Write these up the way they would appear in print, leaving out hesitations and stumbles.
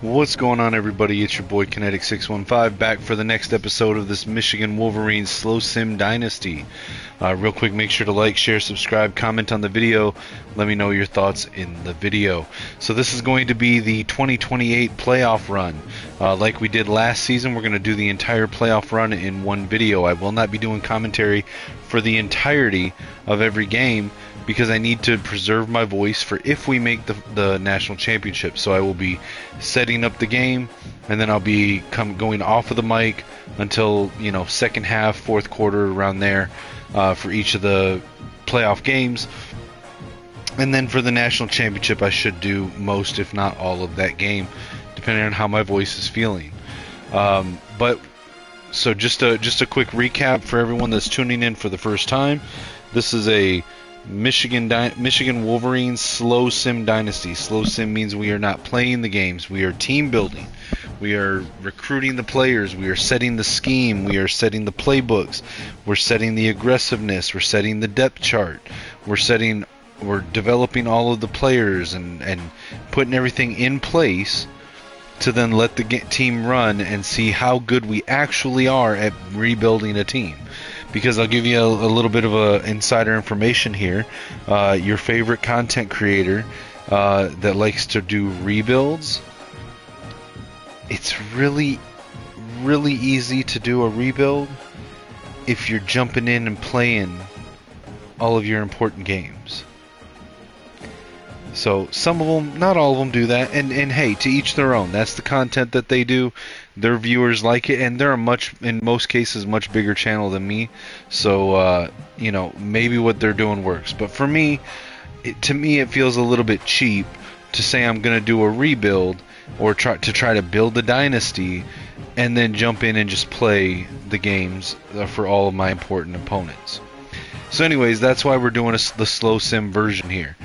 What's going on, everybody? It's your boy Kinetic615 back for the next episode of this Michigan Wolverine Slow Sim Dynasty. Real quick, make sure to like, share, subscribe, comment on the video. Let me know your thoughts in the video. So this is going to be the 2028 playoff run. Like we did last season, we're going to do the entire playoff run in one video. I will not be doing commentary for the entirety of every game, because I need to preserve my voice for if we make the national championship. So I will be setting up the game, and then I'll be going off of the mic until, second half, fourth quarter, around there, for each of the playoff games. And then for the national championship, I should do most, if not all, of that game, depending on how my voice is feeling. So just a quick recap for everyone that's tuning in for the first time. This is a Michigan Wolverine Slow Sim Dynasty. Slow Sim means we are not playing the games. We are team building. We are recruiting the players. We are setting the scheme. We are setting the playbooks. We're setting the aggressiveness. We're setting the depth chart. We're developing all of the players and putting everything in place to then let the team run and see how good we actually are at rebuilding a team. Because I'll give you a little bit of insider information here. Your favorite content creator that likes to do rebuilds, it's really, really easy to do a rebuild if you're jumping in and playing all of your important games. So some of them, not all of them, do that, and hey, to each their own. That's the content that they do. Their viewers like it, and they're in most cases, much bigger channel than me. So maybe what they're doing works. But for me, to me, it feels a little bit cheap to say I'm going to do a rebuild or try to build a dynasty, and then jump in and just play the games for all of my important opponents. So anyways, that's why we're doing the slow sim version here.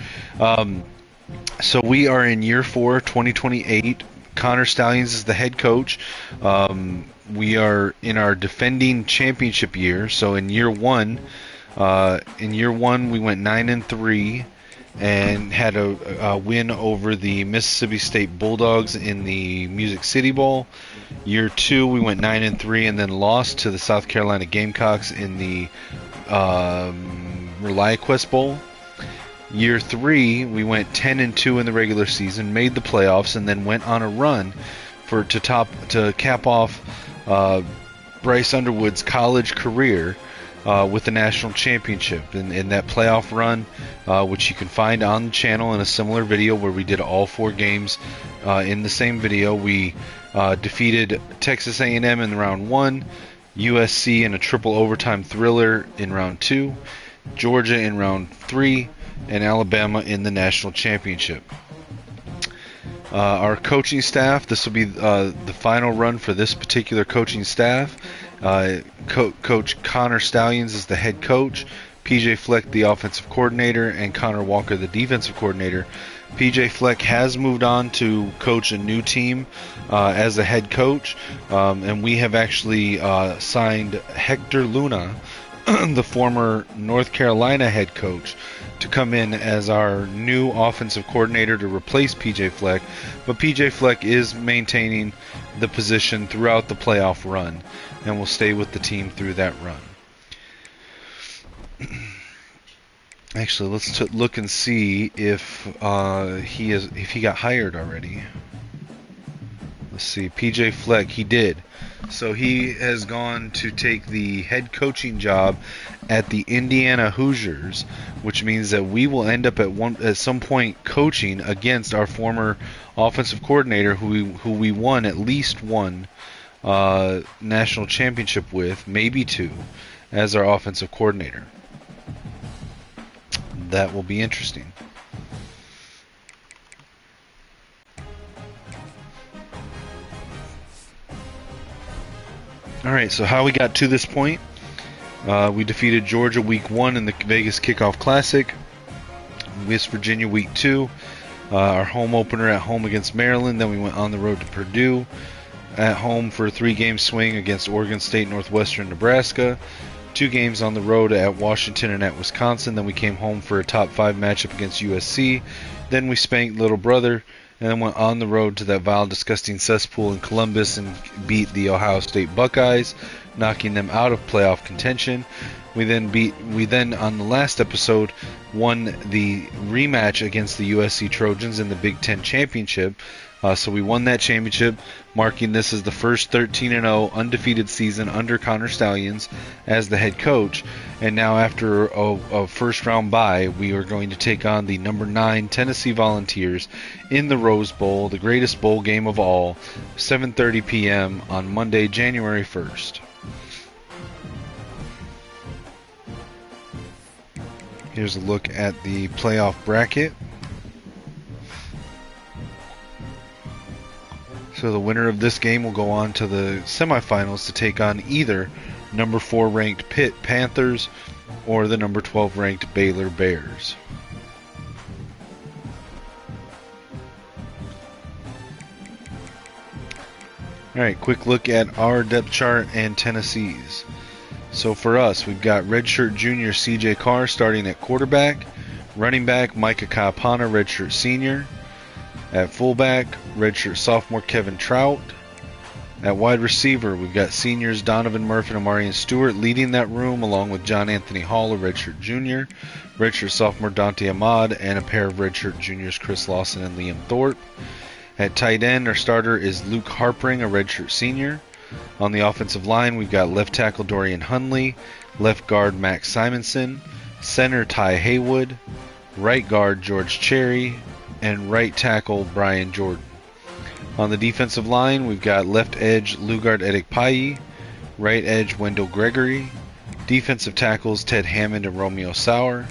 So we are in year 4, 2028. Connor Stallions is the head coach. We are in our defending championship year. So in year 1, we went 9-3 and had a win over the Mississippi State Bulldogs in the Music City Bowl. Year 2, we went 9-3 and then lost to the South Carolina Gamecocks in the ReliaQuest Bowl. Year 3, we went 10-2 in the regular season, made the playoffs, and then went on a run to cap off Bryce Underwood's college career with the national championship. In that playoff run, which you can find on the channel in a similar video where we did all 4 games in the same video, we defeated Texas A&M in round 1, USC in a triple overtime thriller in round 2, Georgia in round 3, and Alabama in the national championship. Our coaching staff, this will be the final run for this particular coaching staff. Coach Connor Stallions is the head coach, PJ Fleck the offensive coordinator, and Connor Walker the defensive coordinator. PJ Fleck has moved on to coach a new team as a head coach, and we have actually signed Hector Luna, the former North Carolina head coach, to come in as our new offensive coordinator to replace PJ Fleck. But PJ Fleck is maintaining the position throughout the playoff run and will stay with the team through that run. Actually, let's look and see if he got hired already. Let's see, PJ Fleck, he did. So he has gone to take the head coaching job at the Indiana Hoosiers, which means that we will end up at some point coaching against our former offensive coordinator, who we won at least one national championship with, maybe 2, as our offensive coordinator. That will be interesting. Alright, so how we got to this point. We defeated Georgia week 1 in the Vegas Kickoff Classic. West Virginia week 2. Our home opener at home against Maryland. Then we went on the road to Purdue. At home for a 3-game swing against Oregon State, Northwestern, Nebraska. 2 games on the road at Washington and at Wisconsin. Then we came home for a top 5 matchup against USC. Then we spanked Little Brother and then went on the road to that vile, disgusting cesspool in Columbus and beat the Ohio State Buckeyes, knocking them out of playoff contention. We then on the last episode won the rematch against the USC Trojans in the Big Ten Championship. So we won that championship, marking this as the first 13-0 undefeated season under Connor Stalions as the head coach. And now after a first-round bye, we are going to take on the number 9 Tennessee Volunteers in the Rose Bowl, the greatest bowl game of all, 7:30 p.m. on Monday, January 1st. Here's a look at the playoff bracket. So the winner of this game will go on to the semifinals to take on either number 4 ranked Pitt Panthers or the number 12 ranked Baylor Bears. Alright, quick look at our depth chart and Tennessee's. So for us, we've got redshirt junior CJ Carr starting at quarterback, running back Micah Kaapana, redshirt senior. At fullback, redshirt sophomore Kevin Trout. At wide receiver, we've got seniors Donovan Murphy and Amarian Stewart leading that room, along with John Anthony Hall, a redshirt junior, redshirt sophomore Dante Ahmad, and a pair of redshirt juniors Chris Lawson and Liam Thorpe. At tight end, our starter is Luke Harpring, a redshirt senior. On the offensive line, we've got left tackle Dorian Hunley, left guard Max Simonson, center Ty Haywood, right guard George Cherry, and right tackle Brian Jordan. On the defensive line, we've got left edge Lugard Edikpayi, right edge Wendell Gregory, defensive tackles Ted Hammond and Romeo Sauer,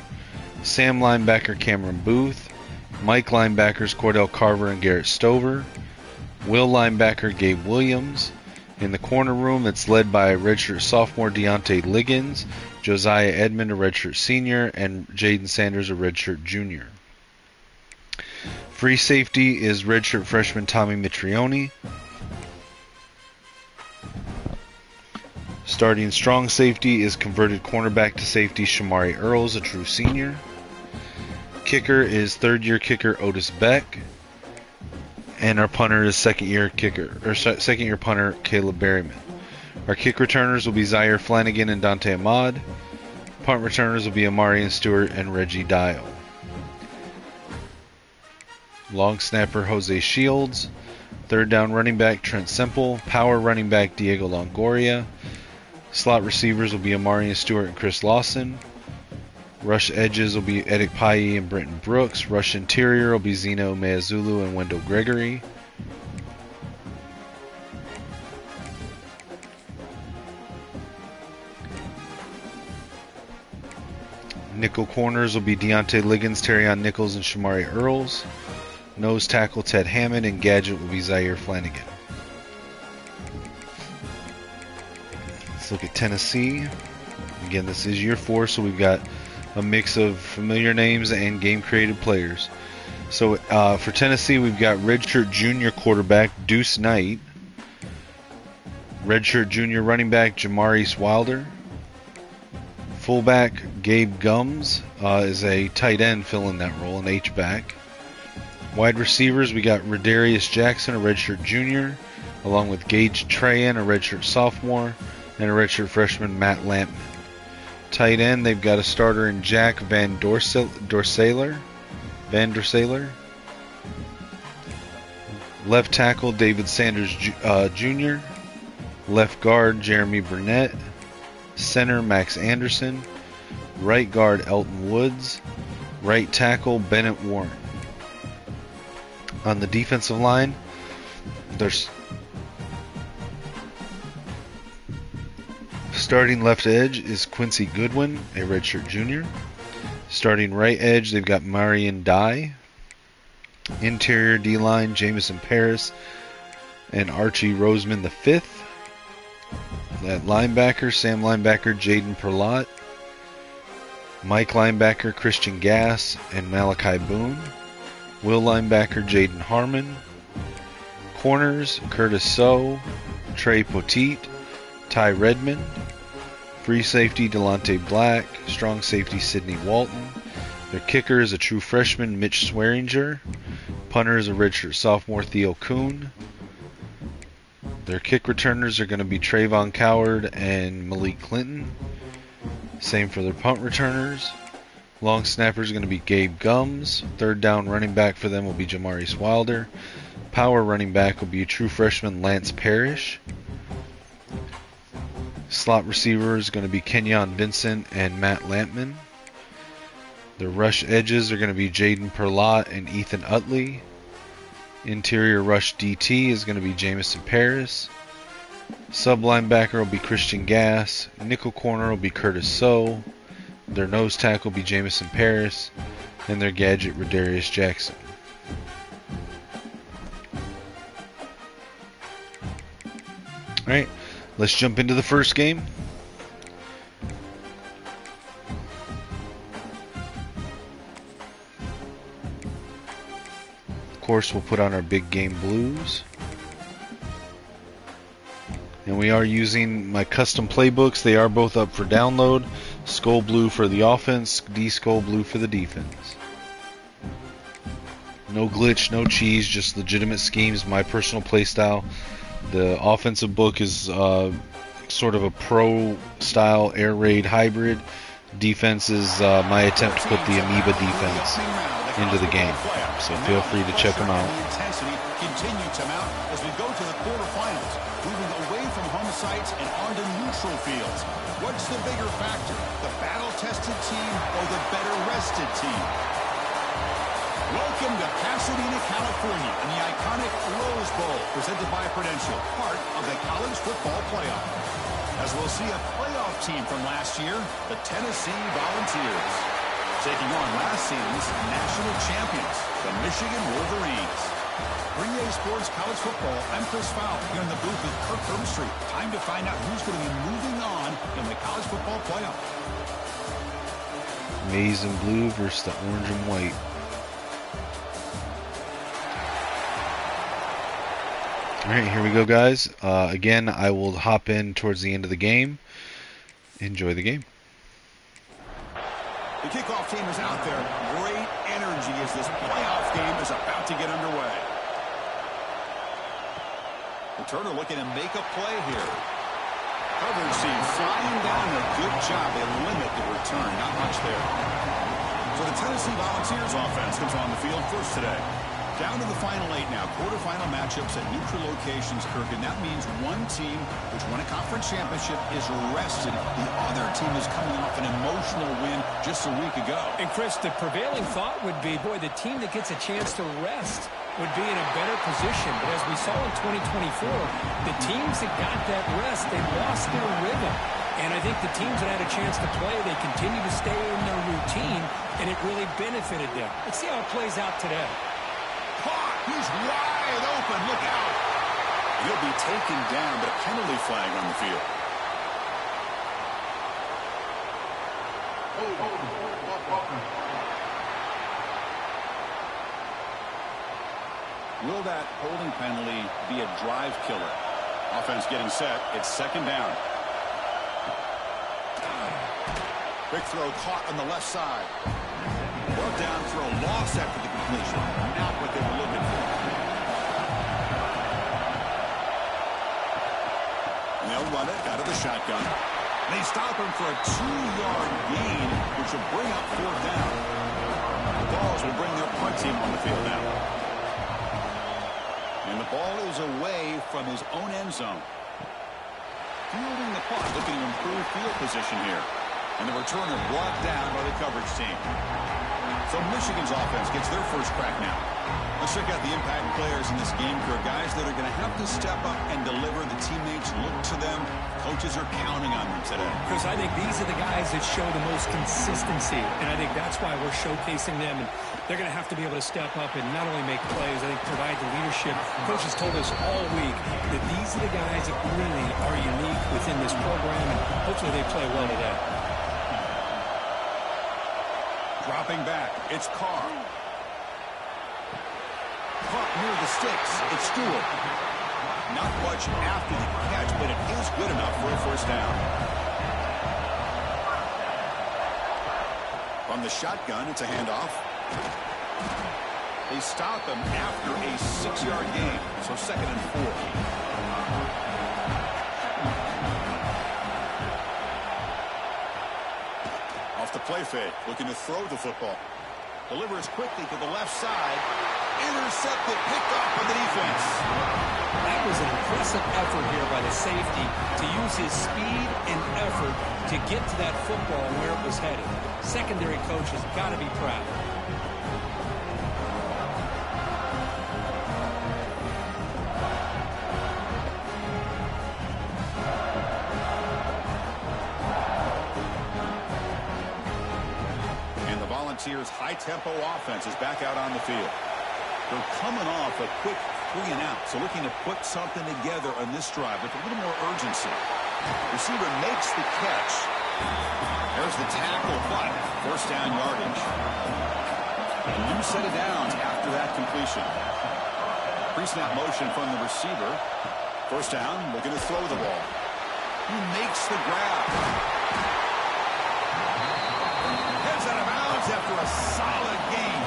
Sam linebacker Cameron Booth, Mike linebackers Cordell Carver and Garrett Stover, Will linebacker Gabe Williams. In the corner room, it's led by redshirt sophomore Deontay Liggins, Josiah Edmond, a redshirt senior, and Jaden Sanders, a redshirt junior. Free safety is redshirt freshman Tommy Mitrione. Starting strong safety is converted cornerback to safety Shamari Earls, a true senior. Kicker is third-year kicker Otis Beck. And our punter is second-year punter Caleb Berryman. Our kick returners will be Zaire Flanagan and Dante Ahmad. Punt returners will be Amarian Stewart and Reggie Dial. Long snapper Jose Shields. Third down running back Trent Semple. Power running back Diego Longoria. Slot receivers will be Amarian Stewart and Chris Lawson. Rush edges will be Edikpayi and Brenton Brooks. Rush interior will be Zeno Meazulu and Wendell Gregory. Nickel corners will be Deontay Liggins, Terrion Nichols, and Shamari Earls. Nose tackle Ted Hammond, and gadget will be Zaire Flanagan. Let's look at Tennessee. Again, this is year 4, so we've got a mix of familiar names and game-created players. So for Tennessee, we've got redshirt junior quarterback Deuce Knight, redshirt junior running back Jamaris Wilder, fullback Gabe Gums is a tight end filling that role, an H-back. Wide receivers, we got Redarius Jackson, a redshirt junior, along with Gage Trahan, a redshirt sophomore, and a redshirt freshman Matt Lampman. Tight end, they've got a starter in Jack Van Dorsaler. Left tackle, David Sanders Jr. Left guard, Jeremy Burnett. Center, Max Anderson. Right guard, Elton Woods. Right tackle, Bennett Warren. On the defensive line, there's starting left edge is Quincy Goodwin, a redshirt junior. Starting right edge, they've got Marion Dye. Interior D-line, Jamison Paris and Archie Roseman V. At linebacker, Sam linebacker, Jaden Perlott. Mike linebacker, Christian Gass and Malachi Boone. Will linebacker, Jaden Harmon. Corners, Curtis So, Trey Poteet, Ty Redmond. Free safety, Delonte Black. Strong safety, Sidney Walton. Their kicker is a true freshman, Mitch Swearinger. Punter is a redshirt sophomore, Theo Kuhn. Their kick returners are going to be Trayvon Coward and Malik Clinton. Same for their punt returners. Long snapper is going to be Gabe Gums. Third down running back for them will be Jamarius Wilder. Power running back will be a true freshman Lance Parrish. Slot receiver is going to be Kenyon Vincent and Matt Lampman. The rush edges are going to be Jaden Perlott and Ethan Utley. Interior rush DT is going to be Jamison Paris. Sub linebacker will be Christian Gass. Nickel corner will be Curtis So. Their nose tackle will be Jamison Paris. And their gadget, Rodarius Jackson. Alright, let's jump into the first game. Of course, we'll put on our big game blues. And we are using my custom playbooks. They are both up for download. Skull Blue for the offense, D-Skull Blue for the defense. No glitch, no cheese, just legitimate schemes, my personal playstyle. The offensive book is sort of a pro-style air raid hybrid. Defense is my attempt to put the amoeba defense into the game. So feel free to check them out. Continue to mount as we go to the quarterfinals, moving away from home sites and onto neutral fields. What's the bigger factor, the battle-tested team or the better-rested team? Welcome to Pasadena, California, and the iconic Rose Bowl, presented by Prudential, part of the college football playoff. As we'll see a playoff team from last year, the Tennessee Volunteers, taking on last season's national champions, the Michigan Wolverines. 3A Sports College Football, I'm Chris Fowl, here in the booth with Kirk Herbstreit. Time to find out who's going to be moving on in the college football playoff. Maize and blue versus the orange and white. Alright, here we go, guys. Again, I will hop in towards the end of the game. Enjoy the game. The kickoff team is out there. Great energy as this playoff game is about to get underway. Returner looking to make a play here. Coverage team flying down a good job. They limit the return. Not much there. So the Tennessee Volunteers offense comes on the field first today. Down to the final 8 now. Quarterfinal matchups at neutral locations, Kirk. And that means one team which won a conference championship is rested. The other team is coming off an emotional win just a week ago. And Chris, the prevailing thought would be, boy, the team that gets a chance to rest would be in a better position. But as we saw in 2024, the teams that got that rest, they lost their rhythm. And I think the teams that had a chance to play, they continue to stay in their routine, and it really benefited them. Let's see how it plays out today. Caught. He's wide open. Look out. He'll be taken down, but a penalty flag on the field. Will that holding penalty be a drive killer? Offense getting set. It's second down. Quick throw caught on the left side. Well down throw lost after the completion. Not what they were looking for. And they'll run it out of the shotgun. They stop him for a 2-yard gain, which will bring up fourth down. The Vols will bring their punt team on the field now. And the ball is away from his own end zone. Fielding the punt, looking to improve field position here. And the returner brought down by the coverage team. So Michigan's offense gets their first crack now. Let's check out the impact players in this game, Kirk. Guys that are going to have to step up and deliver. The teammates look to them. Coaches are counting on them today. Because I think these are the guys that show the most consistency. And I think that's why we're showcasing them. And they're going to have to be able to step up and not only make plays, I think provide the leadership. Coach has told us all week that these are the guys that really are unique within this program. And hopefully they play well today. Dropping back, it's Carr. Caught near the sticks, it's Stewart. Not much after the catch, but it is good enough for a first down. From the shotgun, it's a handoff. They stop him after a 6-yard gain, so 2nd and 4. Off the play fake, looking to throw the football. Delivers quickly to the left side. Intercepted, picked off by the defense. That was an impressive effort here by the safety to use his speed and effort to get to that football where it was headed. Secondary coach has got to be proud. Volunteers' high-tempo offense is back out on the field. They're coming off a quick 3-and-out, so looking to put something together on this drive with a little more urgency. Receiver makes the catch. There's the tackle, but first down yardage. A new set of downs after that completion. Pre-snap motion from the receiver. First down, looking to throw the ball. He makes the grab. Heads out of bounds after a solid gain.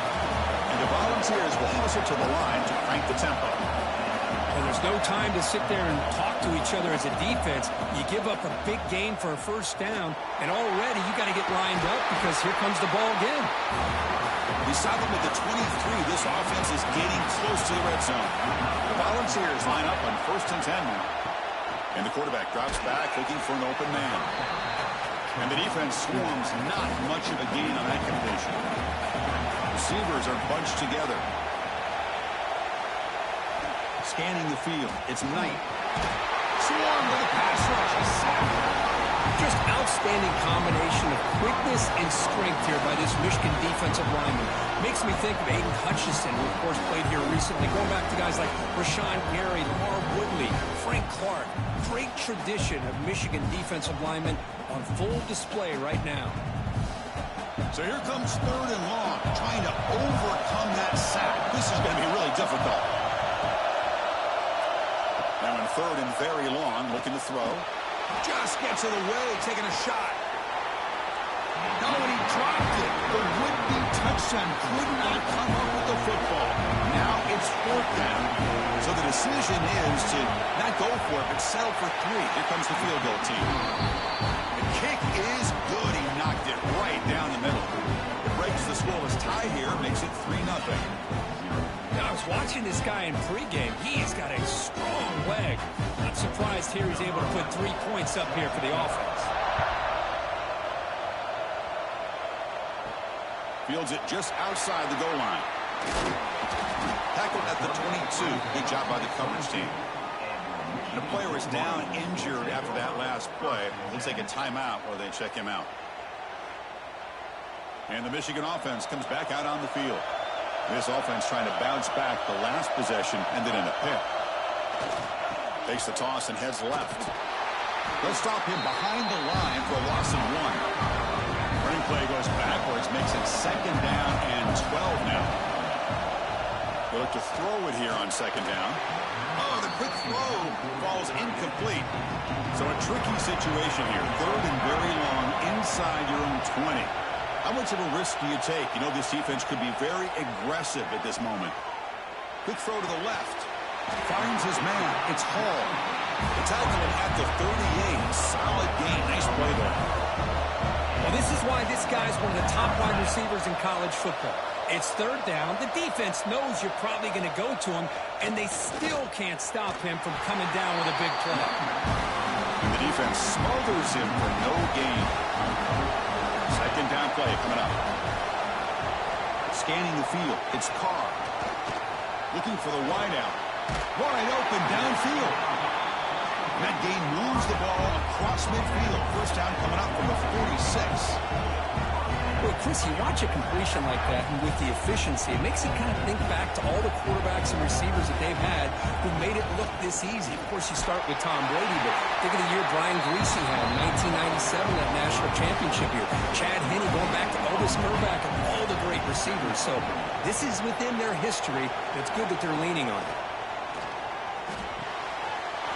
And the Volunteers will hustle to the line to crank the tempo. And there's no time to sit there and talk to each other as a defense. You give up a big gain for a first down, and already you got to get lined up because here comes the ball again. We saw them at the 23. This offense is getting close to the red zone. The Volunteers line up on 1st and 10 now. And the quarterback drops back looking for an open man. And the defense swarms, not much of a gain on that completion. Receivers are bunched together. Scanning the field, it's Knight. Swarm to the pass rush, a sack. Just outstanding combination of quickness and strength here by this Michigan defensive lineman. Makes me think of Aiden Hutchinson, who of course played here recently. Going back to guys like Rashawn Gary, Lamar Woodley, Frank Clark. Great tradition of Michigan defensive linemen on full display right now. So here comes 3rd and long, trying to overcome that sack. This is going to be really difficult. Now in 3rd and very long, looking to throw. Just gets in the way, taking a shot. No, and he dropped it. The would-be touchdown could not come up with the football. Now it's 4th down. So the decision is to not go for it, but settle for 3. Here comes the field goal team. The kick is good. He knocked it right down the middle. It breaks the scoreless tie here, makes it 3-0. Now, I was watching this guy in pregame. He's got a strong leg. Not surprised here he's able to put 3 points up here for the offense. Fields it just outside the goal line. Tackled at the 22. Good job by the coverage team. The player is down injured after that last play. Looks like a timeout or they check him out. And the Michigan offense comes back out on the field. This offense trying to bounce back. The last possession ended in a pick. Takes the toss and heads left. They'll stop him behind the line for a loss of 1. Running play goes backwards, makes it 2nd down and 12 now. They look to throw it here on 2nd down. Oh, the quick throw falls incomplete. So a tricky situation here. 3rd and very long inside your own 20. How much of a risk do you take? You know this defense could be very aggressive at this moment. Quick throw to the left. Finds his man. It's Hall. The tackle at the 38. Solid gain. Nice play there. Well, this is why this guy's one of the top wide receivers in college football. It's 3rd down. The defense knows you're probably going to go to him, and they still can't stop him from coming down with a big play. And the defense smothers him for no gain. 2nd down play coming up. Scanning the field. It's Carr. Looking for the wideout. Wide open downfield. And that gain moves the ball across midfield. First down coming up from the 46. Well, Chris, you watch a completion like that, and with the efficiency, it makes you kind of think back to all the quarterbacks and receivers that they've had who made it look this easy. Of course, you start with Tom Brady, but think of the year Brian Griese had in 1997, that national championship year. Chad Henne going back to Elvis Grbac and all the great receivers. So this is within their history. It's good that they're leaning on it.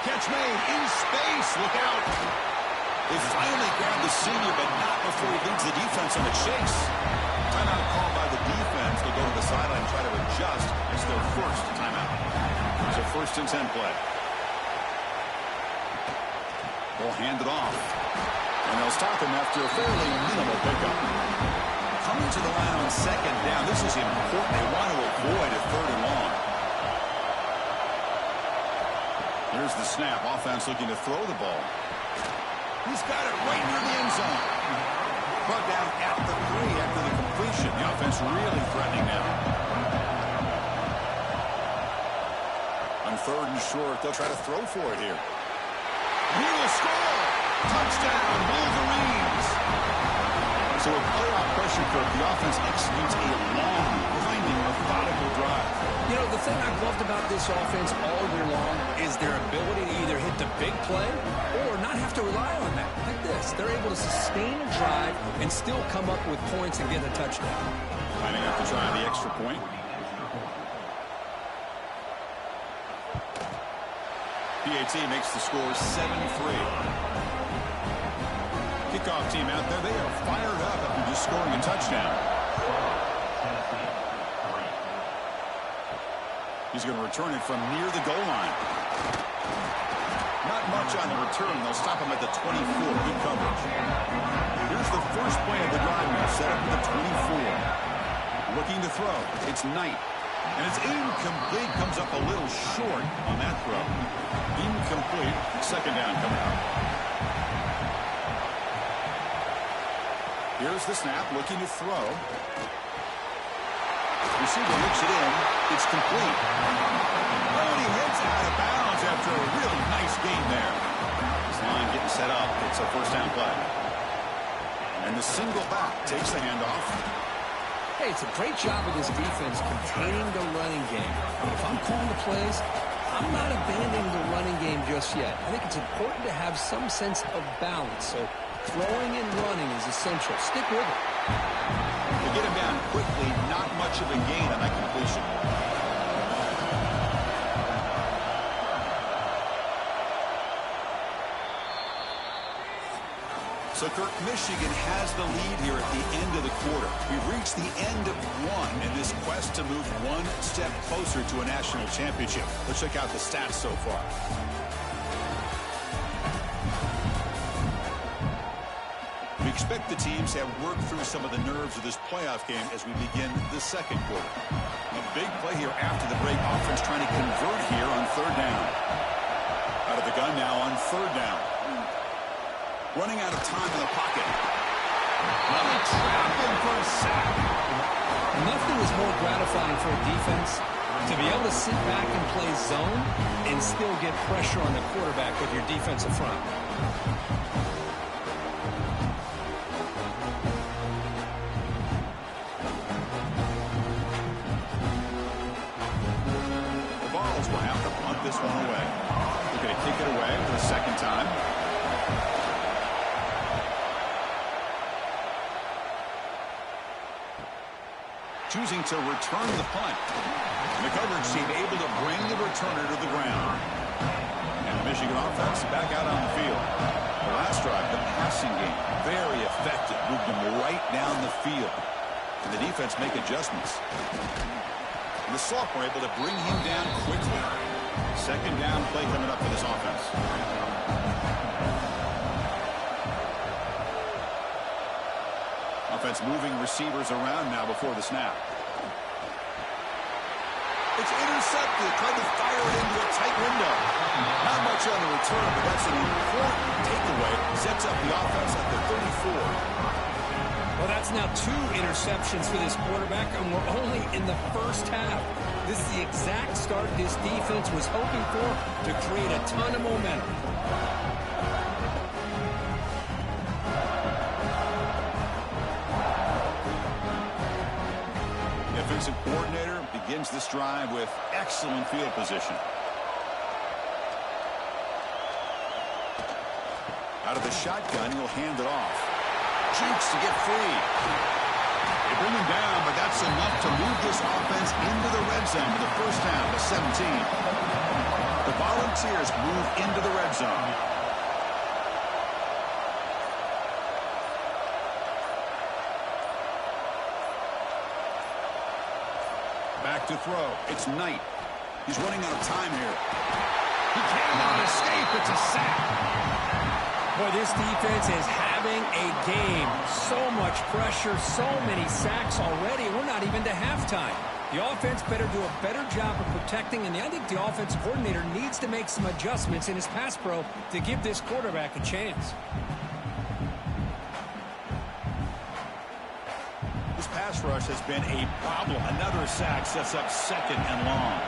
Catch made in space. Look out. They finally grab the senior, but not before he leads the defense on the chase. Timeout called by the defense. They'll go go to the sideline and try to adjust. It's their first timeout. It's a 1st and 10 play. They'll hand it off. And they'll stop him after a fairly minimal pickup. Coming to the line on 2nd down. This is important. They want to avoid a 3rd and long. Here's the snap. Offense looking to throw the ball. He's got it right near the end zone. Brought down at the 3 after the completion. The offense really threatening now. On 3rd and short, they'll try to throw for it here. He will score! Touchdown, Wolverines! So with playoff pressure curve, the offense executes a long, grinding, methodical drive. You know, the thing I've loved about this offense all year long is their ability to either hit the big play or not have to rely on that. Like this, they're able to sustain a drive and still come up with points and get a touchdown. Lining up to try the extra point. PAT makes the score 7-3. Kickoff team out there, they are fired up after just scoring a touchdown. He's going to return it from near the goal line. Not much on the return. They'll stop him at the 24. Good coverage. Here's the first play of the drive now, set up at the 24. Looking to throw. It's Knight. And it's incomplete. Comes up a little short on that throw. Incomplete. 2nd down coming up. Here's the snap. Looking to throw. Receiver looks it in. It's complete. Oh, and he heads out of bounds after a really nice game there. This line getting set up. It's a 1st down play. And the single back takes the handoff. Hey, it's a great job of this defense containing the running game. If I'm calling the plays, I'm not abandoning the running game just yet. I think it's important to have some sense of balance. So throwing and running is essential. Stick with it. To get him down quickly, not much of a gain on that completion. So Kirk, Michigan has the lead here at the end of the quarter. We've reached the end of 1 in this quest to move 1 step closer to a national championship. Let's check out the stats so far. We expect the teams to have worked through some of the nerves of this playoff game as we begin the 2nd quarter. A big play here after the break. Offense trying to convert here on 3rd down. Out of the gun now on 3rd down. Running out of time in the pocket. Let me trap him for a sack. Nothing is more gratifying for a defense to be able to sit back and play zone and still get pressure on the quarterback with your defensive front. The Vols will have to punt this one away. They're going to kick it away for the 2nd time. Choosing to return the punt. And the coverage team able to bring the returner to the ground. And the Michigan offense back out on the field. The last drive, the passing game, very effective. Moved them right down the field. And the defense make adjustments. And the sophomore able to bring him down quickly. 2nd down play coming up for this offense. Offense moving receivers around now before the snap. It's intercepted. Tried to fire it into a tight window. Not much on the return, but that's an important takeaway. Sets up the offense at the 34. Well, that's now 2 interceptions for this quarterback, and we're only in the 1st half. This is the exact start this defense was hoping for to create a ton of momentum. Defensive coordinator begins this drive with excellent field position. Out of the shotgun, he'll hand it off. Jukes to get free. They bring him down, but that's enough to move this offense into the red zone with the 1st down to 17. The Volunteers move into the red zone. to throw. It's Knight. He's running out of time here. He cannot escape. It's a sack. Boy, this defense is having a game. So much pressure, so many sacks already. We're not even to halftime. The offense better do a better job of protecting, and I think the offense coordinator needs to make some adjustments in his pass pro to give this quarterback a chance. This pass rush has been a problem. Another sack sets up 2nd and long.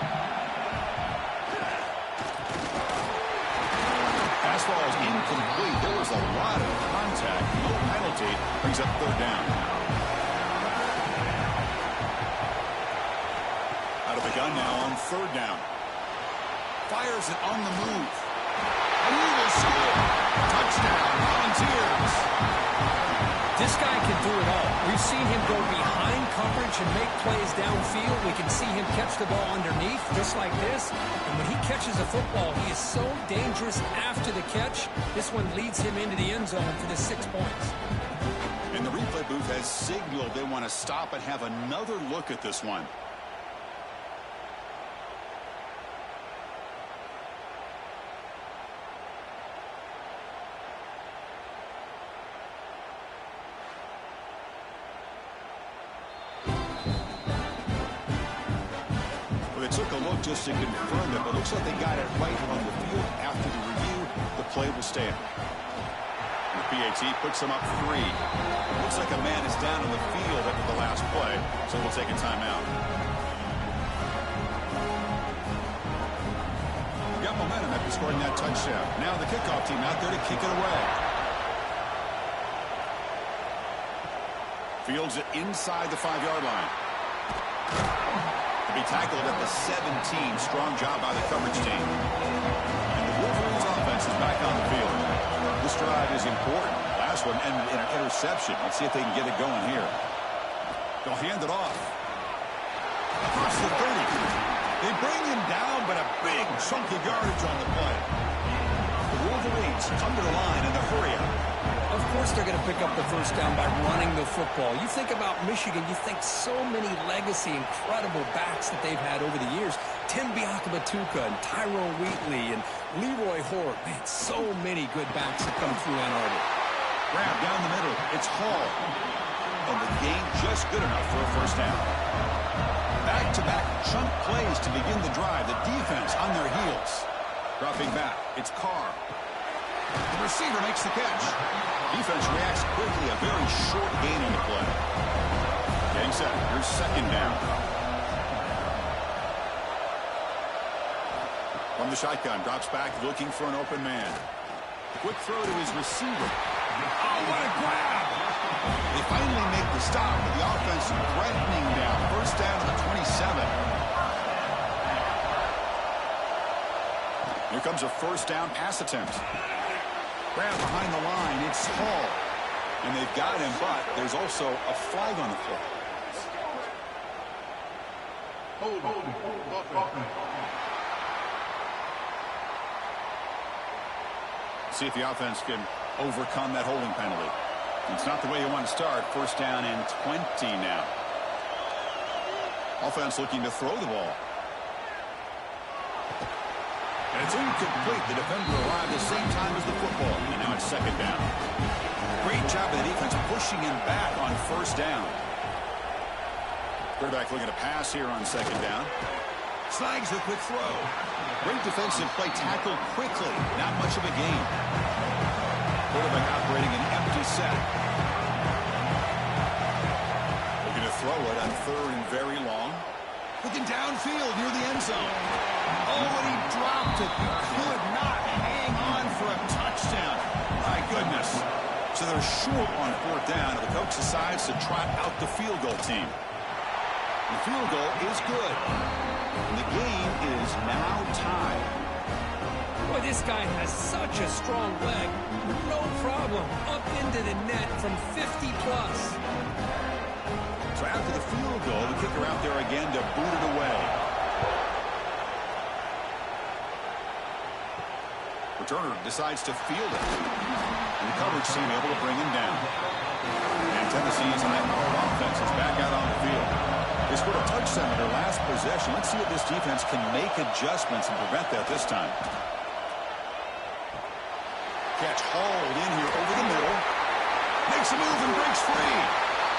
Pass ball is incomplete. There was a lot of contact. No penalty. Brings up 3rd down. Out of the gun now on 3rd down. Fires it on the move. And he will score. Touchdown, Volunteers. This guy can do it all. We've seen him go behind coverage and make plays downfield. We can see him catch the ball underneath, just like this. And when he catches a football, he is so dangerous after the catch. This one leads him into the end zone for the 6 points. And the replay booth has signaled they want to stop and have another look at this one. Just to confirm it, but looks like they got it right on the field. After the review, the play will stand. And the PAT puts them up 3. It looks like a man is down on the field after the last play, so we'll take a timeout. Got momentum after scoring that touchdown. Now the kickoff team out there to kick it away. Fields it inside the 5-yard line. Be tackled at the 17. Strong job by the coverage team. And the Wolverines offense is back on the field. This drive is important. Last one ended in an interception. Let's see if they can get it going here. They'll hand it off. Across the 30. They bring him down, but a big chunk of yardage on the play. The Wolverines come to the line in the hurry up. Of course they're going to pick up the 1st down by running the football. You think about Michigan, you think so many legacy, incredible backs that they've had over the years. Tim Biakabatuka and Tyrone Wheatley and Leroy Hort. Man, so many good backs that come through Ann Arbor. Grab down the middle. It's Hall. And the gain just good enough for a 1st down. Back-to-back chunk plays to begin the drive. The defense on their heels. Dropping back. It's Carr. The receiver makes the catch. Defense reacts quickly. A very short gain on the play. Getting set. Here's 2nd down. From the shotgun. Drops back looking for an open man. Quick throw to his receiver. Oh, what a grab! They finally make the stop, but the offense threatening down. 1st down to the 27. Here comes a 1st down pass attempt. Grab behind the line. It's Hall. And they've got him, but there's also a flag on the play. See if the offense can overcome that holding penalty. It's not the way you want to start. 1st down and 20 now. Offense looking to throw the ball. And it's incomplete. The defender arrived at the same time as the football. And now it's 2nd down. Great job of the defense pushing him back on 1st down. Quarterback looking to pass here on 2nd down. Snags the quick throw. Great defensive play, tackled quickly. Not much of a gain. Quarterback operating an empty set. Looking to throw it on 3rd and very long. Looking downfield near the end zone. Oh, and he dropped it. He could not hang on for a touchdown. My goodness. So they're short on 4th down, and the coach decides to trot out the field goal team. The field goal is good. And the game is now tied. Boy, this guy has such a strong leg. No problem. Up into the net from 50 plus. So after the field goal, the kicker out there again to boot it away. Returner decides to field it. And the coverage team able to bring him down. And Tennessee's high-powered offense is back out on the field. They scored a touchdown in their last possession. Let's see if this defense can make adjustments and prevent that this time. Catch hauled in here over the middle. Makes a move and breaks free.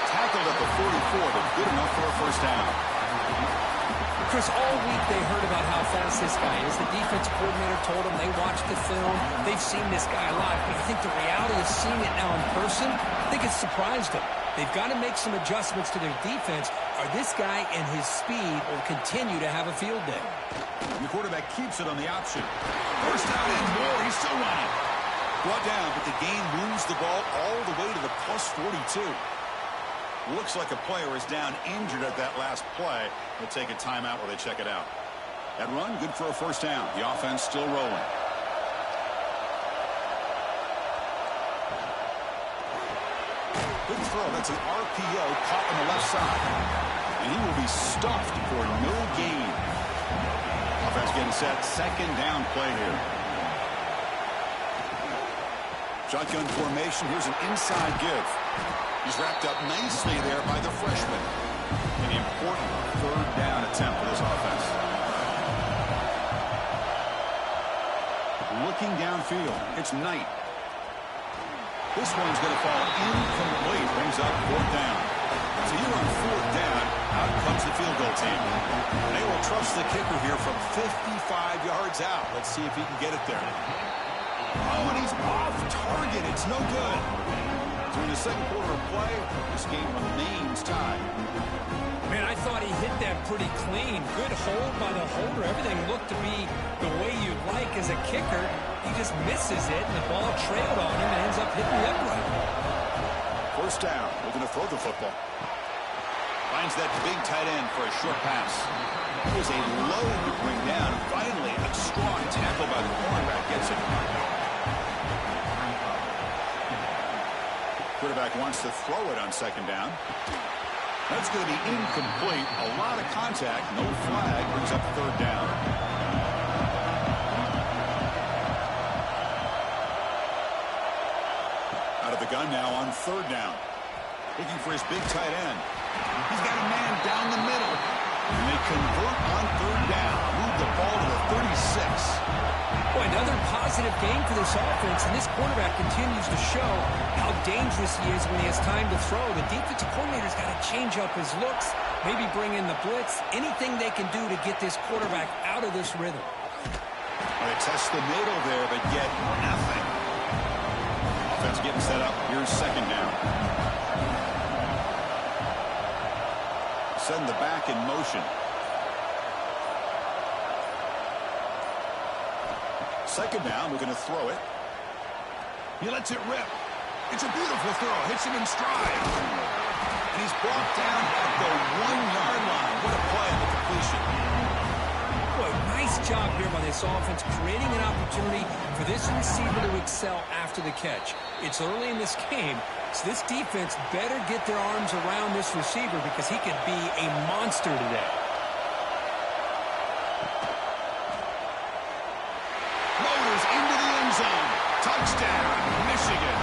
Tackled at the 44, but good enough for a first down. Chris, all week they heard about how fast this guy is. The defense coordinator told them they watched the film. They've seen this guy live. But I think the reality of seeing it now in person, I think it's surprised them. They've got to make some adjustments to their defense, or this guy and his speed will continue to have a field day. The quarterback keeps it on the option. First down and more. He's still running. Brought down, but the game moves the ball all the way to the plus 42. Looks like a player is down injured at that last play. They'll take a timeout while they check it out. That run, good for a first down. The offense still rolling. Good throw. That's an RPO caught on the left side. And he will be stuffed for no gain. Offense getting set. Second down play here. Shotgun formation. Here's an inside give. He's wrapped up nicely there by the freshman. An important third down attempt for this offense. Looking downfield. It's Knight. This one's going to fall incomplete. Brings up fourth down. So here on fourth down, out comes the field goal team. They will trust the kicker here from 55 yards out. Let's see if he can get it there. Oh, and he's off target. It's no good. During the second quarter of play, this game remains tied. Man, I thought he hit that pretty clean. Good hold by the holder. Everything looked to be the way you'd like as a kicker. He just misses it, and the ball trailed on him and ends up hitting the upright. First down. Looking to throw the football. Finds that big tight end for a short pass. It was a load to bring down. Finally, a strong tackle by the cornerback gets it. Quarterback wants to throw it on second down. That's going to be incomplete. A lot of contact. No flag. Brings up third down. Out of the gun now on third down. Looking for his big tight end. He's got a man down the middle. And they convert on third down. Move the ball to the 36. Boy, another positive game for this offense, and this quarterback continues to show how dangerous he is when he has time to throw. The defensive coordinator's got to change up his looks, maybe bring in the blitz, anything they can do to get this quarterback out of this rhythm. Well, they test the middle there, but get nothing. Offense getting set up. Here's second down. Send the back in motion. Second down, we're going to throw it. He lets it rip. It's a beautiful throw. Hits him in stride. And he's brought down at the 1-yard line. What a play on the completion. Boy, nice job here by this offense, creating an opportunity for this receiver to excel after the catch. It's early in this game, so this defense better get their arms around this receiver because he could be a monster today. Touchdown, Michigan.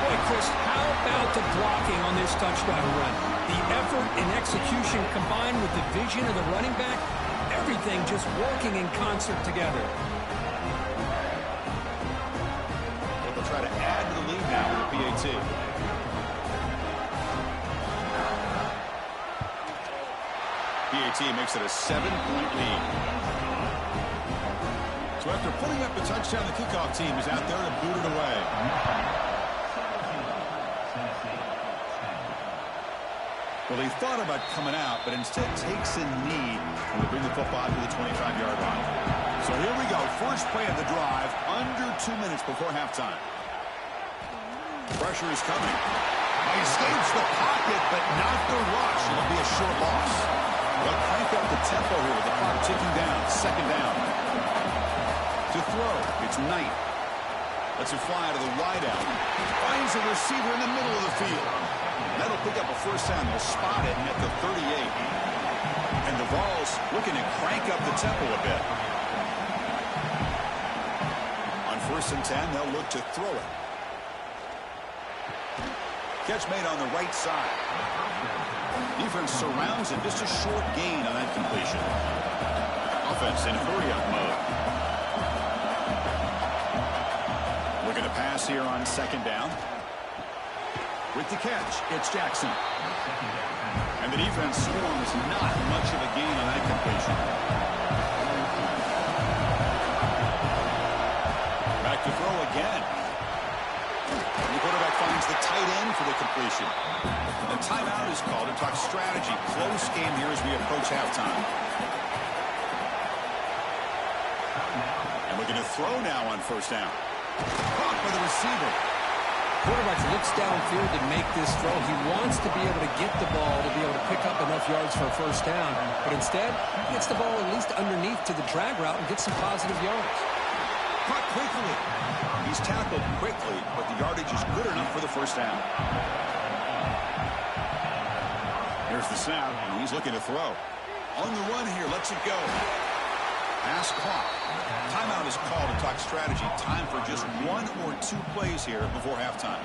Boy, Chris, how about the blocking on this touchdown run? The effort and execution combined with the vision of the running back, everything just working in concert together. They'll try to add to the lead now with a PAT. PAT makes it a 7-point lead. So after putting up a touchdown, the kickoff team is out there to boot it away. Well, he thought about coming out, but instead takes a knee and will bring the football to the 25-yard line. So here we go. First play of the drive, under 2 minutes before halftime. Pressure is coming. He escapes the pocket, but not the rush. It'll be a short loss. They'll crank up the tempo here with the clock ticking down. Second down. To throw, it's Knight. Lets it fly to the wideout. Finds a receiver in the middle of the field. That'll pick up a first down. They'll spot it at the 38. And the Vols looking to crank up the tempo a bit. On first and 10, they'll look to throw it. Catch made on the right side. Defense surrounds him. Just a short gain on that completion. Offense in hurry-up mode. Looking to pass here on second down. With the catch, it's Jackson. And the defense swarms not much of a gain on that completion. Back to throw again. And the quarterback finds the tight end for the completion. The timeout is called to talk strategy. Close game here as we approach halftime. And looking to throw now on first down. Caught by the receiver. Quarterback looks downfield to make this throw. He wants to be able to get the ball to be able to pick up enough yards for a first down. But instead, he gets the ball at least underneath to the drag route and gets some positive yards. Caught quickly. He's tackled quickly, but the yardage is good enough for the first down. Here's the snap, and he's looking to throw. On the run here, lets it go. Pass caught. Timeout is called to talk strategy. Time for just 1 or 2 plays here before halftime.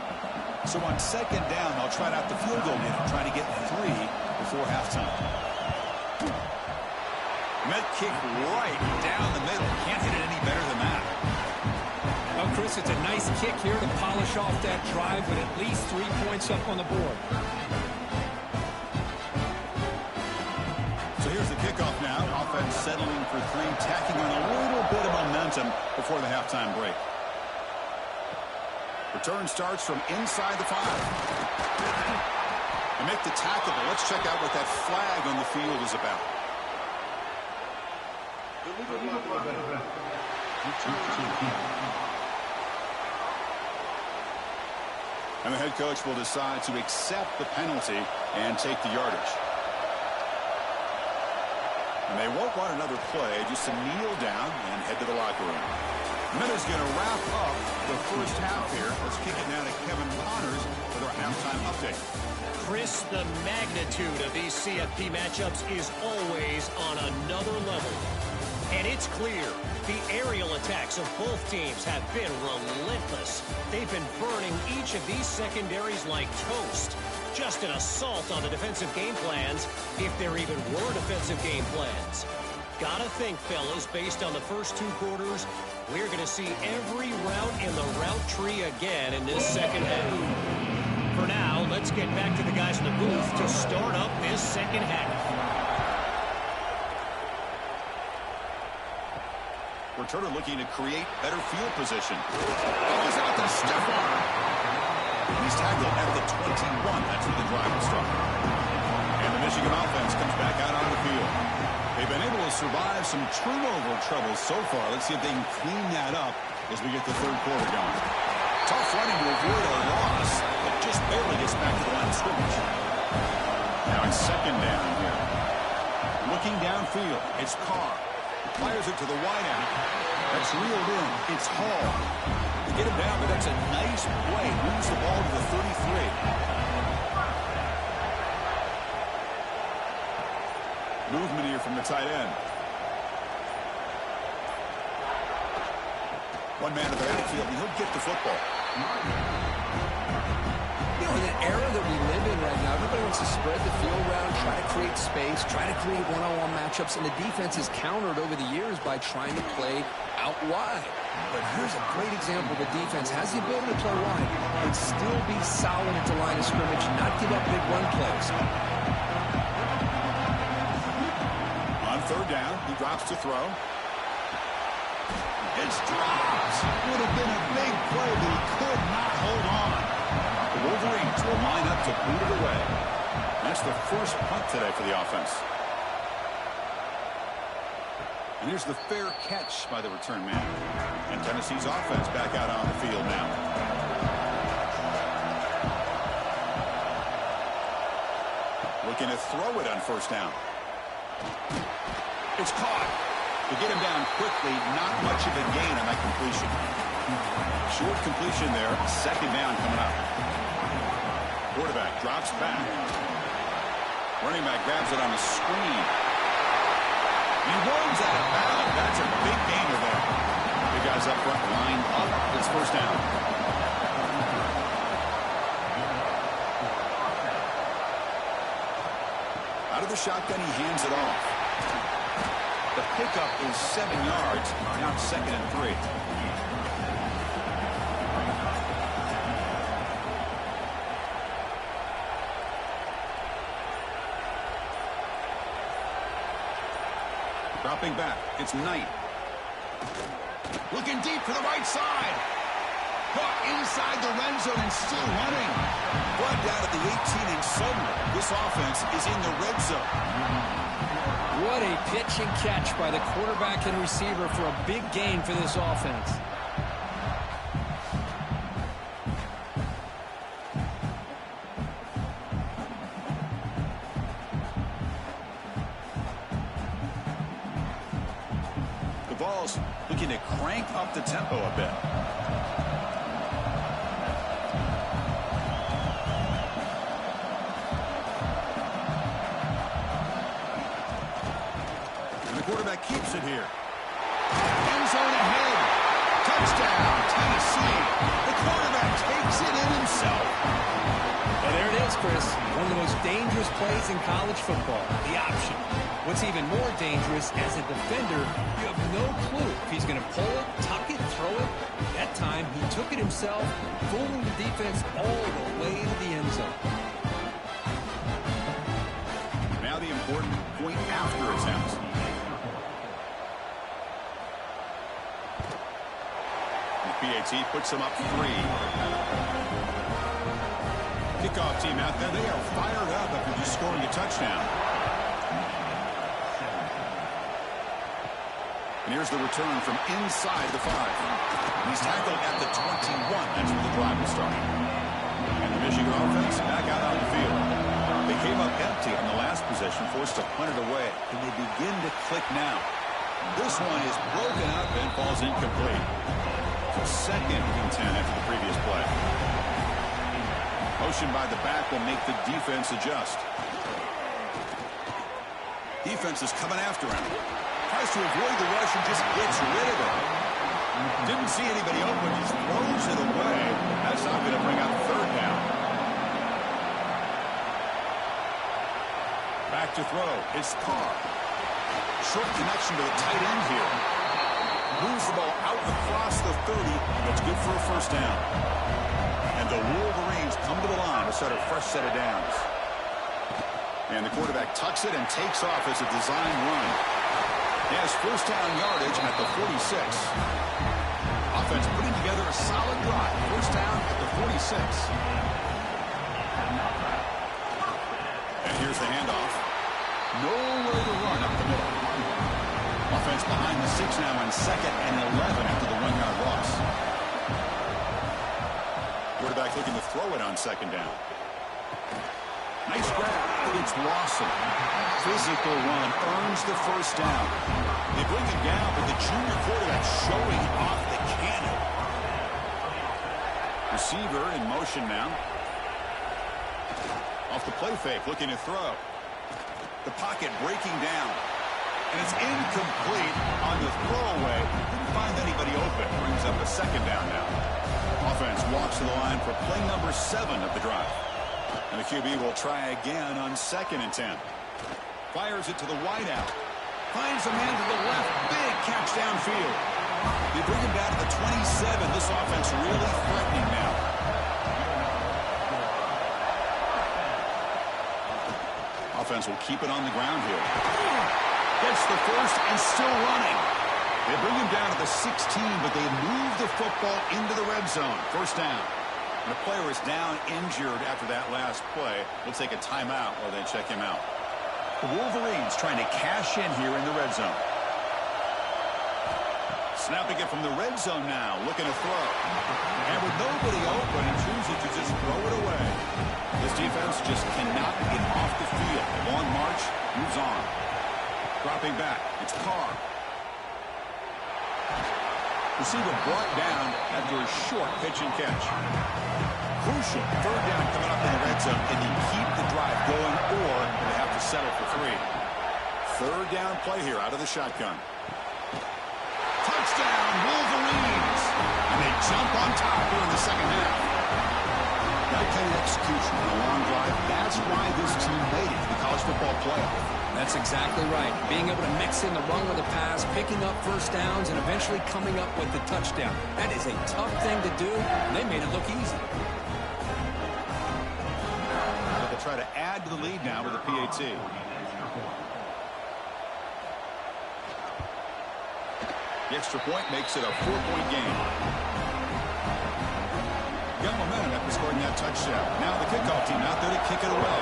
So on second down, they'll try out the field goal unit, trying to get 3 before halftime. Met kick right down the middle. Can't hit it any better than that. Well, Chris, it's a nice kick here to polish off that drive with at least 3 points up on the board. So here's the kickoff now. Offense settling for 3, tacking on a little bit of momentum before the halftime break. Return starts from inside the 5. They make the tackle, but let's check out what that flag on the field is about. And the head coach will decide to accept the penalty and take the yardage. And they won't run another play, just to kneel down and head to the locker room. Miller's going to wrap up the first half here. Let's kick it now to Kevin Connors with our halftime update. Chris, the magnitude of these CFP matchups is always on another level. And it's clear the aerial attacks of both teams have been relentless. They've been burning each of these secondaries like toast. Just an assault on the defensive game plans, if there even were defensive game plans. Gotta think, fellas, based on the first 2 quarters, we're going to see every route in the route tree again in this second half. For now, let's get back to the guys in the booth to start up this second half. Returner looking to create better field position. Goes out to Stephon. He's tackled at the 21. That's where the drive will start. And the Michigan offense comes back out on the field. They've been able to survive some turnover troubles so far. Let's see if they can clean that up as we get the third quarter going. Tough running to avoid a loss, but just barely gets back to the line of scrimmage. Now it's second down here. Looking downfield, it's Carr. Fires it to the wideout. That's reeled in. It's Hall. To get him down, but that's a nice play. Moves the ball to the 33. Movement here from the tight end. One man in the backfield, and he'll get the football. You know, in an era that we live in right now, everybody wants to spread the field around, try to create space, try to create one-on-one matchups, and the defense is countered over the years by trying to play out wide. But here's a great example. The defense has the ability to play wide, but still be solid at the line of scrimmage, not give up big run plays. On third down, he drops to throw. It's dropped. Would have been a big play, but he could not hold on. The Wolverines will line up to boot it away. That's the first punt today for the offense. And here's the fair catch by the return man. And Tennessee's offense back out on the field now. Looking to throw it on first down. It's caught. To get him down quickly, not much of a gain on that completion. Short completion there, second down coming up. Quarterback drops back. Running back grabs it on the screen. He runs out of bounds. That's a big gainer there. The guys up front lined up. It's first down. the shotgun, he hands it off. The pickup is 7 yards. Now it's 2nd and 3. Dropping back, it's Knight. Looking deep for the right side. Caught inside the red zone and still running. Brought down at the 18, and suddenly this offense is in the red zone. What a pitch and catch by the quarterback and receiver for a big gain for this offense. Looking to crank up the tempo a bit. And the quarterback keeps it here. End zone ahead. Touchdown, Tennessee. The quarterback takes it in himself. Well, there it is, Chris. One of the most dangerous plays in college football. The option. What's even more dangerous, as a defender, you have no clue if he's going to pull it, tuck it, throw it. That time, he took it himself, fooling the defense all the way to the end zone. Now the important point after attempt. The PAT puts him up 3. Kickoff team out there, they are fired up after just scoring a touchdown. And here's the return from inside the 5. He's tackled at the 21. That's where the drive will start. And the Michigan offense back out on the field. They came up empty on the last possession, forced to punt it away. And they begin to click now. This one is broken up and falls incomplete. So 2nd and 10 after the previous play. Motion by the back will make the defense adjust. Defense is coming after him. Tries to avoid the rush and just gets rid of it. Didn't see anybody open, just throws it away. That's not going to bring up 3rd down. Back to throw. It's Carr. Short connection to the tight end here. Moves the ball out across the 30. That's good for a 1st down. And the Wolverines come to the line to start a fresh set of downs. And the quarterback tucks it and takes off as a design run. He has 1st down yardage at the 46. Offense putting together a solid drive. 1st down at the 46. And here's the handoff. Nowhere to run up the middle. Offense behind the 6 now on 2nd and 11 after the 1-yard loss. Quarterback looking to throw it on 2nd down. Nice grab. It's Lawson. Physical run earns the 1st down. They bring him down, but the junior quarterback showing off the cannon. Receiver in motion now. Off the play fake, looking to throw. The pocket breaking down. And it's incomplete on the throwaway. Didn't find anybody open. Brings up a 2nd down now. Offense walks to the line for play number 7 of the drive. And the QB will try again on 2nd and 10. Fires it to the wideout. Finds a man to the left. Big catch downfield. They bring him down to the 27. This offense really threatening now. Offense will keep it on the ground here. Gets the 1st and still running. They bring him down to the 16, but they move the football into the red zone. 1st down. And the player is down injured after that last play. We'll take a timeout while they check him out. The Wolverines trying to cash in here in the red zone. Snapping it from the red zone now, looking to throw. And with nobody open, he chooses to just throw it away. This defense just cannot get off the field. Long march, moves on. Dropping back, it's Carr. Receiver brought down after a short pitch and catch. Crucial 3rd down coming up in the red zone. Can they keep the drive going, or do they have to settle for 3? 3rd down play here out of the shotgun. Touchdown, Wolverines! And they jump on top here in the 2nd half. That kind of execution on a long drive, that's That's why this team made it to the college football playoff. That's exactly right. Being able to mix in the run with the pass, picking up first downs, and eventually coming up with the touchdown. That is a tough thing to do, and they made it look easy. They'll try to add to the lead now with the PAT. The extra point makes it a 4-point game. Got momentum after scoring that touchdown. Now the kickoff team out there to kick it away.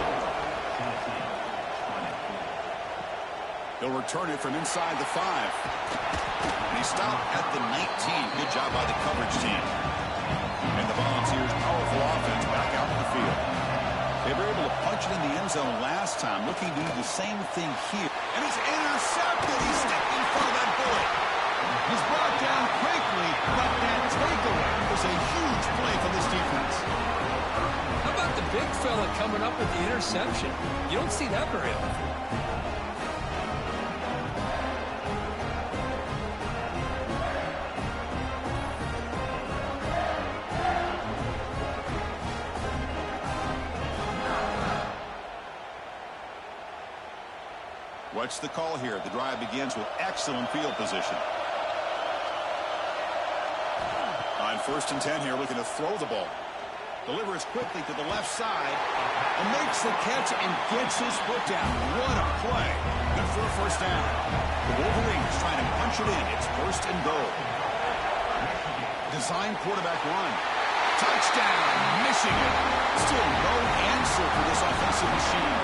He'll return it from inside the 5. And he stopped at the 19. Good job by the coverage team. And the Volunteers' powerful offense back out on the field. They were able to punch it in the end zone last time, looking to do the same thing here. And he's intercepted. He's stepped in front of that bullet. He's brought down quickly, but that takeaway was a huge play for this defense. How about the big fella coming up with the interception? You don't see that very often. What's the call here? The drive begins with excellent field position. On 1st and 10 here, looking to throw the ball. Delivers quickly to the left side and makes the catch and gets his foot down. What a play. Good for a first down. The Wolverines trying to punch it in. It's 1st and goal. Design quarterback run. Touchdown, Michigan. Still no answer for this offensive machine.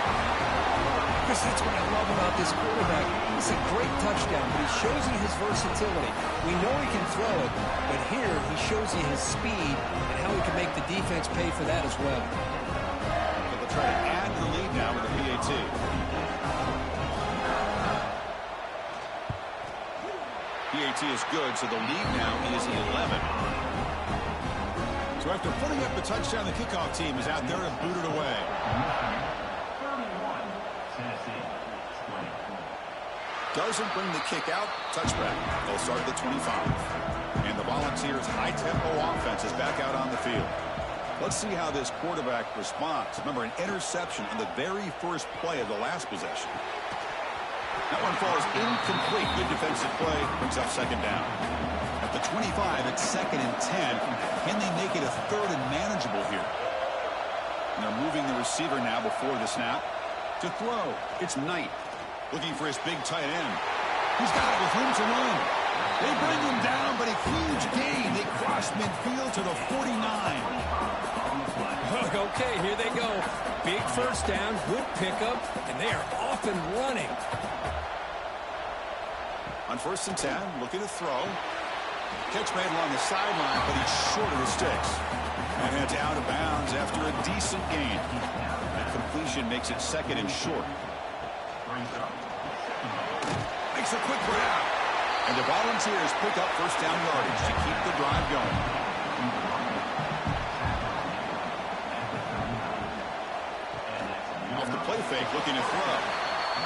Chris, that's what I love about this quarterback. It's a great touchdown, but he shows you his versatility. We know he can throw it, but here he shows you his speed and how he can make the defense pay for that as well. But they'll try to add to the lead now with the PAT. PAT is good, so the lead now is 11. So after putting up the touchdown, the kickoff team is out there and booted away. Doesn't bring the kick out. Touchback. They'll start at the 25. And the Volunteers' high-tempo offense is back out on the field. Let's see how this quarterback responds. Remember, an interception on the very first play of the last possession. That one falls incomplete. Good defensive play. Brings up 2nd down. At the 25, it's 2nd and 10. Can they make it a 3rd and manageable here? And they're moving the receiver now before the snap. To throw, it's Knight. Looking for his big tight end. He's got it with room to run. They bring him down, but a huge gain. They cross midfield to the 49. Okay, here they go. Big first down, good pickup, and they are off and running. On 1st and 10, looking to throw. Catch made along the sideline, but he's short of the sticks. And heads out of bounds after a decent gain. That completion makes it 2nd and short. Makes a quick one out. And the Volunteers pick up 1st down yardage to keep the drive going. Off the play fake, looking to throw.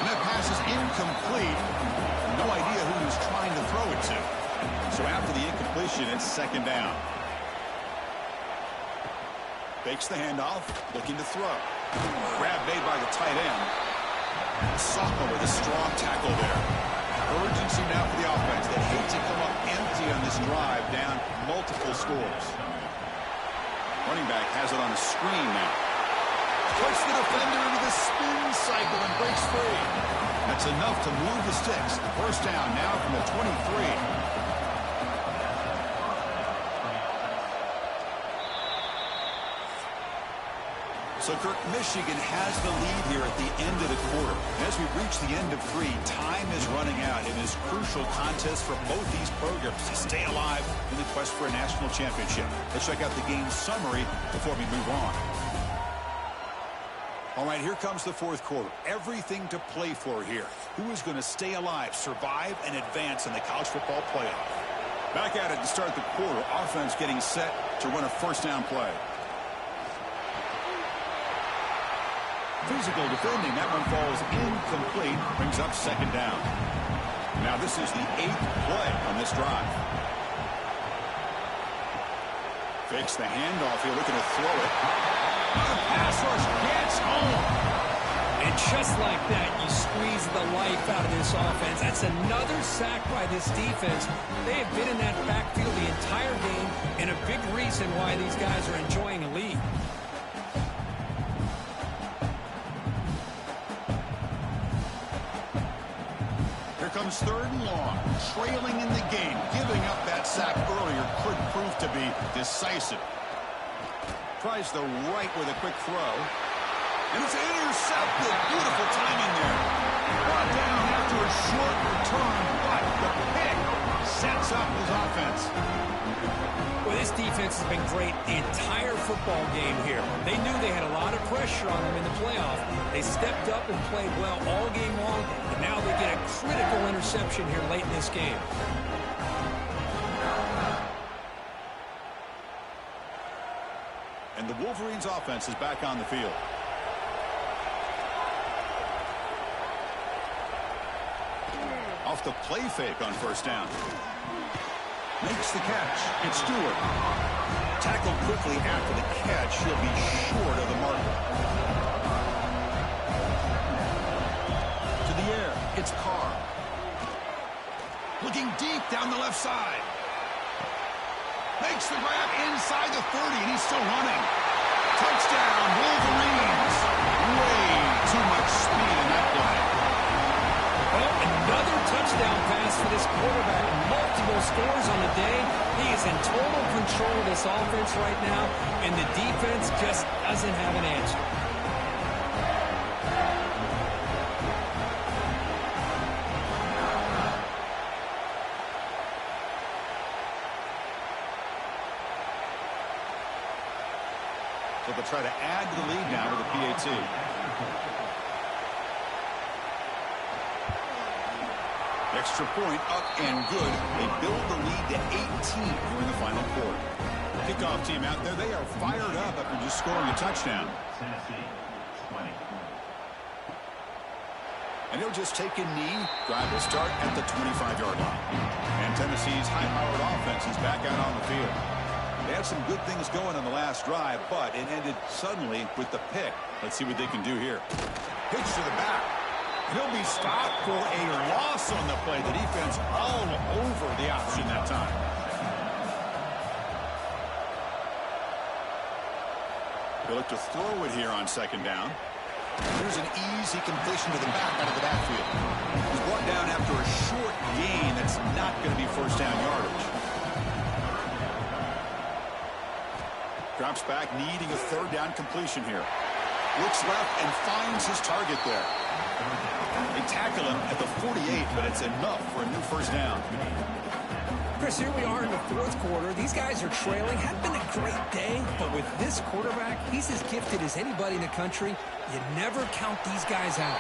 And that pass is incomplete. No idea who he was trying to throw it to. So after the incompletion, it's 2nd down. Fakes the handoff, looking to throw. Grab made by the tight end. Sophomore with a strong tackle there. Urgency now for the offense. They hate to come up empty on this drive, down multiple scores. Running back has it on the screen now. Puts the defender into the spin cycle and breaks free. That's enough to move the sticks. 1st down now from the 23. So, Kirk, Michigan has the lead here at the end of the quarter. As we reach the end of 3, time is running out in this crucial contest for both these programs to stay alive in the quest for a national championship. Let's check out the game summary before we move on. All right, here comes the 4th quarter. Everything to play for here. Who is going to stay alive, survive, and advance in the college football playoff? Back at it to start the quarter. Offense getting set to run a 1st down play. Physical defending. That one falls incomplete. Brings up 2nd down. Now this is the 8th play on this drive. Fakes the handoff here, looking to throw it. The pass rush gets home. And just like that, you squeeze the life out of this offense. That's another sack by this defense. They have been in that backfield the entire game, and a big reason why these guys are enjoying a lead. Here comes 3rd and long. Trailing in the game. Giving up that sack earlier could prove to be decisive. Tries the right with a quick throw. And it's intercepted. Beautiful timing there. Brought down after a short return, but the pick sets up his offense. Well, this defense has been great the entire football game here. They knew they had a lot of pressure on them in the playoff. They stepped up and played well all game long, and now they get a critical interception here late in this game. And the Wolverines' offense is back on the field. Off the play fake on 1st down. Makes the catch. It's Stewart. Tackled quickly after the catch. He'll be short of the marker. To the air. It's Carr. Looking deep down the left side. Makes the grab inside the 30, and he's still running. Touchdown, Wolverines. Way too much speed in that play. Well, another touchdown pass for this quarterback. Multiple scores on the day. He is in total control of this offense right now, and the defense just doesn't have an answer. So they'll try to add to the lead now with a PAT. Extra point up and good. They build the lead to 18 during the final quarter. Kickoff team out there. They are fired up after just scoring a touchdown. And he'll just take a knee. Drive will start at the 25-yard line. And Tennessee's high-powered offense is back out on the field. They had some good things going on the last drive, but it ended suddenly with the pick. Let's see what they can do here. Pitch to the back. He'll be stopped for a loss on the play. The defense all over the option that time. They look to throw it here on 2nd down. Here's an easy completion to the back out of the backfield. He's brought down after a short gain that's not going to be 1st down yardage. Drops back, needing a 3rd down completion here. Looks left and finds his target there. They tackle him at the 48, but it's enough for a new 1st down. Chris, here we are in the 4th quarter. These guys are trailing. Had been a great day, but with this quarterback, he's as gifted as anybody in the country. You never count these guys out.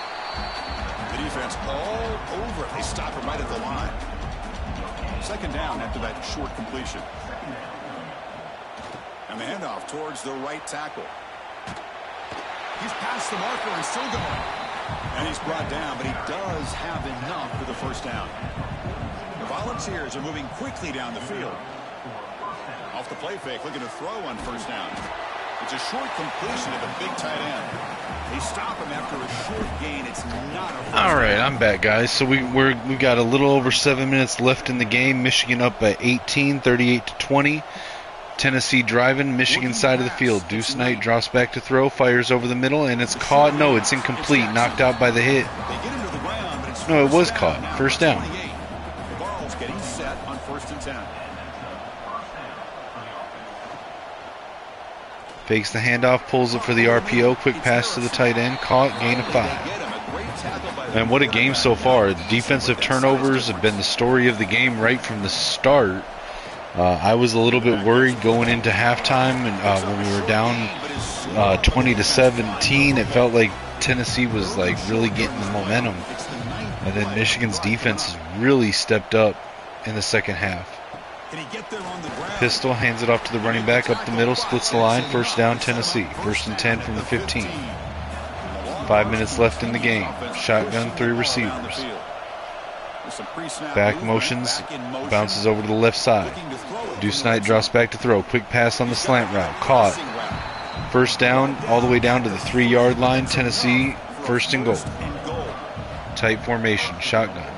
The defense all over it. They stop him right at the line. 2nd down after that short completion. And the handoff towards the right tackle. He's past the marker and still going. And he's brought down, but he does have enough for the 1st down. The Volunteers are moving quickly down the field. Off the play fake, looking to throw on 1st down. It's a short completion to the big tight end. They stop him after a short gain. It's not a first All right, down. I'm back, guys. So we got a little over 7 minutes left in the game. Michigan up by 18, 38-20. Tennessee driving, Michigan side of the field. Deuce Knight drops back to throw, fires over the middle, and it's caught. No, it's incomplete. Knocked out by the hit. They get him to the ground, but it's No, it was first caught. down. First down. 28. The Vols getting set on 1st and 10. Fakes the handoff, pulls it for the RPO. Quick pass to the tight end. Caught, gain of 5. They get him. A great tackle by the And what a game so far. The defensive turnovers have been the story of the game right from the start. I was a little bit worried going into halftime, and when we were down 20-17, it felt like Tennessee was like really getting the momentum. And then Michigan's defense has really stepped up in the second half. Can he get there on the ground? Pistol hands it off to the running back up the middle, splits the line, 1st down Tennessee. 1st and 10 from the 15. 5 minutes left in the game. Shotgun, 3 receivers. Back motions, bounces over to the left side. Deuce Knight drops back to throw. Quick pass on the slant route. Caught. First down, all the way down to the 3-yard line. Tennessee, first and goal. Tight formation, shotgun.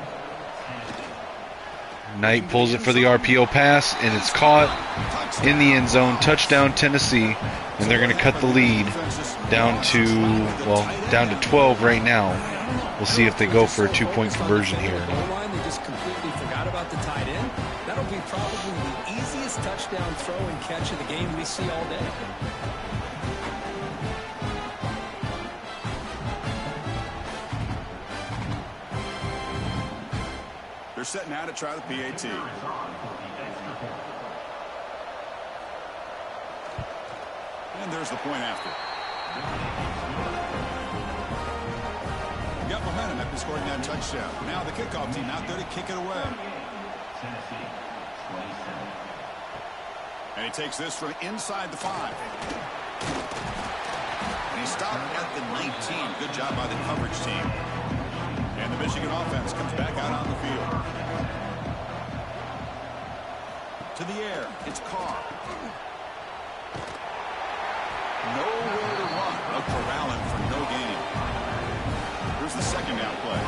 Knight pulls it for the RPO pass, and it's caught in the end zone. Touchdown, Tennessee, and they're going to cut the lead down to 12 right now. We'll see if they go for a 2-point conversion here. They just completely forgot about the tight end. That'll be probably the easiest touchdown throw and catch of the game we see all day. They're set now to try the PAT. And there's the point after. Got momentum after scoring that touchdown. Now the kickoff team out there to kick it away. And he takes this from inside the 5. And he stopped at the 19. Good job by the coverage team. And the Michigan offense comes back out on the field. To the air, it's Carr. Nowhere to run. A corralling for no gain. Here's the second down play.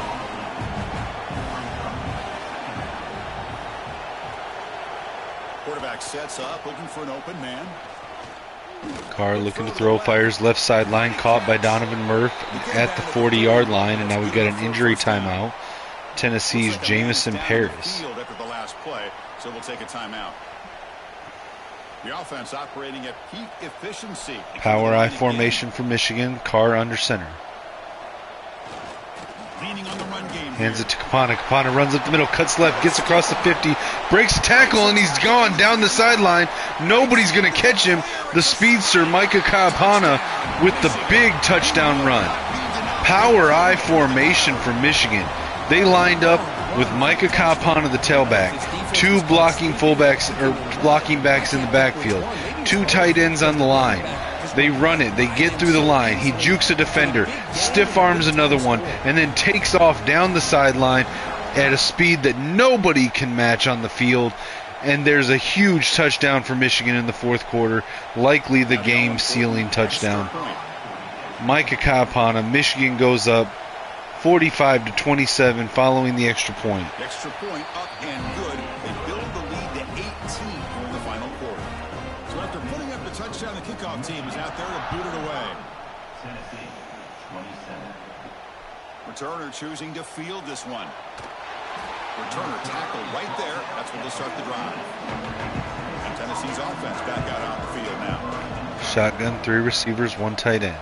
Quarterback sets up, looking for an open man. Carr looking to throw, fires left sideline, caught by Donovan Murph at the 40-yard line, and now we've got an injury timeout. Tennessee's Jamison Paris. After the last play, so we'll take a timeout. The offense operating at peak efficiency. Power I formation for Michigan. Carr under center. Leaning on the run game. Hands it to Kapana. Kapana runs up the middle, cuts left, gets across the 50, breaks a tackle, and he's gone down the sideline. Nobody's going to catch him. The speedster, Micah Kapana, with the big touchdown run. Power I formation for Michigan. They lined up with Micah Kapana, the tailback, 2 blocking fullbacks or blocking backs in the backfield, 2 tight ends on the line. They run it. They get through the line. He jukes a defender, stiff arms another one, and then takes off down the sideline at a speed that nobody can match on the field. And there's a huge touchdown for Michigan in the fourth quarter, likely the game-sealing touchdown. Micah Kapana, Michigan goes up 45-27 following the extra point. Extra point up and good. They build the lead to 18 in the final quarter. So after putting up the touchdown, the kickoff team is out there to boot it away. Returner choosing to field this one. Returner tackle right there. That's when they'll start the drive. And Tennessee's offense back out on the field now. Shotgun, 3 receivers, 1 tight end.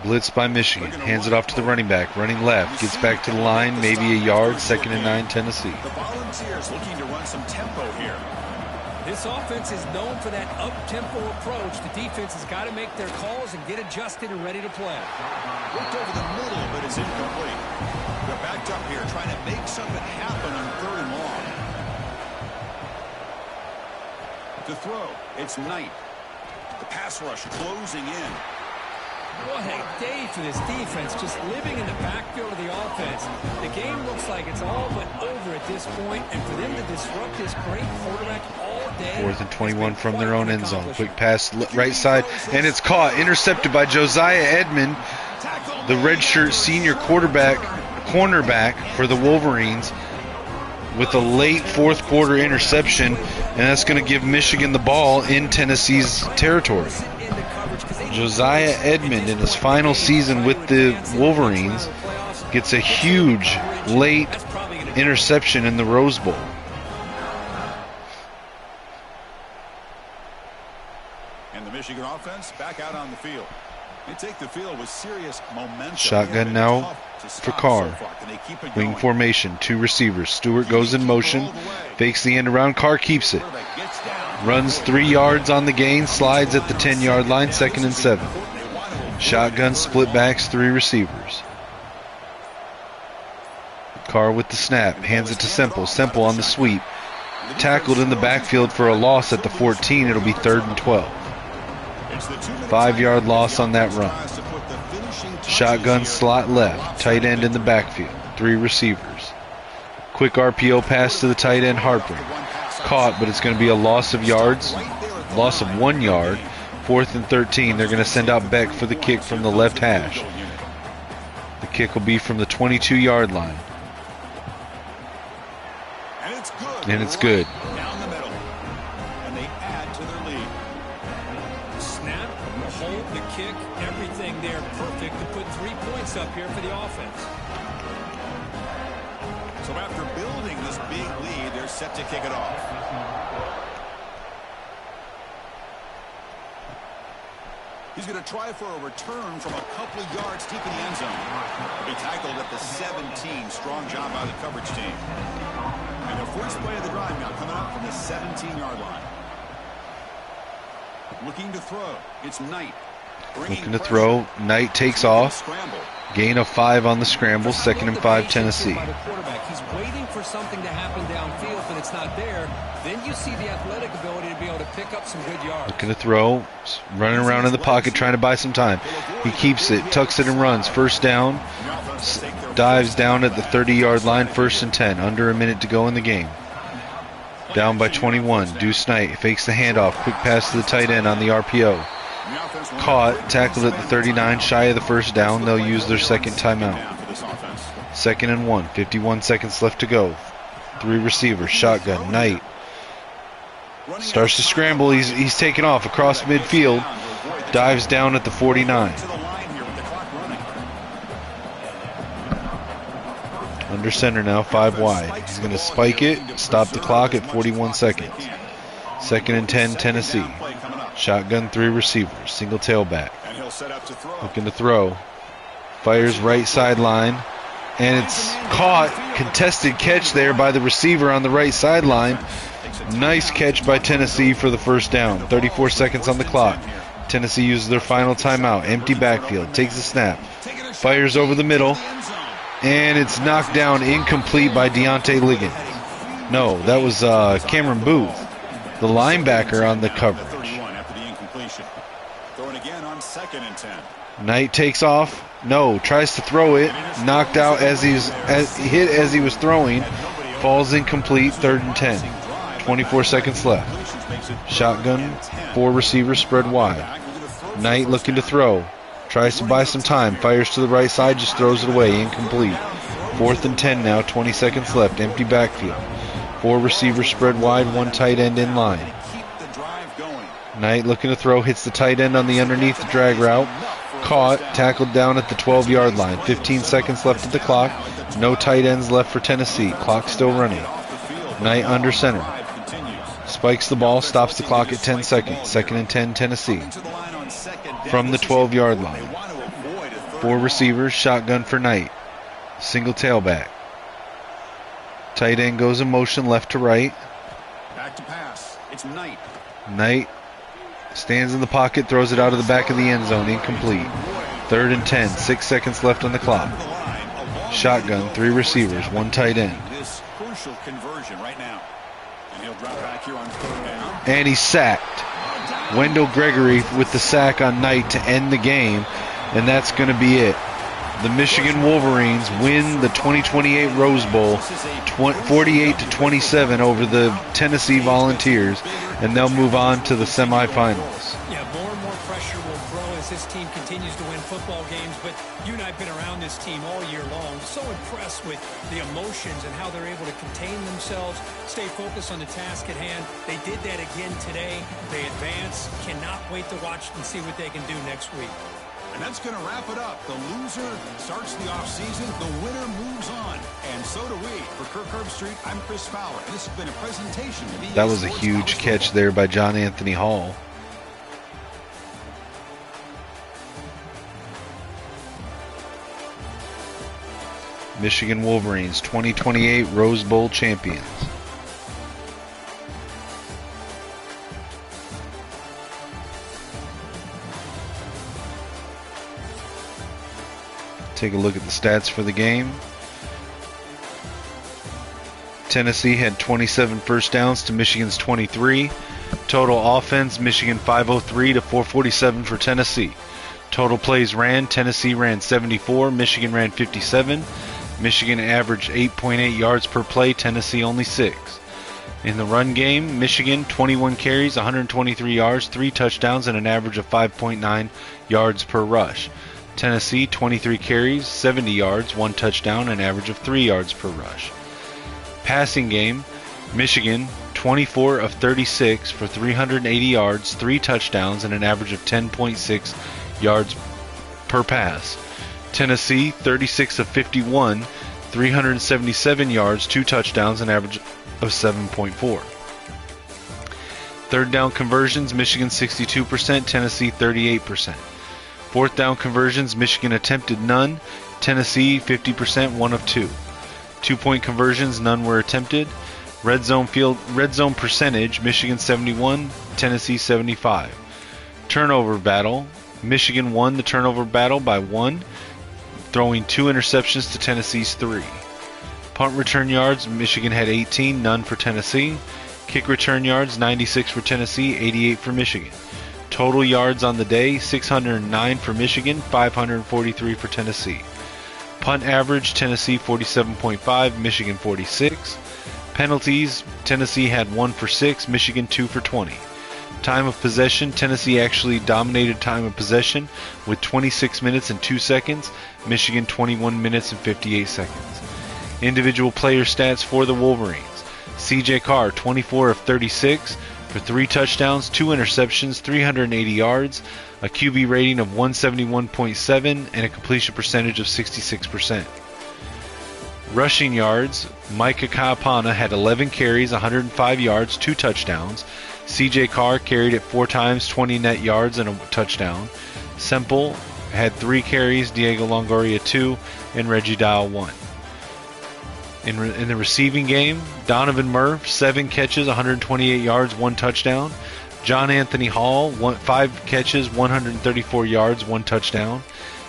Blitz by Michigan. Hands it off to the running back. Running left. Gets back to the line. Maybe a yard. 2nd and 9, Tennessee. The Volunteers looking to run some tempo here. This offense is known for that up-tempo approach. The defense has got to make their calls and get adjusted and ready to play. Looked over the middle, but it's incomplete. They're backed up here trying to make something happen on 3rd and long. To throw, it's Knight. The pass rush closing in. What a day for this defense, just living in the backfield of the offense. The game looks like it's all but over at this point, and for them to disrupt this great quarterback all day. 4th and 21 from their own end zone. Quick pass right side, and it's caught. Intercepted by Josiah Edmond, the redshirt senior cornerback for the Wolverines, with a late 4th quarter interception, and that's going to give Michigan the ball in Tennessee's territory. Josiah Edmond, in his final season with the Wolverines, gets a huge late interception in the Rose Bowl. And the Michigan offense back out on the field. They take the field with serious momentum. Shotgun now for Carr. Wing formation, 2 receivers. Stewart goes in motion, fakes the end around. Carr keeps it. Runs 3 yards on the gain, slides at the 10-yard line, 2nd and 7. Shotgun, split backs, 3 receivers. Carr with the snap, hands it to Semple. Semple on the sweep. Tackled in the backfield for a loss at the 14. It'll be 3rd and 12. 5-yard loss on that run. Shotgun, slot left, tight end in the backfield, 3 receivers. Quick RPO pass to the tight end, Harper. Caught, but it's going to be a loss of yards, loss of 1 yard 4th and 13. They're going to send out Beck for the kick from the left hash. The kick will be from the 22-yard line. And it's good. Down the middle. And they add to their lead. Snap, the hold, the kick, everything there perfect to put 3 points up here for the offense. So after building this big lead, they're set to kick it off. He's going to try for a return from a couple of yards deep in the end zone. He'll be tackled at the 17. Strong job by the coverage team. And the first play of the drive now coming up from the 17-yard line. Looking to throw. It's Knight. Looking to throw. Knight takes off. Gain of 5 on the scramble. 2nd and 5, Tennessee. He's waiting for something to happen downfield, but it's not there. Then you see the athletic ability to be able to pick up some good yards. Looking to throw. Running around in the pocket, trying to buy some time. He keeps it, tucks it, and runs. First down. Dives down at the 30-yard line. 1st and 10. Under a minute to go in the game. Down by 21. Deuce Knight fakes the handoff. Quick pass to the tight end on the RPO. Caught, tackled at the 39, shy of the first down. They'll use their second timeout. 2nd and 1, 51 seconds left to go. 3 receivers, shotgun, Knight. Starts to scramble, he's taken off across midfield. Dives down at the 49. Under center now, 5 wide. He's going to spike it, stop the clock at 41 seconds. 2nd and 10, Tennessee. Shotgun, 3 receivers, single tailback. Looking to throw. Fires right sideline. And it's caught. Contested catch there by the receiver on the right sideline. Nice catch by Tennessee for the first down. 34 seconds on the clock. Tennessee uses their final timeout. Empty backfield. Takes the snap. Fires over the middle. And it's knocked down incomplete by Deontay Liggins. No, that was Cameron Booth, the linebacker on the coverage. Knight takes off. No, tries to throw it. Knocked out as he was throwing. Falls incomplete. 3rd and 10. 24 seconds left. Shotgun. 4 receivers spread wide. Knight looking to throw. Tries to buy some time. Fires to the right side. Just throws it away. Incomplete. 4th and 10 now. 20 seconds left. Empty backfield. 4 receivers spread wide. 1 tight end in line. Knight looking to throw. Hits the tight end on the underneath the drag route. Caught. Tackled down at the 12-yard line. 15 seconds left at the clock. No tight ends left for Tennessee. Clock still running. Knight under center. Spikes the ball. Stops the clock at 10 seconds. 2nd and 10, Tennessee. From the 12-yard line. 4 receivers. Shotgun for Knight. Single tailback. Tight end goes in motion left to right. Back to pass. It's Knight. Knight stands in the pocket, throws it out of the back of the end zone. Incomplete. 3rd and 10. 6 seconds left on the clock. Shotgun. 3 receivers. 1 tight end. This crucial conversion right now. And he'll drop back here on 3rd down. And he's sacked. Wendell Gregory with the sack on Knight to end the game. And that's going to be it. The Michigan Wolverines win the 2028 Rose Bowl 48-27 over the Tennessee Volunteers, and they'll move on to the semifinals. Yeah, more and more pressure will grow as this team continues to win football games, but you and I have been around this team all year long. So impressed with the emotions and how they're able to contain themselves, stay focused on the task at hand. They did that again today. They advance. Cannot wait to watch and see what they can do next week. And that's going to wrap it up. The loser starts the offseason. The winner moves on. And so do we. For Kirk Herbstreit, I'm Chris Fowler. And this has been a presentation of EA That was a Sports huge College catch Football. there by John Anthony Hall. Michigan Wolverines, 2028 Rose Bowl champions. Take a look at the stats for the game. Tennessee had 27 first downs to Michigan's 23. Total offense, Michigan 503 to 447 for Tennessee. Total plays ran, Tennessee ran 74, Michigan ran 57. Michigan averaged 8.8 yards per play, Tennessee only 6. In the run game, Michigan 21 carries, 123 yards, 3 touchdowns, and an average of 5.9 yards per rush. Tennessee 23 carries, 70 yards, 1 touchdown, and an average of 3 yards per rush. Passing game, Michigan 24 of 36 for 380 yards, 3 touchdowns, and an average of 10.6 yards per pass. Tennessee 36 of 51, 377 yards, 2 touchdowns, an average of 7.4. Third down conversions, Michigan 62%, Tennessee 38%. Fourth down conversions, Michigan attempted none, Tennessee 50%, 1 of 2. 2-point conversions, none were attempted. Red zone percentage, Michigan 71, Tennessee 75. Turnover battle, Michigan won the turnover battle by 1, throwing 2 interceptions to Tennessee's 3. Punt return yards, Michigan had 18, none for Tennessee. Kick return yards, 96 for Tennessee, 88 for Michigan. Total yards on the day, 609 for Michigan, 543 for Tennessee. Punt average, Tennessee 47.5, Michigan 46. Penalties, Tennessee had 1 for 6, Michigan 2 for 20. Time of possession, Tennessee actually dominated time of possession with 26 minutes and 2 seconds, Michigan 21 minutes and 58 seconds. Individual player stats for the Wolverines. C.J. Carr, 24 of 36 for 3 touchdowns, 2 interceptions, 380 yards, a QB rating of 171.7, and a completion percentage of 66%. Rushing yards, Micah Kaapana had 11 carries, 105 yards, 2 touchdowns. C.J. Carr carried it 4 times, 20 net yards, and a touchdown. Semple had 3 carries, Diego Longoria 2, and Reggie Dow 1. In the receiving game, Donovan Murph, 7 catches, 128 yards, 1 touchdown. John Anthony Hall, 5 catches, 134 yards, 1 touchdown.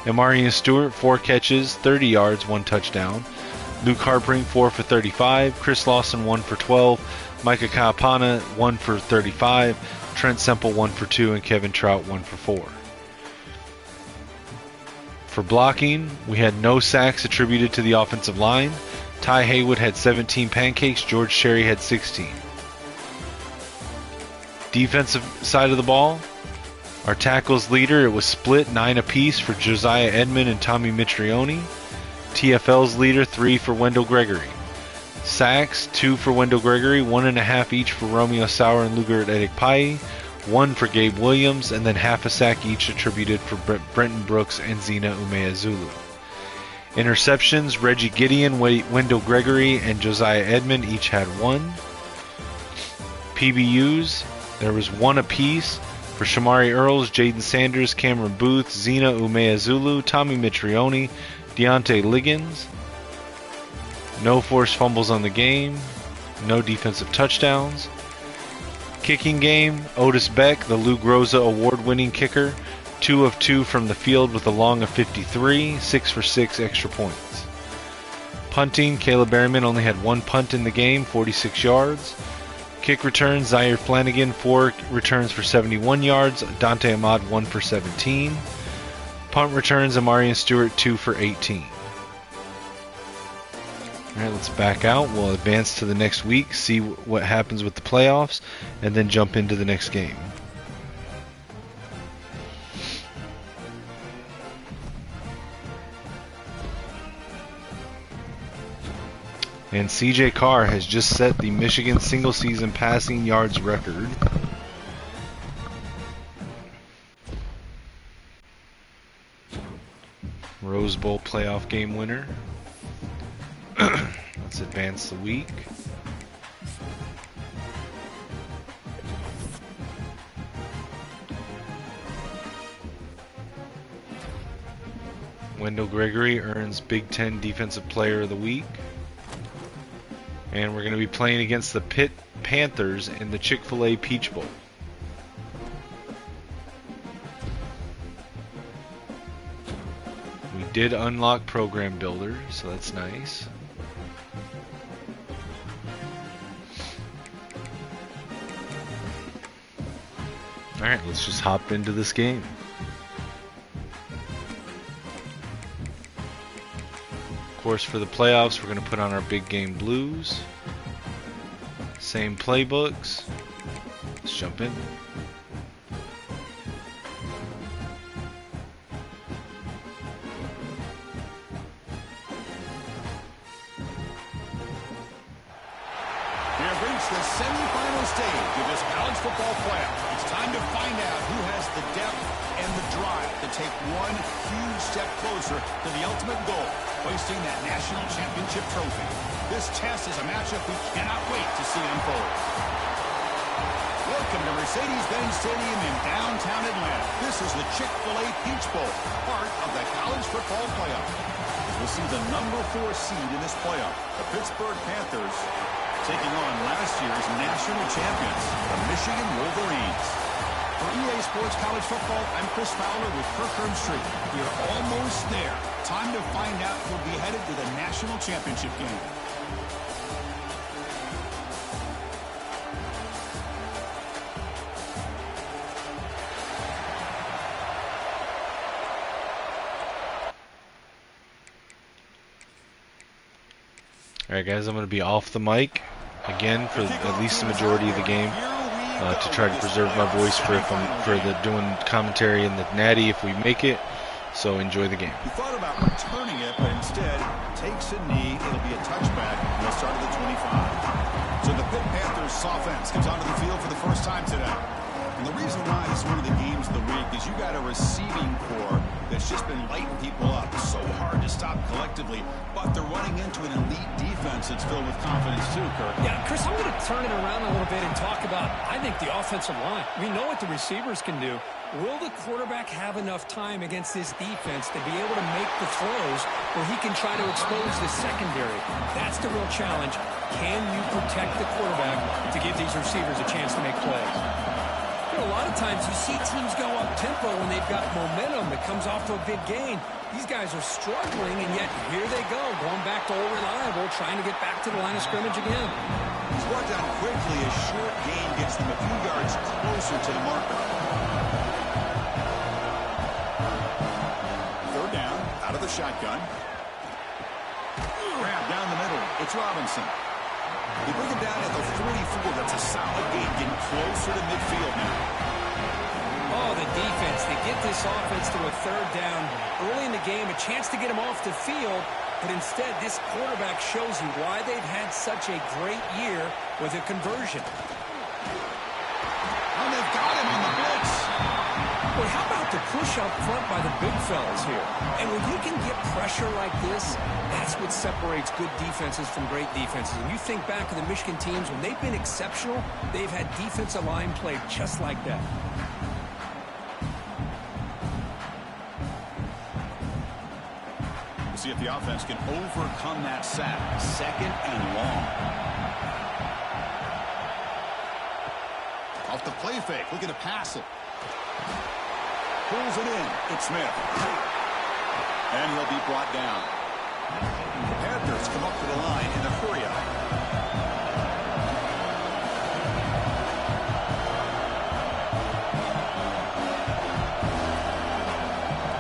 Amarian Stewart, 4 catches, 30 yards, 1 touchdown. Luke Harpring, 4 for 35. Chris Lawson, 1 for 12. Micah Kaapana, 1 for 35. Trent Semple, 1 for 2. And Kevin Trout, 1 for 4. For blocking, we had no sacks attributed to the offensive line. Ty Haywood had 17 pancakes. George Cherry had 16. Defensive side of the ball, our tackles leader, it was split 9 apiece for Josiah Edmond and Tommy Mitrione. TFL's leader, 3 for Wendell Gregory. Sacks, 2 for Wendell Gregory, 1.5 each for Romeo Sauer and Lugar Edikpai, 1 for Gabe Williams, and then half a sack each attributed for Brenton Brooks and Zena Umeazulu. Interceptions, Reggie Gideon, Wendell Gregory, and Josiah Edmond each had 1. PBUs, there was 1 apiece for Shamari Earls, Jaden Sanders, Cameron Booth, Zena Umeazulu, Tommy Mitrione, Deontay Liggins. No forced fumbles on the game. No defensive touchdowns. Kicking game, Otis Beck, the Lou Groza award-winning kicker, 2 of 2 from the field with a long of 53, 6 for 6 extra points. Punting, Caleb Berryman only had 1 punt in the game, 46 yards. Kick returns, Zaire Flanagan, 4 returns for 71 yards. Dante Ahmad, 1 for 17. Punt returns, Amarian Stewart, 2 for 18. Alright, let's back out. We'll advance to the next week, see what happens with the playoffs, and then jump into the next game. And C.J. Carr has just set the Michigan single-season passing yards record. Rose Bowl playoff game winner. Let's advance the week. Wendell Gregory earns Big Ten Defensive Player of the Week. And we're going to be playing against the Pitt Panthers in the Chick-fil-A Peach Bowl. We did unlock Program Builder, so that's nice. Alright, let's just hop into this game. Of course, for the playoffs, we're going to put on our big game blues. Same playbooks. Let's jump in. The semifinal stage of this college football playoff. It's time to find out who has the depth and the drive to take one huge step closer to the ultimate goal, hoisting that national championship trophy. This test is a matchup we cannot wait to see unfold. Welcome to Mercedes-Benz Stadium in downtown Atlanta. This is the Chick-fil-A Peach Bowl, part of the college football playoff. We'll see the number 4 seed in this playoff, the Pittsburgh Panthers, taking on last year's national champions, the Michigan Wolverines. For EA Sports College Football, I'm Chris Fowler with Kirk Herbstreit. We are almost there. Time to find out who'll be headed to the national championship game. All right, guys, I'm going to be off the mic again for at least the majority of the game to try to preserve my voice for the doing commentary in the Natty if we make it. So enjoy the game. He thought about returning it, but instead takes a knee. It'll be a touchback. He'll start at the 25. So the Pitt Panthers offense comes onto the field for the first time today. And the reason why this is one of the games of the week is you got a receiving core that's just been lighting people up. So hard to stop collectively, but they're running into an elite defense that's filled with confidence too, Kirk. Yeah, Chris, I'm going to turn it around a little bit and talk about, I think, the offensive line. We know what the receivers can do. Will the quarterback have enough time against this defense to be able to make the throws where he can try to expose the secondary? That's the real challenge. Can you protect the quarterback to give these receivers a chance to make plays? You know, a lot of times you see teams go up-tempo when they've got momentum that comes off to a big gain. These guys are struggling, and yet here they go, going back to old reliable, trying to get back to the line of scrimmage again. He's brought down quickly. A short gain gets them a few yards closer to the marker. Third down, out of the shotgun. Grab down the middle. It's Robinson. They bring him down at the 44. That's a solid gain, getting closer to midfield now. Oh, the defense. They get this offense to a third down early in the game, a chance to get him off the field, but instead this quarterback shows you why they've had such a great year with a conversion. Oh, they've got him on the blitz. Well, how about the push up front by the big fellas here? And when you can get pressure like this, that's what separates good defenses from great defenses. And you think back to the Michigan teams, when they've been exceptional, they've had defensive line play just like that. We'll see if the offense can overcome that sack. Second and long. Off the play fake, looking to pass it. Pulls it in. It's Smith. And he'll be brought down. The Panthers come up to the line in the hurry-up.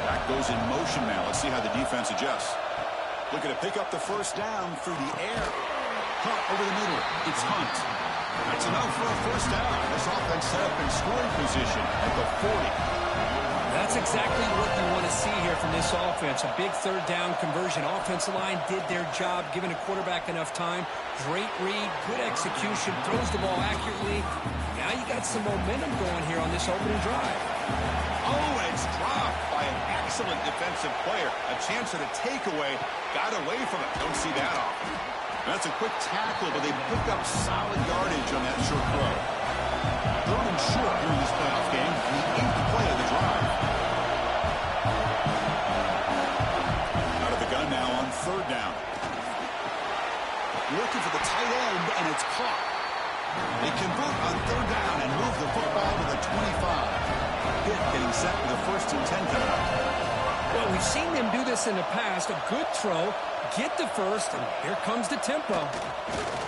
Back goes in motion now. Let's see how the defense adjusts. Looking to pick up the first down through the air. Hunt over the middle. It's Hunt. That's enough for a first down. This offense set up in scoring position at the 40. That's exactly what you want to see here from this offense. A big third down conversion. Offensive line did their job, giving a quarterback enough time. Great read, good execution, throws the ball accurately. Now you got some momentum going here on this opening drive. Oh, and it's dropped by an excellent defensive player. A chance at a takeaway. Got away from it. Don't see that often. That's a quick tackle, but they pick up solid yardage on that short throw. Third and short during this playoff game. The 8th play of the drive. Out of the gun now on third down. Looking for the tight end, and it's caught. They convert on third down and move the football to the 25. Pitt getting set with the 1st and 10 coming up. Well, we've seen them do this in the past. A good throw, get the first, and here comes the tempo.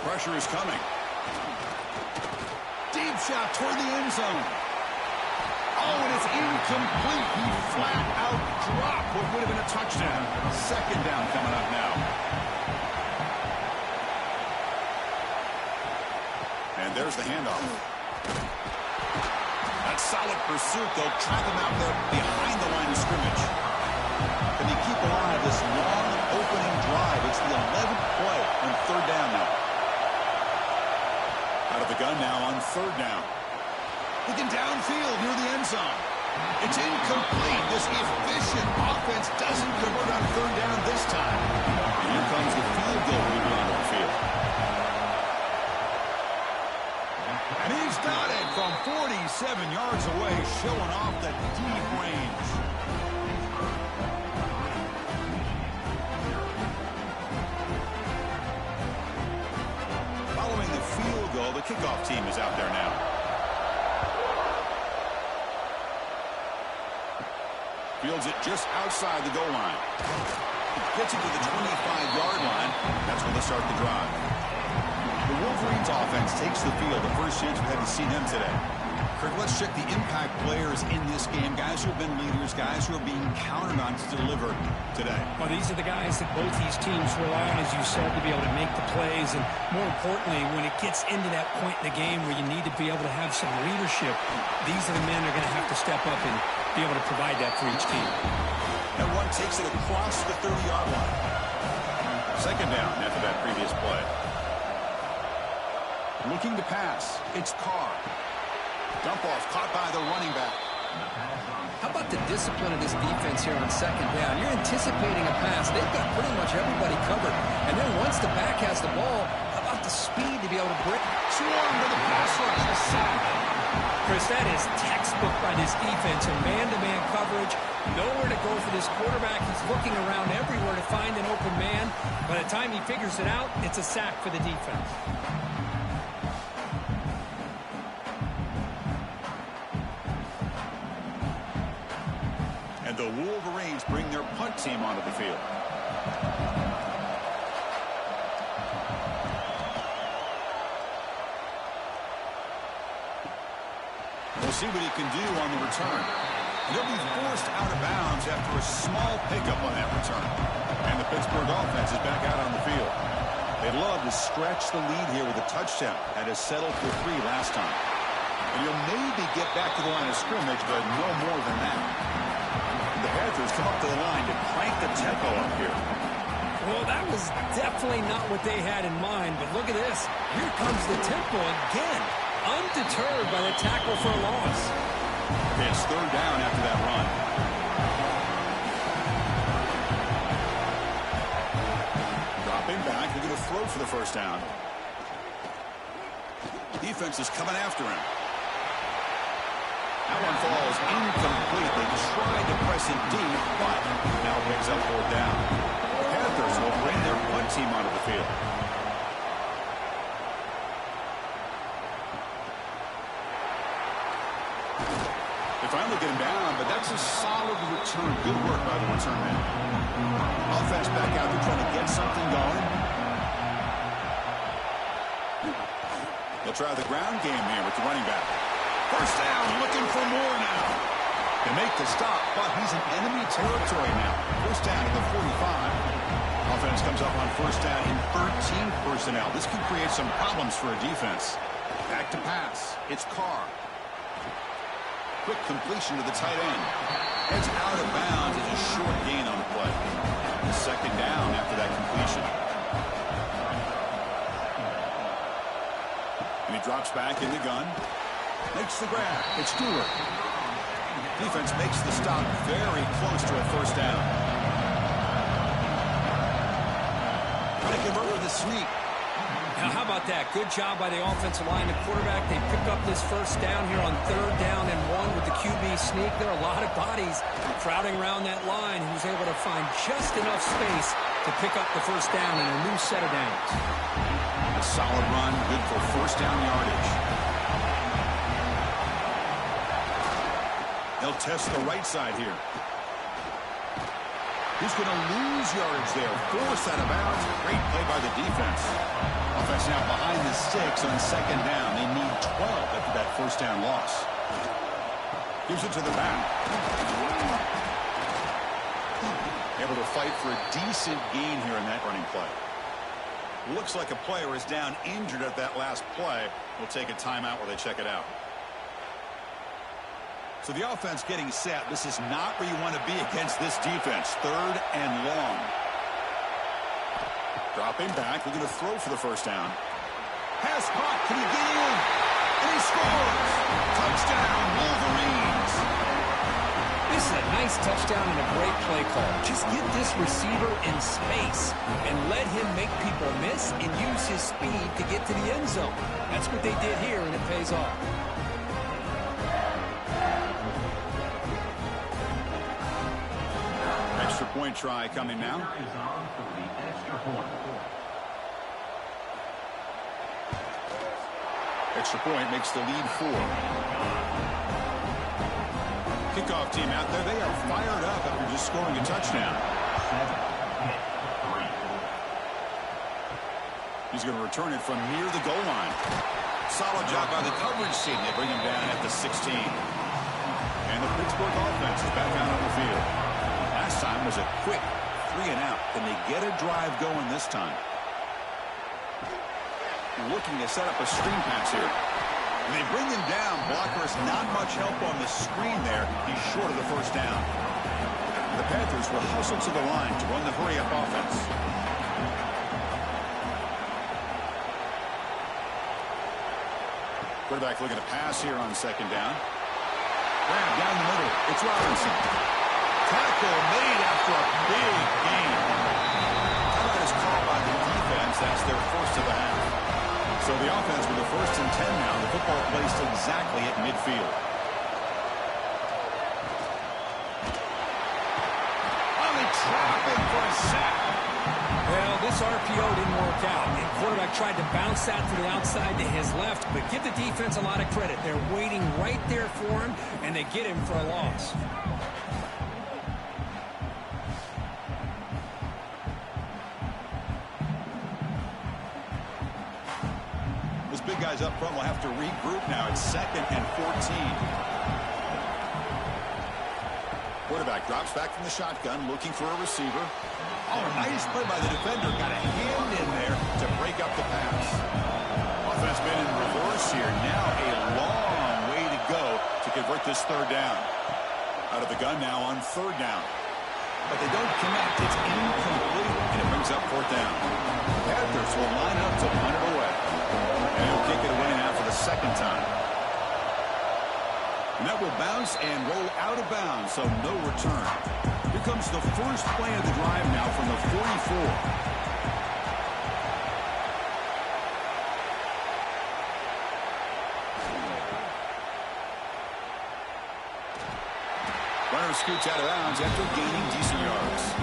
Pressure is coming. Deep shot toward the end zone. Oh, and it's incomplete. He flat out dropped what would have been a touchdown. Second down coming up now. And There's the handoff. That's solid pursuit. They'll trap him out there behind the line of scrimmage. Can he keep alive this long opening drive? It's the 11th play on third down now. Out of the gun now on third down. Looking downfield near the end zone. It's incomplete. This efficient offense doesn't convert on third down this time. And here comes the field goal moving onto the field. And he's got it from 47 yards away, showing off that deep range. Following the field goal, the kickoff team is out there now. Fields it just outside the goal line. Gets it to the 25-yard line. That's when they start the drive. The Wolverines offense takes the field. The first chance we had to see them today. Kirk, let's check the impact players in this game. Guys who have been leaders, guys who are being counted on to deliver today. Well, these are the guys that both these teams rely on, as you said, to be able to make the plays. And more importantly, when it gets into that point in the game where you need to be able to have some leadership, these are the men that are going to have to step up and be able to provide that for each team. And one takes it across the 30-yard line. Second down after that previous play. Looking to pass. It's Carr. Dump off caught by the running back. How about the discipline of this defense here on second down? You're anticipating a pass. They've got pretty much everybody covered. And then once the back has the ball, how about the speed to be able to break? Swarm to the pass rush. A sack. Chris, that is textbook by this defense and man-to-man coverage. Nowhere to go for this quarterback. He's looking around everywhere to find an open man. By the time he figures it out, it's a sack for the defense. And the Wolverines bring their punt team onto the field. We'll see what he can do on the return. And he'll be forced out of bounds after a small pickup on that return. And the Pittsburgh offense is back out on the field. They'd love to stretch the lead here with a touchdown and has settled for 3 last time. And you'll maybe get back to the line of scrimmage, but no more than that. The Panthers come up to the line to crank the tempo up here. Well, that was definitely not what they had in mind, but look at this. Here comes the tempo again. Undeterred by the tackle for a loss. It's third down after that run. Dropping back, they're going to throw for the first down. Defense is coming after him. That one falls incomplete. They tried to press it deep, but now picks up fourth down. The Panthers will bring their punt team onto the field. They finally get him down, but that's a solid return. Good work by the return man. Offense back out there trying to get something going. They'll try the ground game here with the running back. First down, looking for more now. They make the stop, but he's in enemy territory now. First down at the 45. Offense comes up on first down in 13 personnel. This can create some problems for a defense. Back to pass. It's Carr. Quick completion to the tight end. It's out of bounds. It's a short gain on the play. Second down after that completion. And he drops back in the gun. Makes the grab. It's Stewart. Defense makes the stop very close to a first down. Trying to convert with a sneak. Now, how about that? Good job by the offensive line. The quarterback, they picked up this first down here on third down and 1 with the QB sneak. There are a lot of bodies crowding around that line. He was able to find just enough space to pick up the first down and a new set of downs. A solid run, good for first down yardage. They'll test the right side here. He's going to lose yardage there. Forced out of bounds. Great play by the defense. Offense now behind the 6 on second down. They need 12 after that first down loss. Gives it to the back. Able to fight for a decent gain here in that running play. Looks like a player is down injured at that last play. We'll take a timeout while they check it out. So the offense getting set. This is not where you want to be against this defense. 3rd and long. Dropping back. We're going to throw for the first down. Pass caught. Can he get in? And he scores. Touchdown, Wolverines. This is a nice touchdown and a great play call. Just get this receiver in space and let him make people miss and use his speed to get to the end zone. That's what they did here, and it pays off. Extra point try coming now. Extra point makes the lead 4. Kickoff team out there. They are fired up after just scoring a touchdown. He's going to return it from near the goal line. Solid job by the coverage team. They bring him down at the 16. And the Pittsburgh offense is back out on the field. Last time was a quick 3 and out. Can they get a drive going this time? Looking to set up a screen pass here. They bring him down. Blockers not much help on the screen there. He's short of the first down. The Panthers will hustle to the line to run the hurry-up offense. Quarterback looking to pass here on 2nd down. Grab down the middle. It's Robinson. Tackle made after a big gain. Timeout is called by the defense. That's their first of the half. So the offense with the 1st and 10 now. The football placed exactly at midfield. Only dropping for a sack. Well, this RPO didn't work out. And quarterback tried to bounce that to the outside to his left, but give the defense a lot of credit. They're waiting right there for him, and they get him for a loss. Big guys up front will have to regroup now. It's 2nd and 14. Quarterback drops back from the shotgun, looking for a receiver. Oh, nice play by the defender. Got a hand in there to break up the pass. Offense been in reverse here. Now a long way to go to convert this 3rd down. Out of the gun now on 3rd down. But they don't connect. It's incomplete, and it brings up 4th down. The Panthers will line up to punt it away. And he'll kick it away now for the 2nd time. And that will bounce and roll out of bounds, so no return. Here comes the first play of the drive now from the 44. Runner scoots out of bounds after gaining decent yards.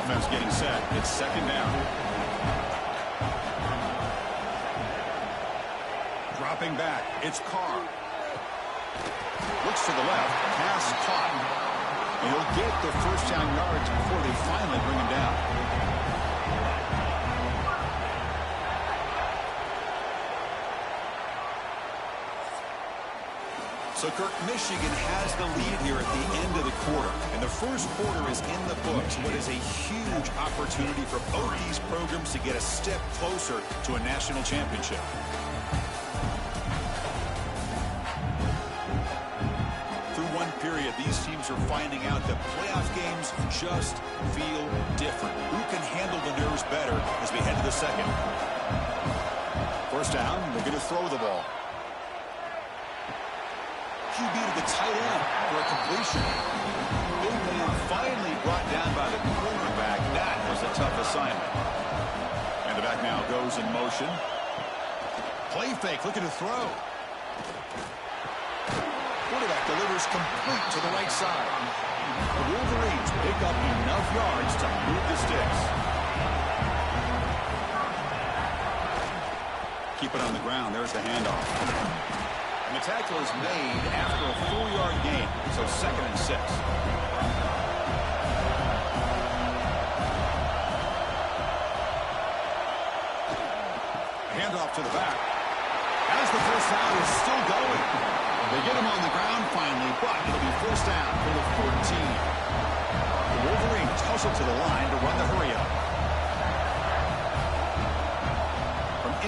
Offense getting set. It's 2nd down. Dropping back, it's Carr. Looks to the left, pass caught. And he'll get the first down yards before they finally bring him down. So, Kirk, Michigan has the lead here at the end of the quarter. And the first quarter is in the books. What is a huge opportunity for both these programs to get a step closer to a national championship. Period. These teams are finding out that playoff games just feel different. Who can handle the nerves better as we head to the 2nd? First down, they're going to throw the ball. QB to the tight end for a completion. Big man finally brought down by the cornerback. That was a tough assignment. And the back now goes in motion. Play fake, looking to throw. Quarterback delivers complete to the right side. The Wolverines pick up enough yards to move the sticks. Keep it on the ground. There's the handoff. And the tackle is made after a 4-yard gain, so 2nd and 6. Handoff to the back. As the first down is still going. They get him on the ground finally, but it'll be first down for the 14. The Wolverines hustle to the line to run the hurry-up.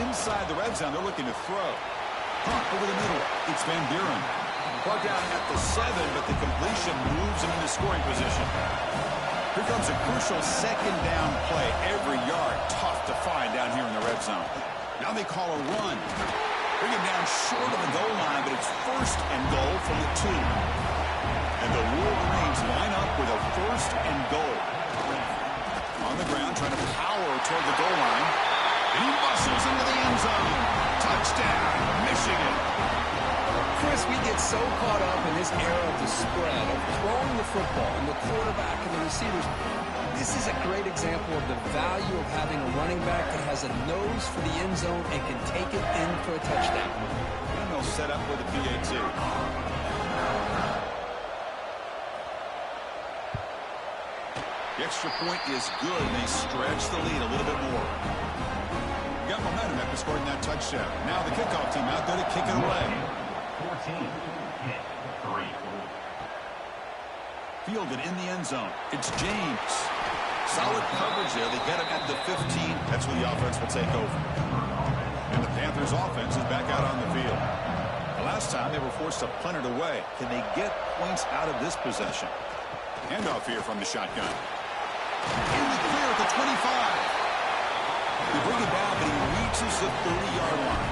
inside the red zone. They're looking to throw. Caught over the middle. It's Van Buren. Brought down at the 7, but the completion moves him into scoring position. Here comes a crucial second down play. Every yard tough to find down here in the red zone. Now they call a run. Bring him down short of the goal line, but it's first and goal from the 2. And the Wolverines line up with a first and goal. On the ground, trying to power toward the goal line. And he muscles into the end zone. Touchdown, Michigan. Chris, we get so caught up in this era of the spread, of throwing the football, and the quarterback and the receivers. This is a great example of the value of having a running back that has a nose for the end zone and can take it in for a touchdown. And they'll set up with a PAT. The extra point is good, and they stretch the lead a little bit more. Got momentum after scoring that touchdown. Now the kickoff team out there to kick it away. 14, 3. Fielded in the end zone. It's James. Solid coverage there. They get him at the 15. That's where the offense will take over. And the Panthers offense is back out on the field. The last time they were forced to punt it away. Can they get points out of this possession? Handoff here from the shotgun. In the clear at the 25. They bring it down, but he reaches the 30-yard line.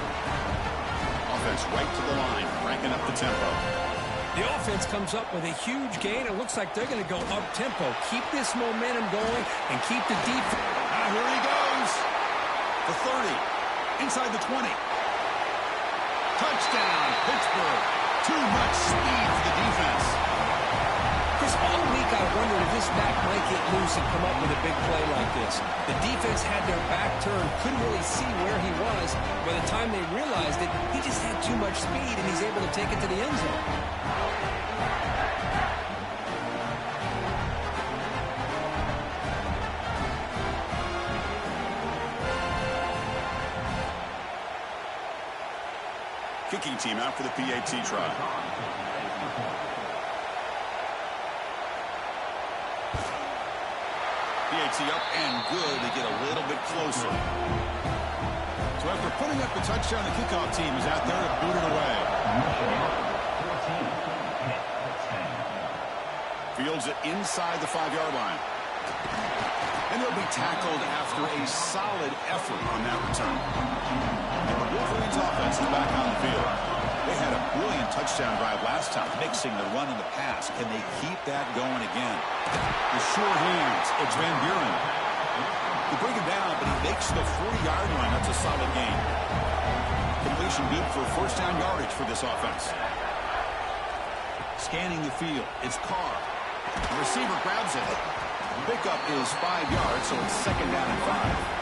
Offense right to the line, cranking up the tempo. The offense comes up with a huge gain. It looks like they're going to go up-tempo. Keep this momentum going and keep the defense. Now here he goes. The 30. Inside the 20. Touchdown, Pittsburgh. Too much speed for the defense. Chris, all week I wondered if this back might get loose and come up with a big play like this. The defense had their back turned, couldn't really see where he was. By the time they realized it, he just had too much speed, and he's able to take it to the end zone. Kicking team out for the PAT try. PAT up and good. They get a little bit closer. So after putting up the touchdown, the kickoff team is out there to boot it away. Fields it inside the 5-yard line. And they'll be tackled after a solid effort on that return. And the Wolverines offense is back on the field. They had a brilliant touchdown drive last time, mixing the run and the pass. Can they keep that going again? The short hands, it's Van Buren. They bring him down, but he makes the 40-yard line. That's a solid gain. Completion good for first down yardage for this offense. Scanning the field, it's Carr. The receiver grabs it. Pickup is 5 yards, so it's second down and 5.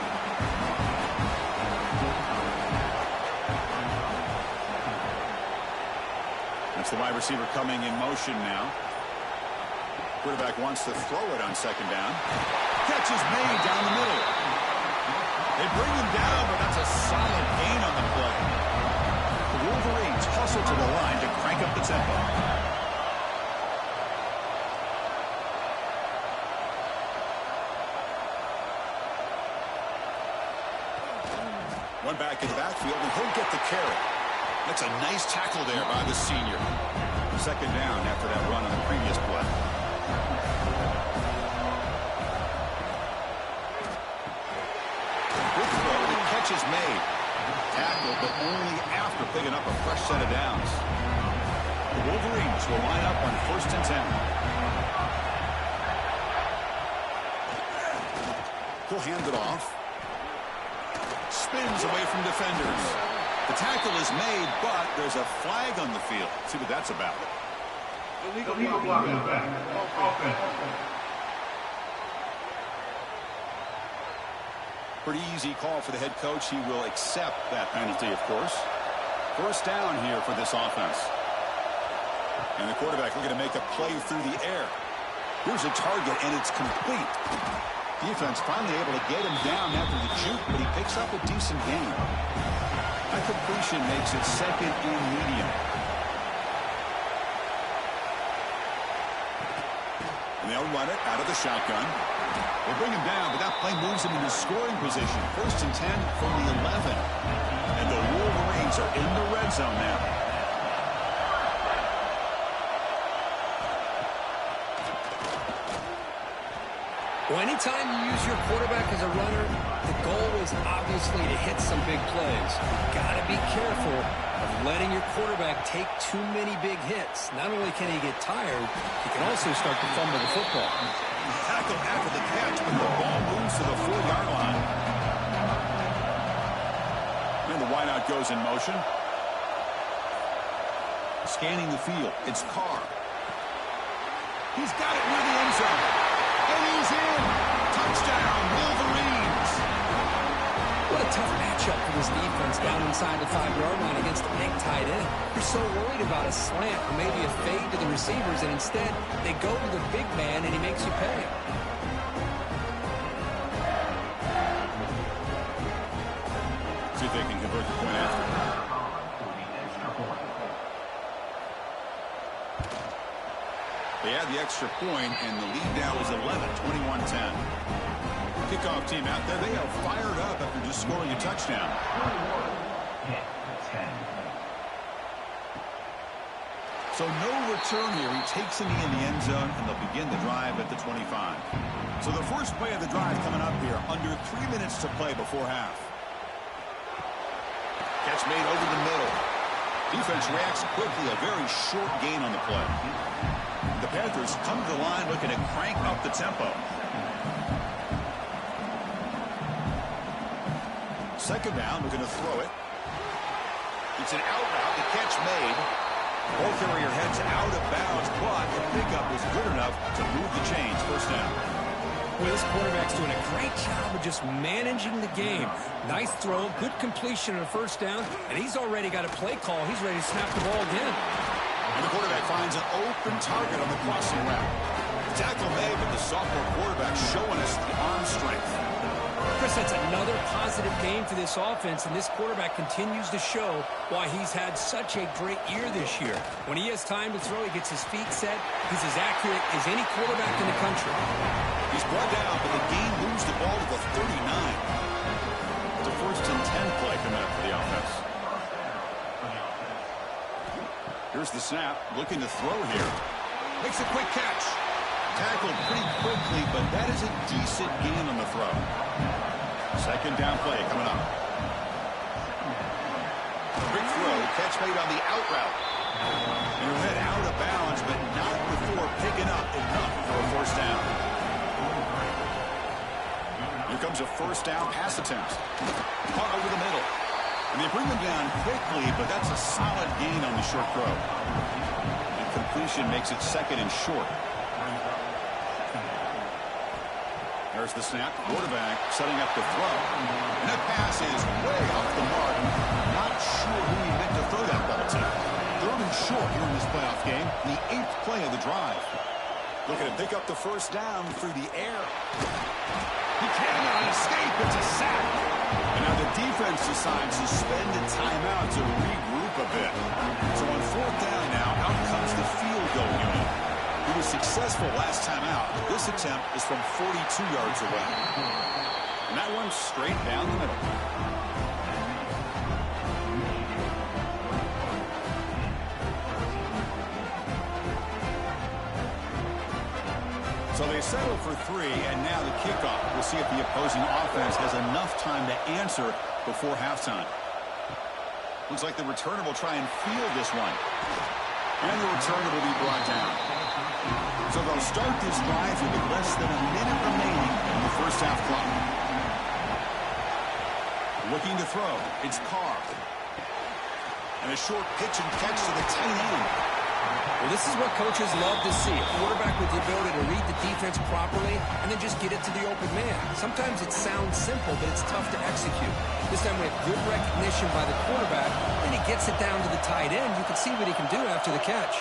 That's the wide receiver coming in motion now. Quarterback wants to throw it on second down. Catch is made down the middle. They bring him down, but that's a solid gain on the play. The Wolverines hustle to the line to crank up the tempo. One back in the backfield, and he'll get the carry. That's a nice tackle there by the senior. Second down after that run on the previous play. Good throw, the catch is made. Tackle, but only after picking up a fresh set of downs. The Wolverines will line up on first and 10. He'll hand it off. Spins away from defenders. The tackle is made, but there's a flag on the field. Let's see what that's about. Illegal blocking back. Offense. Pretty easy call for the head coach. He will accept that penalty, of course. First down here for this offense. And the quarterback looking to make a play through the air. Here's a target, and it's complete. Defense finally able to get him down after the juke, but he picks up a decent gain. That completion makes it second and medium. And they'll run it out of the shotgun. They bring him down, but that play moves him into scoring position. 1st and 10 from the 11. And the Wolverines are in the red zone now. Well, anytime you use your quarterback as a runner, the goal is obviously to hit some big plays. Got to be careful of letting your quarterback take too many big hits. Not only can he get tired, he can also start to fumble the football. Tackle after the catch, but the ball moves to the 4-yard line. And the wideout goes in motion. Scanning the field, it's Carr. He's got it near the end zone. And he's in. Touchdown, Wolverines. What a tough matchup for this defense down inside the 5-yard line against a big tight end. You're so worried about a slant or maybe a fade to the receivers, and instead they go to the big man and he makes you pay. See if they can convert the point after. They had the extra point, and the lead now is 11, 21-10. Kickoff team out there. They are fired up after just scoring a touchdown. So no return here. He takes a knee in the end zone, and they'll begin the drive at the 25. So the first play of the drive coming up here. Under 3 minutes to play before half. Catch made over the middle. Defense reacts quickly. A very short gain on the play. The Panthers come to the line looking to crank up the tempo. Second down, we're going to throw it. It's an out route. The catch made. Ball carrier heads out of bounds, but the pickup was good enough to move the chains. First down. Well, this quarterback's doing a great job of just managing the game. Nice throw, good completion on a first down, and he's already got a play call. He's ready to snap the ball again. And the quarterback finds an open target on the crossing route. Tackle made, but the sophomore quarterback showing us the arm strength. Chris, that's another positive game for this offense, and this quarterback continues to show why he's had such a great year this year. When he has time to throw, he gets his feet set. He's as accurate as any quarterback in the country. He's brought down, but the game moves the ball to the 39. It's a 1st and 10 play coming up for the offense. Here's the snap, looking to throw here. Makes a quick catch. Tackled pretty quickly, but that is a decent gain on the throw. Second down play coming up. Quick throw, catch made on the out route. He'll head out of bounds, but not before picking up enough for a first down. Here comes a first down pass attempt. Caught over the middle. And they bring them down quickly, but that's a solid gain on the short throw. And completion makes it 2nd and short. There's the snap. Quarterback setting up the throw. And that pass is way off the mark. Not sure who he meant to throw that ball to. 3rd and short here in this playoff game. The 8th play of the drive. Looking to pick up the first down through the air. He cannot escape. It's a sack. And now the defense decides to spend a timeout to regroup a bit. So on 4th down now, out comes the field goal unit. He was successful last time out. This attempt is from 42 yards away. And that one's straight down the middle. So they settle for 3, and now the kickoff. We'll see if the opposing offense has enough time to answer before halftime. Looks like the returner will try and field this one. And the returner will be brought down. So they'll start this drive with less than a minute remaining in the first half clock. Looking to throw. It's Carr. And a short pitch and catch to the tight end. Well, this is what coaches love to see. A quarterback with the ability to read the defense properly and then just get it to the open man. Sometimes it sounds simple, but it's tough to execute. This time we have good recognition by the quarterback, and he gets it down to the tight end. You can see what he can do after the catch.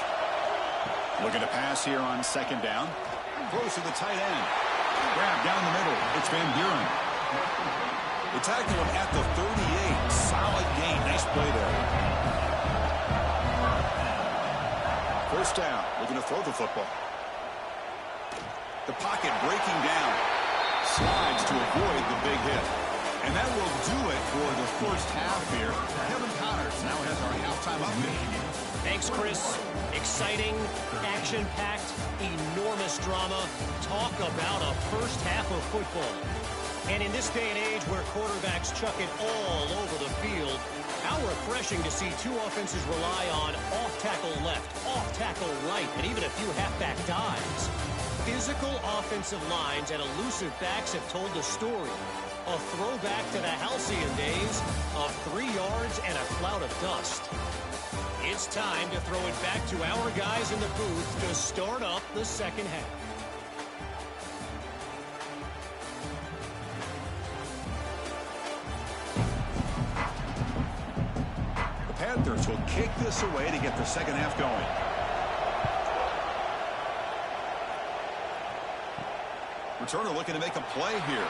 Looking to pass here on 2nd down. Close to the tight end. Grab down the middle. It's Van Buren. They tackle him at the 38. Solid gain. Nice play there. First down. Looking to throw the football. The pocket breaking down. slides to avoid the big hit. And that will do it for the first half here. Kevin Connors now has our halftime update. Thanks, Chris. Exciting, action-packed, enormous drama. Talk about a first half of football. And in this day and age where quarterbacks chuck it all over the field, how refreshing to see two offenses rely on off-tackle left, off-tackle right, and even a few halfback dives. Physical offensive lines and elusive backs have told the story. A throwback to the halcyon days of 3 yards and a cloud of dust. It's time to throw it back to our guys in the booth to start up the second half. The Panthers will kick this away to get the second half going. Returner looking to make a play here.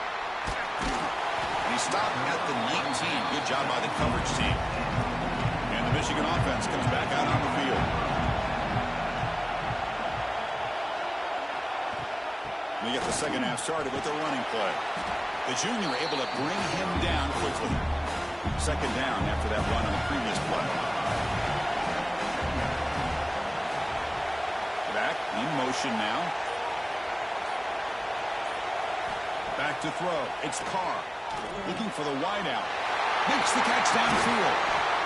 And he stopped at the 19. Good job by the coverage team. And the Michigan offense comes back out on the field. We get the second half started with a running play. The junior able to bring him down quickly. Second down after that run on the previous play. Back in motion now. Back to throw. It's Carr. Looking for the wideout. Makes the catch downfield.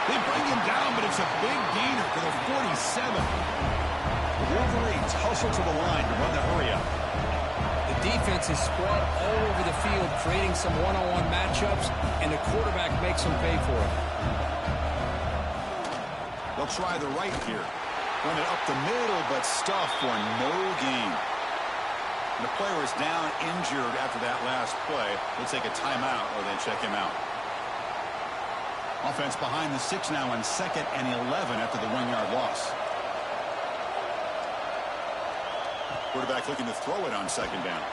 They bring him down, but it's a big gainer for the 47. The Wolverines hustle to the line to run the hurry up. The defense is spread all over the field, creating some one-on-one matchups, and the quarterback makes them pay for it. They'll try the right here. Run it up the middle, but stuffed for no gain. The player is down injured after that last play. They'll take a timeout or they check him out. Offense behind the 6 now on 2nd and 11 after the 1-yard loss. Quarterback looking to throw it on 2nd down.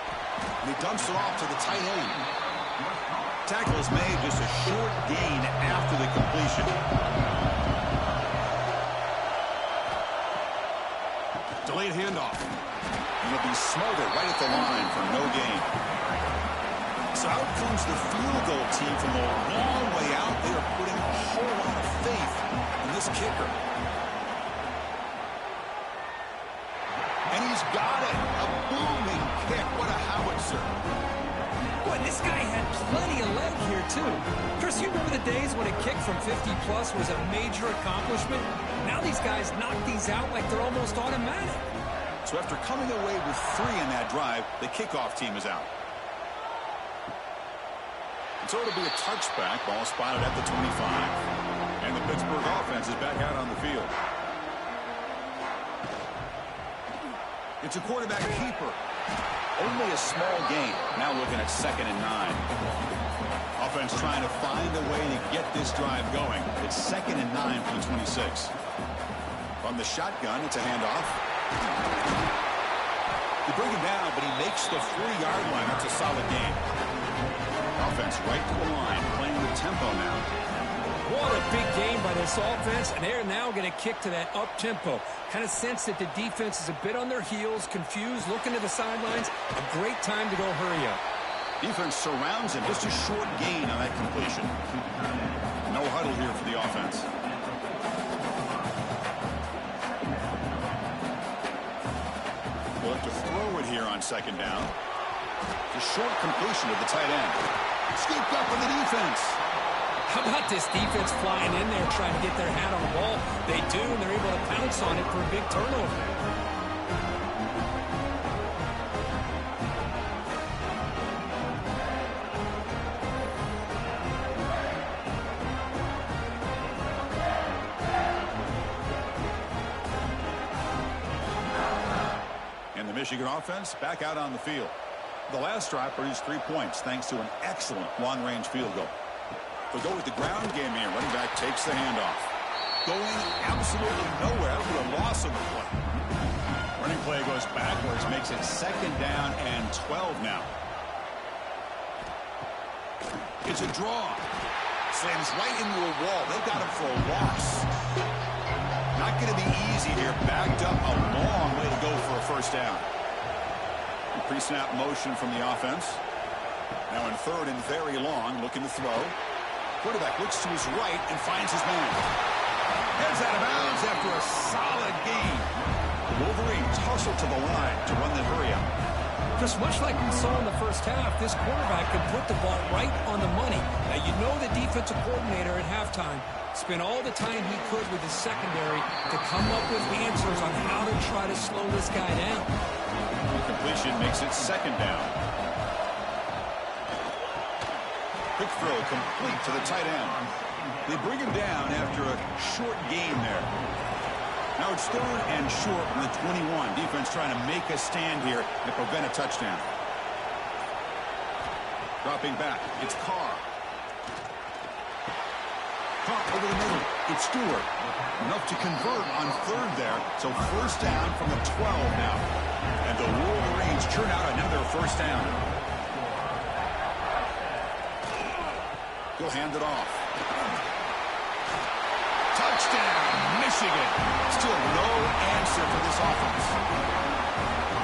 And he dumps it off to the tight end. Tackle is made, just a short gain after the completion. Delayed handoff. And he'll be smothered right at the line for no gain. So out comes the field goal team from a long way out. They are putting a whole lot of faith in this kicker. And he's got it. A booming kick. What a howitzer. Boy, this guy had plenty of leg here, too. Chris, you remember the days when a kick from 50-plus was a major accomplishment? Now these guys knock these out like they're almost automatic. So after coming away with 3 in that drive, the kickoff team is out. And so it'll be a touchback. Ball spotted at the 25. And the Pittsburgh offense is back out on the field. It's a quarterback keeper. Only a small gain. Now looking at 2nd and 9. Offense trying to find a way to get this drive going. It's 2nd and 9 for the 26. From the shotgun, it's a handoff. They bring him down, but he makes the 3-yard line. That's a solid gain. Offense right to the line, playing with tempo now. What a big game by this offense, and they're now going to kick to that up-tempo. Kind of sense that the defense is a bit on their heels, confused, looking to the sidelines. A great time to go hurry up. Defense surrounds him. Just a short gain on that completion. No huddle here for the offense. We'll have to throw it here on 2nd down. The short completion to the tight end. Scooped up with the defense. How about this defense flying in there trying to get their hat on the ball? They do, and they're able to pounce on it for a big turnover. And the Michigan offense back out on the field. The last drive produced 3 points thanks to an excellent long-range field goal. They'll go with the ground game here. Running back takes the handoff. Going absolutely nowhere with a loss of the play. Running play goes backwards, makes it 2nd down and 12 now. It's a draw. Slams right into a wall. They've got him for a loss. Not going to be easy here. Backed up a long way to go for a first down. Pre-snap motion from the offense. Now in third and very long, looking to throw. Quarterback looks to his right and finds his man. Heads out of bounds after a solid gain. The Wolverines hustle to the line to run the hurry up. Just much like we saw in the first half, this quarterback could put the ball right on the money. Now, you know the defensive coordinator at halftime spent all the time he could with his secondary to come up with answers on how to try to slow this guy down. The completion makes it second down. Quick throw complete to the tight end. They bring him down after a short gain there. Now it's third and short from the 21. Defense trying to make a stand here and prevent a touchdown. Dropping back, it's Carr. Caught over the middle, it's Stewart. Enough to convert on third there, so first down from the 12 now. And the Wolverines churn out another first down. He'll hand it off. Touchdown, Michigan. Still no answer for this offense.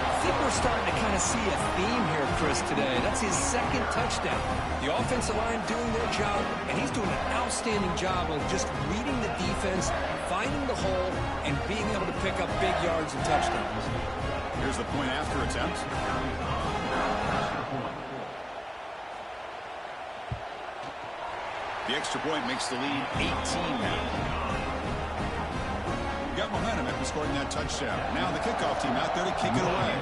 I think we're starting to kind of see a theme here, Chris, today. That's his second touchdown. The offensive line doing their job, and he's doing an outstanding job of just reading the defense, finding the hole, and being able to pick up big yards and touchdowns. Here's the point after attempt. The extra point makes the lead 18 now. Got momentum after scoring that touchdown. Now the kickoff team out there to kick it away.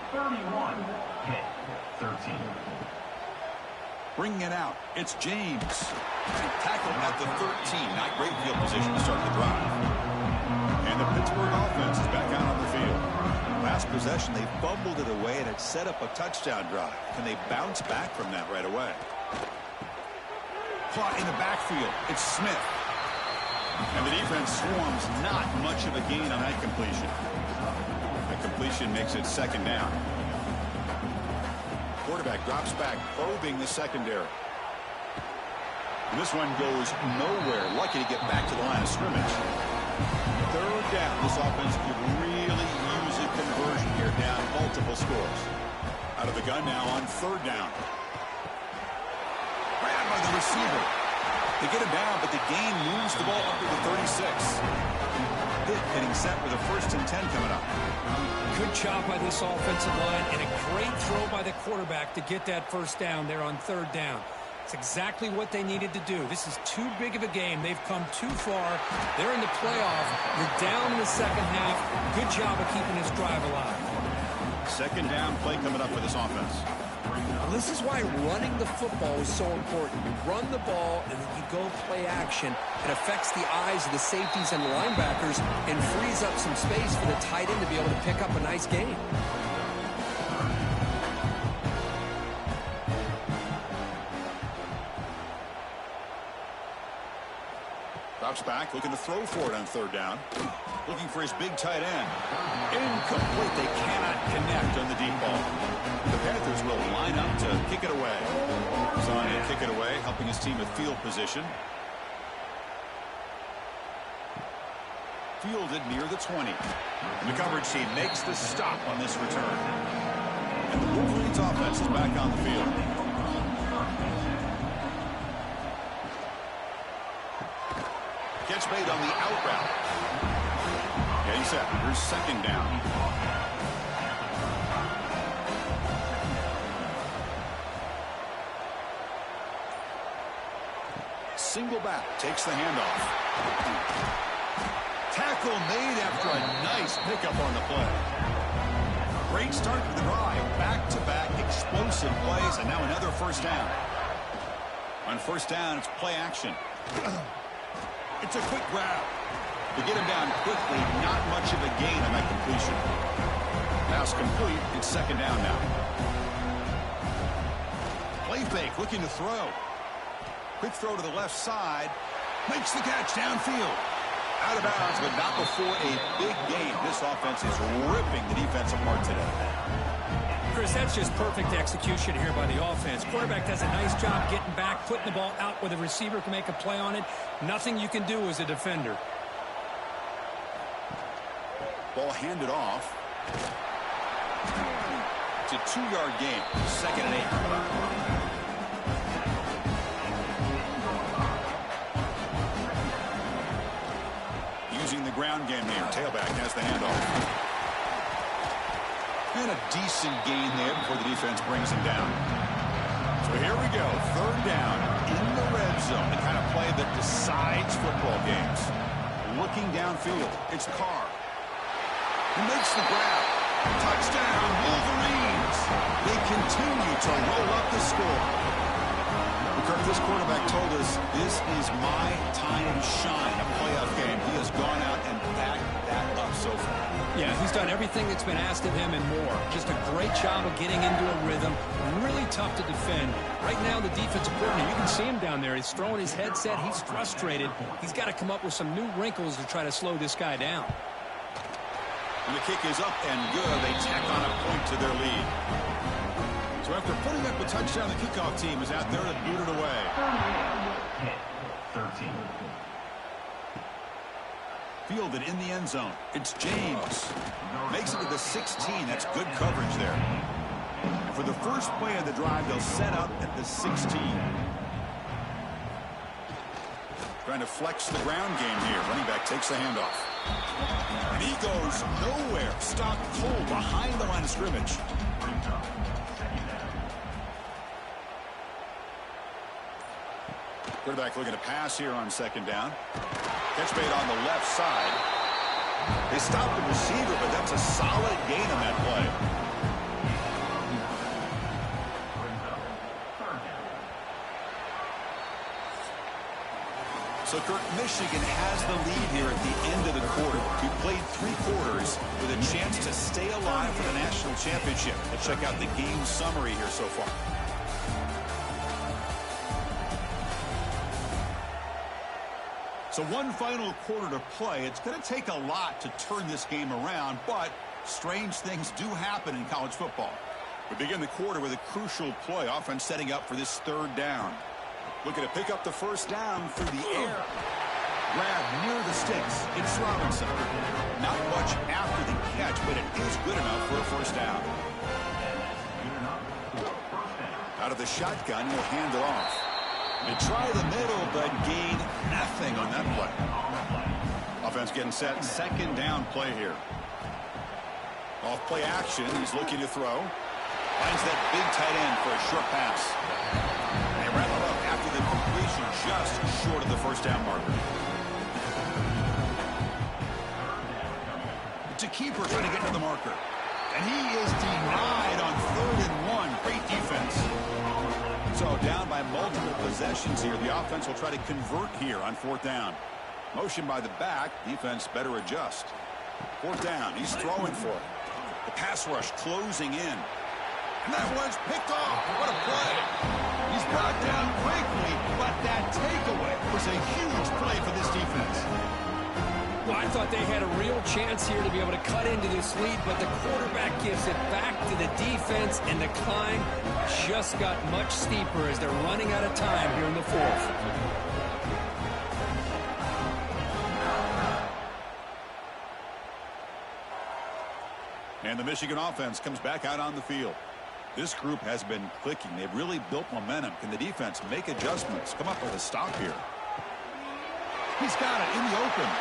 31 hit 13. Bringing it out, it's James. Tackled at the 13. Not great field position to start the drive. And the Pittsburgh offense is back out on the field. Last possession, they fumbled it away and it set up a touchdown drive. Can they bounce back from that right away? Caught in the backfield, it's Smith. And the defense swarms, not much of a gain on that completion. The completion makes it second down. Quarterback drops back, probing the secondary. And this one goes nowhere. Lucky to get back to the line of scrimmage. Third down. This offense could really use a conversion here, down multiple scores. Out of the gun now on third down. Grabbed by the receiver. They get him down, but the gain moves the ball up to the 36. Pitt getting set with a 1st and 10 coming up. Good job by this offensive line, and a great throw by the quarterback to get that first down there on third down. It's exactly what they needed to do. This is too big of a game. They've come too far. They're in the playoff. You're down in the second half. Good job of keeping this drive alive. Second down play coming up for this offense. This is why running the football is so important. You run the ball, and then you go play action. It affects the eyes of the safeties and linebackers and frees up some space for the tight end to be able to pick up a nice gain. Drops back, looking to throw for it on third down. Looking for his big tight end. Incomplete. They cannot connect on the deep ball. The Panthers will line up to kick it away. Zahn to kick it away, helping his team with field position. Fielded near the 20. And the coverage team makes the stop on this return. And the Wolverines offense is back on the field. Catch made on the out route. Getting set. Here's second down. Single back. Takes the handoff. Tackle made after a nice pickup on the play. Great start to the drive. Back-to-back explosive plays, and now another first down. On first down, it's play action. It's a quick grab. To get him down quickly, not much of a gain on that completion. Pass complete. It's second down now. Play fake, looking to throw. Quick throw to the left side. Makes the catch downfield. Out of bounds, but not before a big gain. This offense is ripping the defense apart today. Chris, that's just perfect execution here by the offense. Quarterback does a nice job getting back, putting the ball out where the receiver can make a play on it. Nothing you can do as a defender. Ball handed off. It's a 2-yard gain. Second and 8. the ground game here. Tailback has the handoff. And a decent gain there before the defense brings him down. So here we go. Third down in the red zone. The kind of play that decides football games. Looking downfield. It's Carr. He makes the grab. Touchdown, Wolverines. They continue to roll up the score. Kirk, this quarterback told us this is my time to shine, a playoff game. He has gone out and backed that up so far. Yeah, he's done everything that's been asked of him and more. Just a great job of getting into a rhythm. Really tough to defend. Right now, the defensive coordinator, you can see him down there. He's throwing his headset. He's frustrated. He's got to come up with some new wrinkles to try to slow this guy down. And the kick is up and good. They tack on a point to their lead. So after putting up a touchdown, the kickoff team is out there to boot it away. 13. Fielded in the end zone. It's James. Makes it to the 16. That's good coverage there. And for the first play of the drive, they'll set up at the 16. Trying to flex the ground game here. Running back takes the handoff. And he goes nowhere. Stopped cold behind the line of scrimmage. Quarterback looking to pass here on second down. Catch made on the left side. They stopped the receiver, but that's a solid gain on that play. So, Kirk, Michigan has the lead here at the end of the quarter. We played 3 quarters with a chance to stay alive for the national championship. Let's check out the game summary here so far. So one final quarter to play. It's going to take a lot to turn this game around, but strange things do happen in college football. We begin the quarter with a crucial play. Offense setting up for this third down. Looking to pick up the first down through the air. Grab near the sticks. It's Robinson. Not much after the catch, but it is good enough for a first down. Out of the shotgun, he'll hand it off. They try the middle, but gain nothing on that play. Offense getting set. Second down play here. Off play action. He's looking to throw. Finds that big tight end for a short pass. And they wrap it up after the completion, just short of the first down marker. It's a keeper trying to get to the marker. And he is denied on 3rd and 1. Great defense. So down by multiple possessions here. The offense will try to convert here on 4th down. Motion by the back. Defense better adjust. 4th down. He's throwing for it. The pass rush closing in. And that one's picked off. What a play. He's brought down quickly, but that takeaway was a huge play for this defense. Well, I thought they had a real chance here to be able to cut into this lead, but the quarterback gives it back to the defense, and the climb just got much steeper as they're running out of time here in the 4th. And the Michigan offense comes back out on the field. This group has been clicking. They've really built momentum. Can the defense make adjustments? Come up with a stop here. He's got it in the open.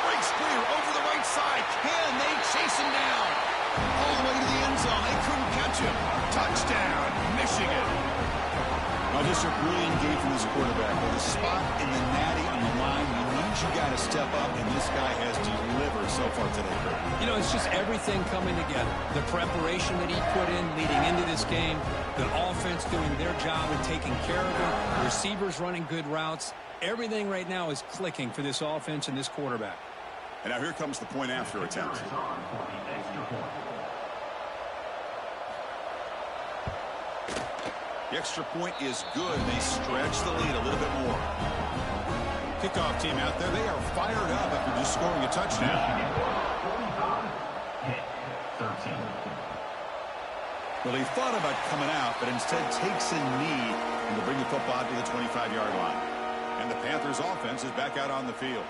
Breaks clear over the right side. Can they chase him down? All the way to the end zone. They couldn't catch him. Touchdown, Michigan. Now, just a brilliant game from this quarterback. With a spot in the natty on the line, you know you got to step up, and this guy has delivered so far today. You know, it's just everything coming together. The preparation that he put in leading into this game, the offense doing their job and taking care of him, receivers running good routes. Everything right now is clicking for this offense and this quarterback. And now here comes the point after attempt. The extra point is good. They stretch the lead a little bit more. Kickoff team out there. They are fired up after just scoring a touchdown. Well, he thought about coming out, but instead takes a knee and will bring the football to the 25-yard line. And the Panthers offense is back out on the field.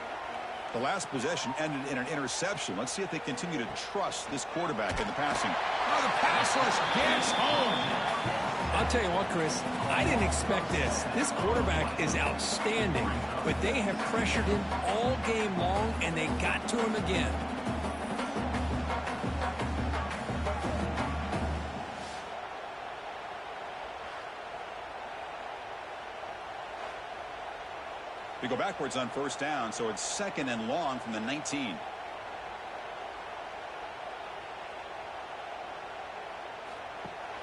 The last possession ended in an interception. Let's see if they continue to trust this quarterback in the passing. Oh, the pass rush gets home. I'll tell you what, Chris, I didn't expect this. This quarterback is outstanding, but they have pressured him all game long, and they got to him again. We go backwards on first down, so it's 2nd and long from the 19.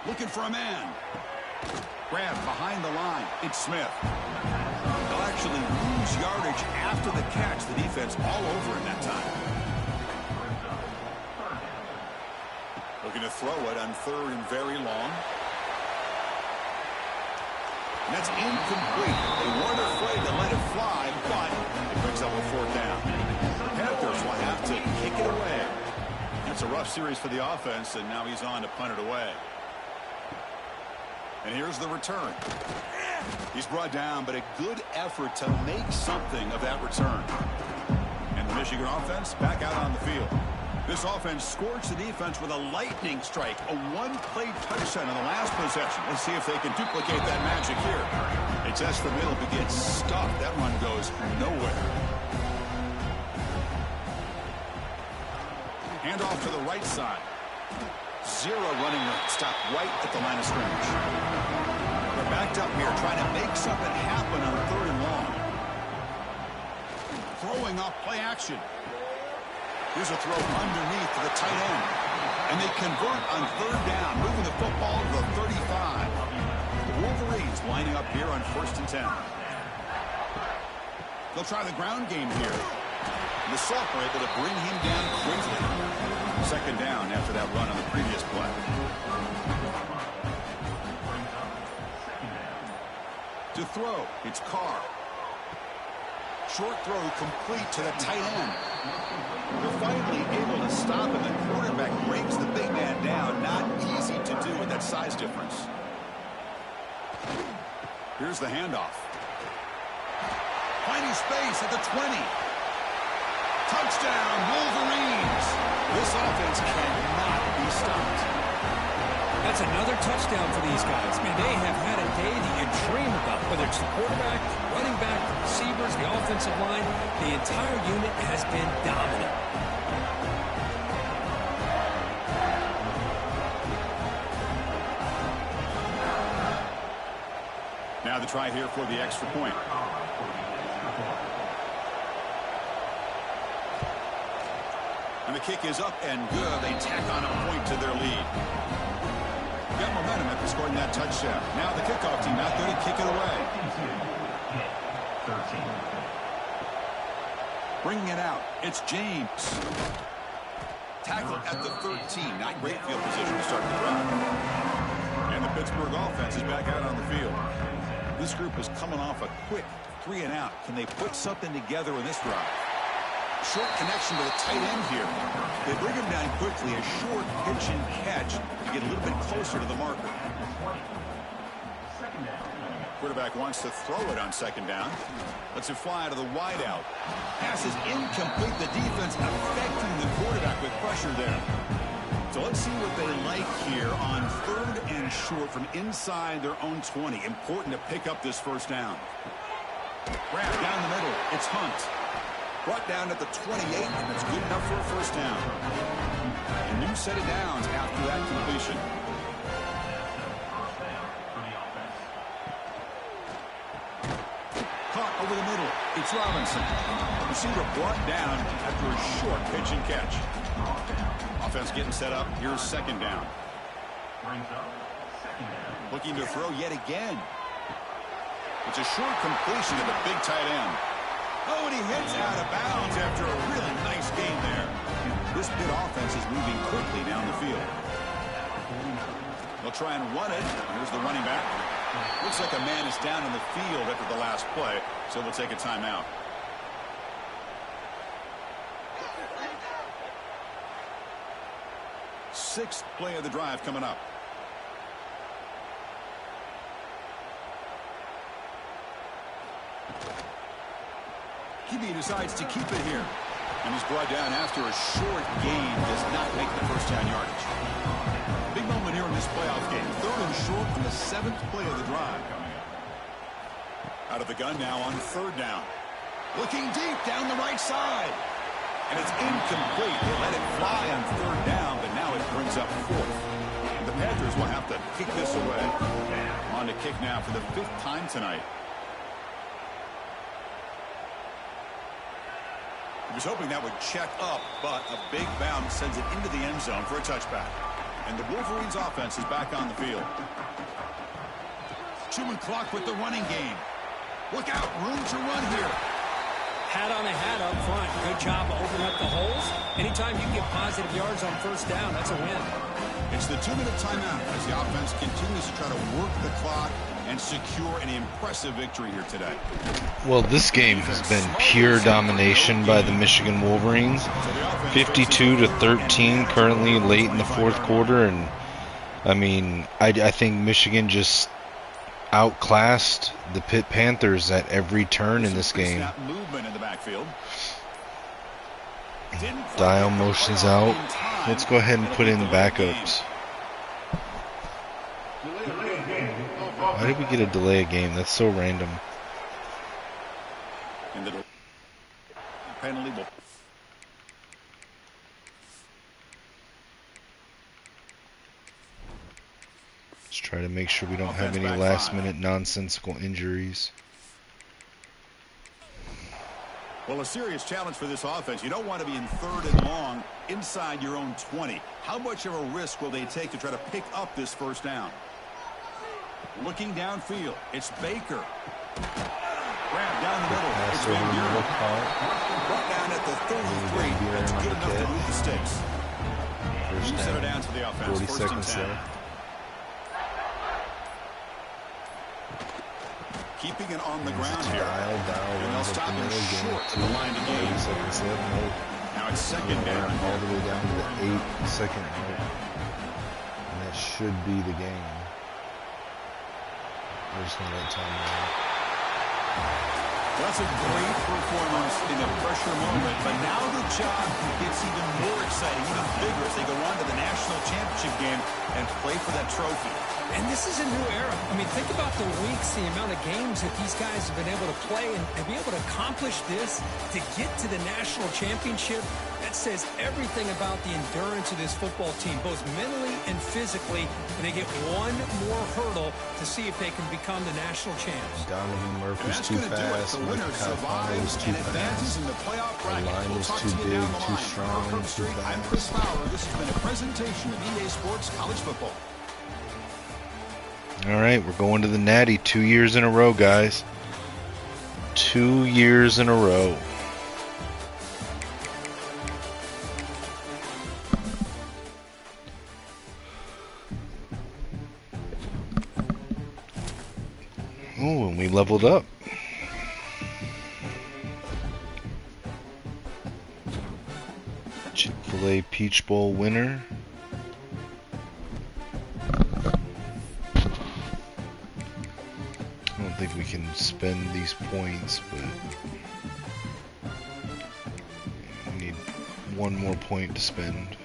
Looking for a man. Grab behind the line. It's Smith. They'll actually lose yardage after the catch. The defense all over him that time. Looking to throw it on 3rd and very long. And that's incomplete. They weren't afraid to let it fly, but it brings up a 4th down. The Panthers will have to kick it away. That's a rough series for the offense, and now he's on to punt it away. And here's the return. He's brought down, but a good effort to make something of that return. And the Michigan offense back out on the field. This offense scorched the defense with a lightning strike, a one-play touchdown in the last possession. Let's see if they can duplicate that magic here. They test the middle, but gets stuffed. That run goes nowhere. Hand off to the right side. 0 running room. Stop right at the line of scrimmage. They're backed up here, trying to make something happen on 3rd and long. Throwing off play action. Here's a throw underneath to the tight end. And they convert on 3rd down, moving the football to the 35. The Wolverines lining up here on 1st and 10. They'll try the ground game here. The Salk were able to bring him down quickly. 2nd down after that run on the previous play. To throw, it's Carr. Short throw complete to the tight end. They're finally able to stop him. The quarterback brings the big man down. Not easy to do with that size difference. Here's the handoff. Finding space at the 20. Touchdown, Wolverines. This offense cannot be stopped. That's another touchdown for these guys. Man, they have had a day that you dream about, whether it's the quarterback, running back, the receivers, the offensive line. The entire unit has been dominant. Now the try here for the extra point. And the kick is up and good. They tack on a point to their lead. Got momentum after scoring that touchdown. Now the kickoff team out there to kick it away. 13. Bringing it out. It's James. Tackle at the 13. Not great field position to start the drive. And the Pittsburgh offense is back out on the field. This group is coming off a quick 3 and out. Can they put something together in this drive? Short connection to the tight end here. They bring him down quickly. A short pitch and catch to get a little bit closer to the marker. Quarterback wants to throw it on 2nd down. Lets it fly to the wideout. Pass is incomplete. The defense affecting the quarterback with pressure there. So let's see what they like here on 3rd and short from inside their own 20. Important to pick up this 1st down. Grab down the middle. It's Hunt. Brought down at the 28, and it's good enough for a 1st down. A new set of downs after that completion. Caught over the middle. It's Robinson. Receiver brought down after a short pitch and catch. Offense getting set up. Here's 2nd down. Looking to throw yet again. It's a short completion to the big tight end. Oh, and he hits out of bounds after a really nice game there. This big offense is moving quickly down the field. They'll try and run it. Here's the running back. Looks like a man is down in the field after the last play, so we'll take a timeout. Sixth play of the drive coming up. QB decides to keep it here. And he's brought down after a short gain. Does not make the 1st down yardage. Big moment here in this playoff game. 3rd and short on the 7th play of the drive. Out of the gun now on 3rd down. Looking deep down the right side. And it's incomplete. They let it fly on 3rd down, but now it brings up 4th. And the Panthers will have to kick this away. On to kick now for the 5th time tonight. He was hoping that would check up, but a big bounce sends it into the end zone for a touchback. And the Wolverines offense is back on the field. 2-minute clock with the running game. Look out, room to run here. Hat on a hat up front. Good job of opening up the holes. Anytime you get positive yards on 1st down, that's a win. It's the 2-minute timeout as the offense continues to try to work the clock and secure an impressive victory here today. Well, this game has been pure domination by the Michigan Wolverines. 52-13 currently late in the 4th quarter. And, I mean, I think Michigan just outclassed the Pitt Panthers at every turn in this game. Dial motions out. Let's go ahead and put in the backups. Why did we get a delay of game? That's so random. Penalty will. Let's try to make sure we don't have any last-minute nonsensical injuries. Well, a serious challenge for this offense. You don't want to be in 3rd and long inside your own 20. How much of a risk will they take to try to pick up this 1st down? Looking downfield, it's Baker. Grab down the middle. It's Van Buren. Brought down at the 33. That's good enough to move the sticks. First Set it down to the offense. 40 1st and seconds 10. left. Keeping it on the ground here. Dial, And they'll stop him short of the line to gain. 30 seconds left. Nope. Now it's 2nd down. All the way down to the 8-second mark. And that should be the game. We're just going to let time run. That's a great performance in a pressure moment, but now the job gets even more exciting, even bigger as they go on to the national championship game and play for that trophy. And this is a new era. I mean, think about the weeks, the amount of games that these guys have been able to play and be able to accomplish this, to get to the national championship. That says everything about the endurance of this football team, both mentally and physically. And they get one more hurdle to see if they can become the national champs. Donovan Murphy's too fast. The winner survives too and advances fast. in the playoff The bracket. line We'll is talk too to you down big, the too line. strong, For Kirk too Street, I'm fast. Chris Fowler. This has been a presentation of EA Sports College Football. All right, we're going to the Natty 2 years in a row, guys. 2 years in a row. Oh, and we leveled up. Chick-fil-A Peach Bowl winner. I don't think we can spend these points, but we need one more point to spend.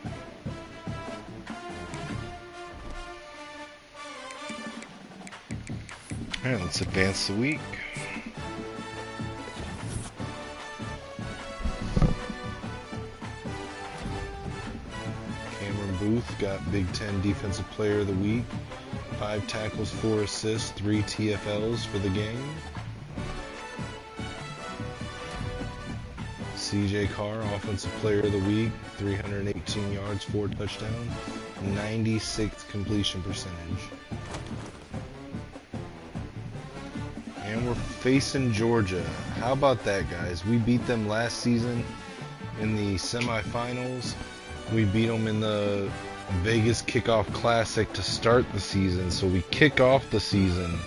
Alright, let's advance the week. Cameron Booth got Big Ten Defensive Player of the Week. 5 tackles, 4 assists, 3 TFLs for the game. CJ Carr, Offensive Player of the Week. 318 yards, 4 touchdowns, 96th completion percentage. And we're facing Georgia. How about that, guys? We beat them last season in the semifinals. We beat them in the Vegas Kickoff Classic to start the season. So we kick off the season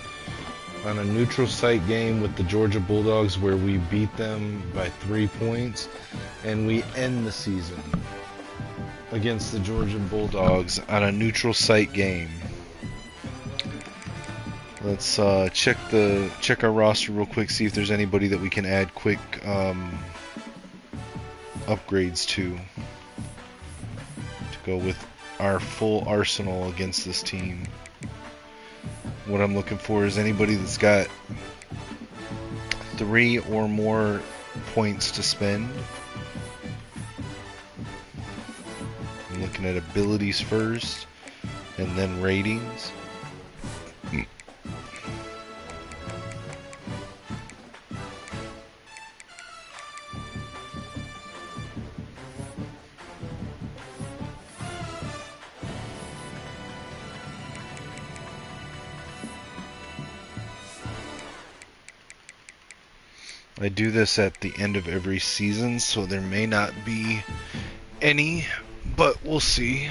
on a neutral site game with the Georgia Bulldogs where we beat them by 3 points. And we end the season against the Georgia Bulldogs on a neutral site game. Let's check our roster real quick, see if there's anybody that we can add quick upgrades to go with our full arsenal against this team. What I'm looking for is anybody that's got 3 or more points to spend. I'm looking at abilities first, and then ratings. I do this at the end of every season, so there may not be any, but we'll see.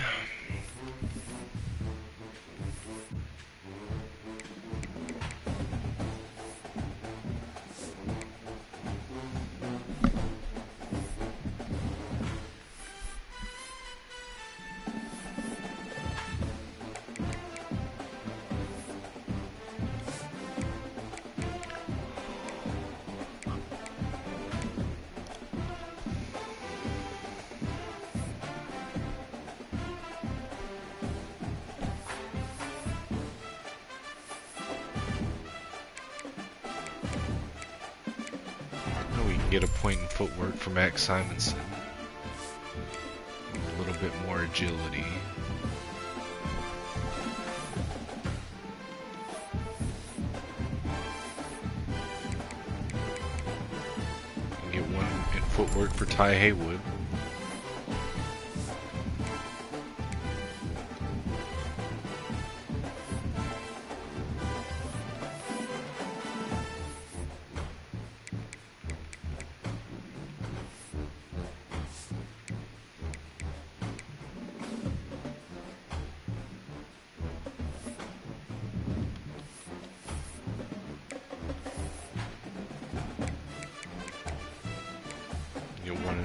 Get a point in footwork for Max Simonson. A little bit more agility. And get 1 in footwork for Ty Haywood.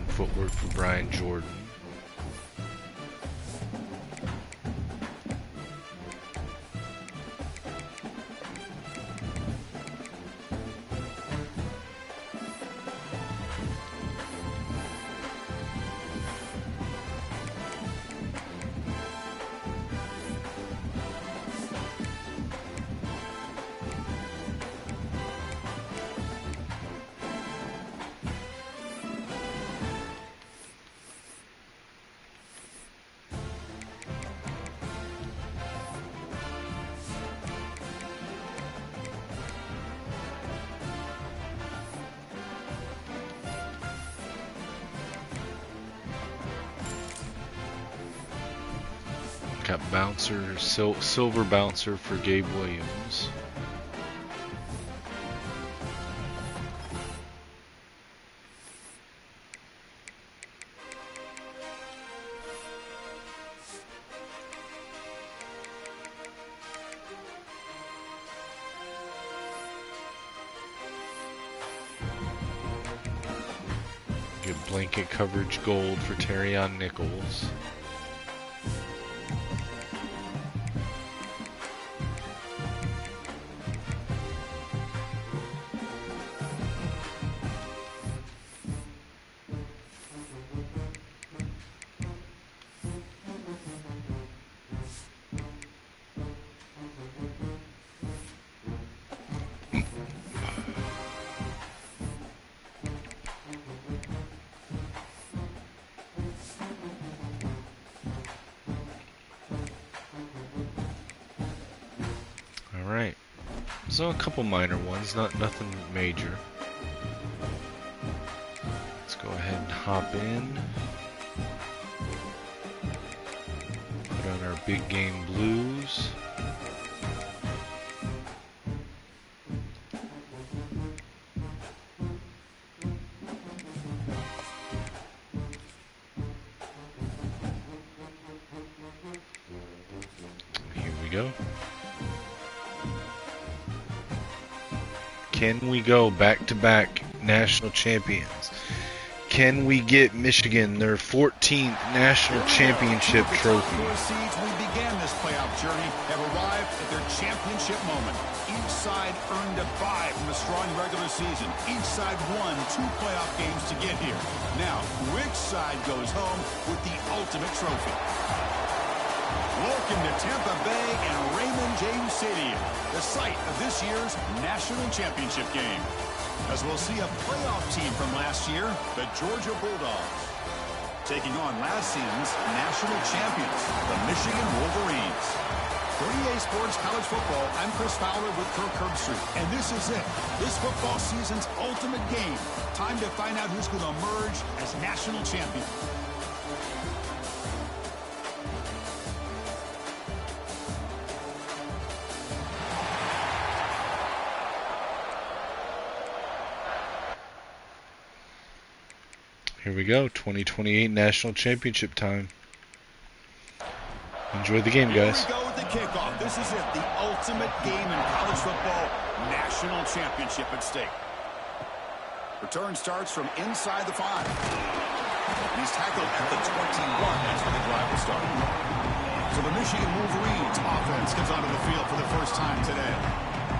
Footwork for Brian Jordan. Got bouncer, silver bouncer for Gabe Williams. Get blanket coverage gold for Terrion Nichols. So a couple minor ones, nothing major. Let's go ahead and hop in. Put on our big game blues. Here we go. Can we go back-to-back national champions? Can we get Michigan their 14th national championship trophy? We began this playoff journey, have arrived at their championship moment. Each side earned a bye from a strong regular season. Each side won 2 playoff games to get here. Now, which side goes home with the ultimate trophy? Welcome to Tampa Bay and Raymond James Stadium, the site of this year's national championship game. As we'll see a playoff team from last year, the Georgia Bulldogs, taking on last season's national champions, the Michigan Wolverines. For EA Sports College Football, I'm Chris Fowler with Kirk Herbstreit, and this is it. This football season's ultimate game. Time to find out who's going to emerge as national champion. Here we go, 2028 National Championship time. Enjoy the game, guys. Here we go with the kickoff. This is it, the ultimate game in college football, national championship at stake. Return starts from inside the 5. He's tackled at the 21. That's where the drive will start. So the Michigan Wolverines offense comes onto the field for the first time today.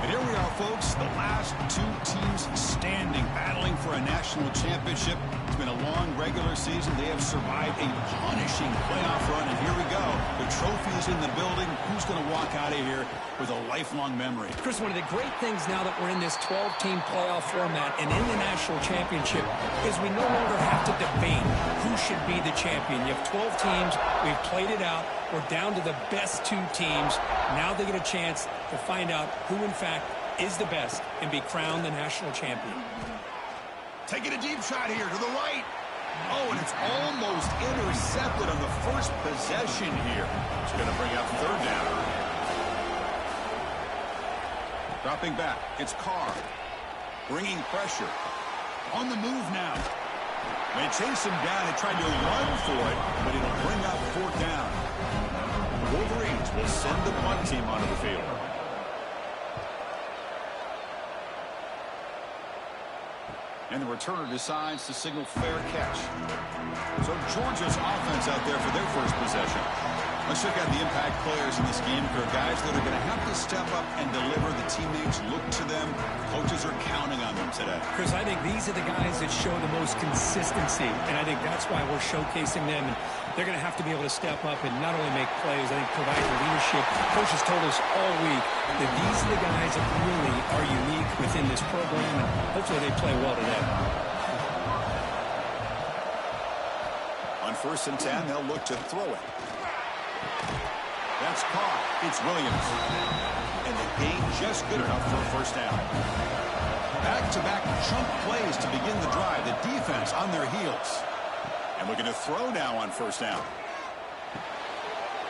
And here we are, folks, the last two teams standing, battling for a national championship. It's been a long regular season. They have survived a punishing playoff run, and here we go. The trophy is in the building. Who's going to walk out of here with a lifelong memory? Chris, one of the great things now that we're in this 12-team playoff format and in the national championship is we no longer have to debate who should be the champion. You have 12 teams. We've played it out. We're down to the best 2 teams. Now they get a chance to find out who, in fact, is the best and be crowned the national champion. Taking a deep shot here to the right. Oh, and it's almost intercepted on the first possession here. It's going to bring up third down. Dropping back, it's Carr. Bringing pressure. On the move now. They chase him down and try to run for it, but it'll bring up fourth down. Wolverines will send the punt team onto the field. And the returner decides to signal fair catch. So Georgia's offense out there for their first possession. Let's check out the impact players in this game. There are guys that are going to have to step up and deliver. The teammates look to them. Coaches are counting on them today. Chris, I think these are the guys that show the most consistency, and I think that's why we're showcasing them. And they're going to have to be able to step up and not only make plays, I think provide the leadership. Coaches told us all week that these are the guys that really are unique within this program, and hopefully they play well today. On 1st and 10, they'll look to throw it. That's caught. It's Williams. And the gain just good enough for a first down. Back-to-back chunk plays to begin the drive. The defense on their heels. And looking to throw now on first down.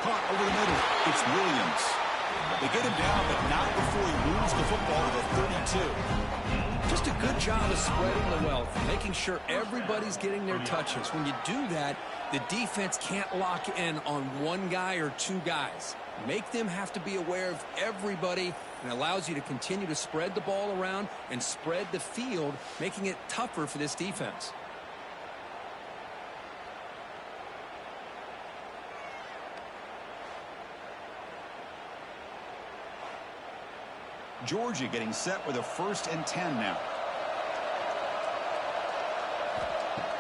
Caught over the middle. It's Williams. They get him down, but not before he moves the football to the 32. Just a good job of spreading the wealth, making sure everybody's getting their touches. When you do that, the defense can't lock in on one guy or 2 guys. Make them have to be aware of everybody, and allows you to continue to spread the ball around and spread the field, making it tougher for this defense. Georgia getting set with a 1st and 10 now.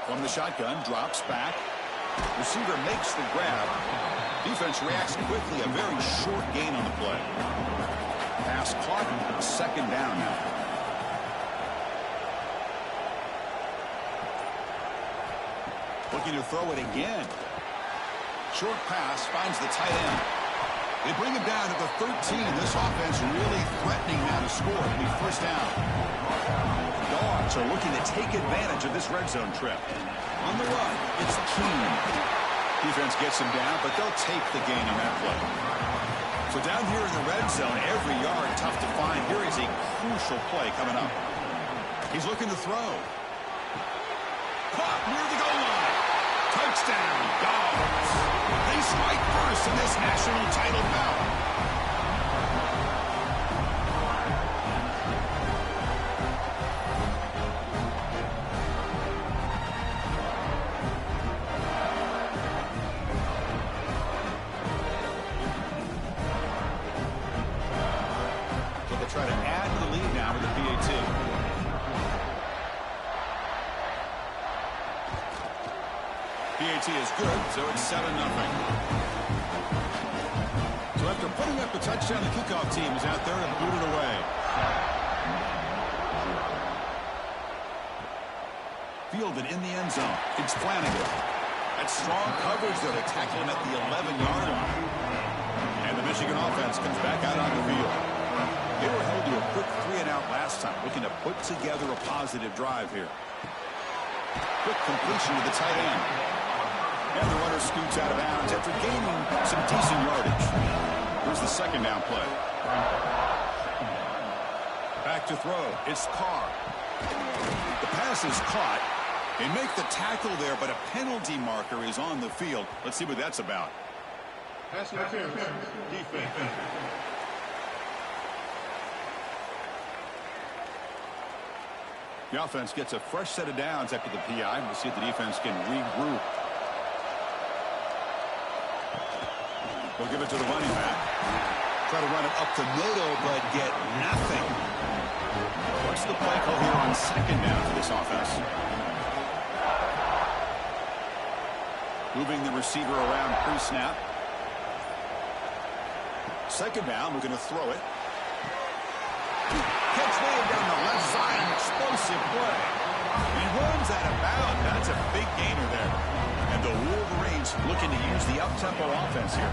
From the shotgun, drops back. Receiver makes the grab. Defense reacts quickly. A very short gain on the play. Pass clock, 2nd down now. Looking to throw it again. Short pass finds the tight end. They bring him down at the 13. This offense really threatening now to score. It'll be first down. Dogs are looking to take advantage of this red zone trip. On the run, it's Keene. Defense gets him down, but they'll take the gain on that play. So down here in the red zone, every yard tough to find. Here is a crucial play coming up. He's looking to throw. Caught near the goal line. Touchdown, Dogs. They strike first in this national title bout. So they'll try to add to the lead now with the PAT. PAT is good, so it's 7-0. Putting up the touchdown, the kickoff team is out there to boot it away. Fielded in the end zone. It's Flanagan. That's strong coverage there to tackle him at the 11-yard line. And the Michigan offense comes back out on the field. They were held to a quick 3-and-out last time, looking to put together a positive drive here. Quick completion to the tight end. And the runner scoots out of bounds after gaining some decent yardage. Here's the second down play. Back to throw. It's Carr. The pass is caught. They make the tackle there, but a penalty marker is on the field. Let's see what that's about. Pass interference. Defense. The offense gets a fresh set of downs after the PI. We'll see if the defense can regroup. They'll give it to the running back. Try to run it up the middle, but get nothing. What's the play call here on second down for this offense? Moving the receiver around pre-snap. Second down, we're going to throw it. Catch made down the left side, an explosive play. He runs out of bounds. That's a big gainer there. And the Wolverines looking to use the up-tempo offense here.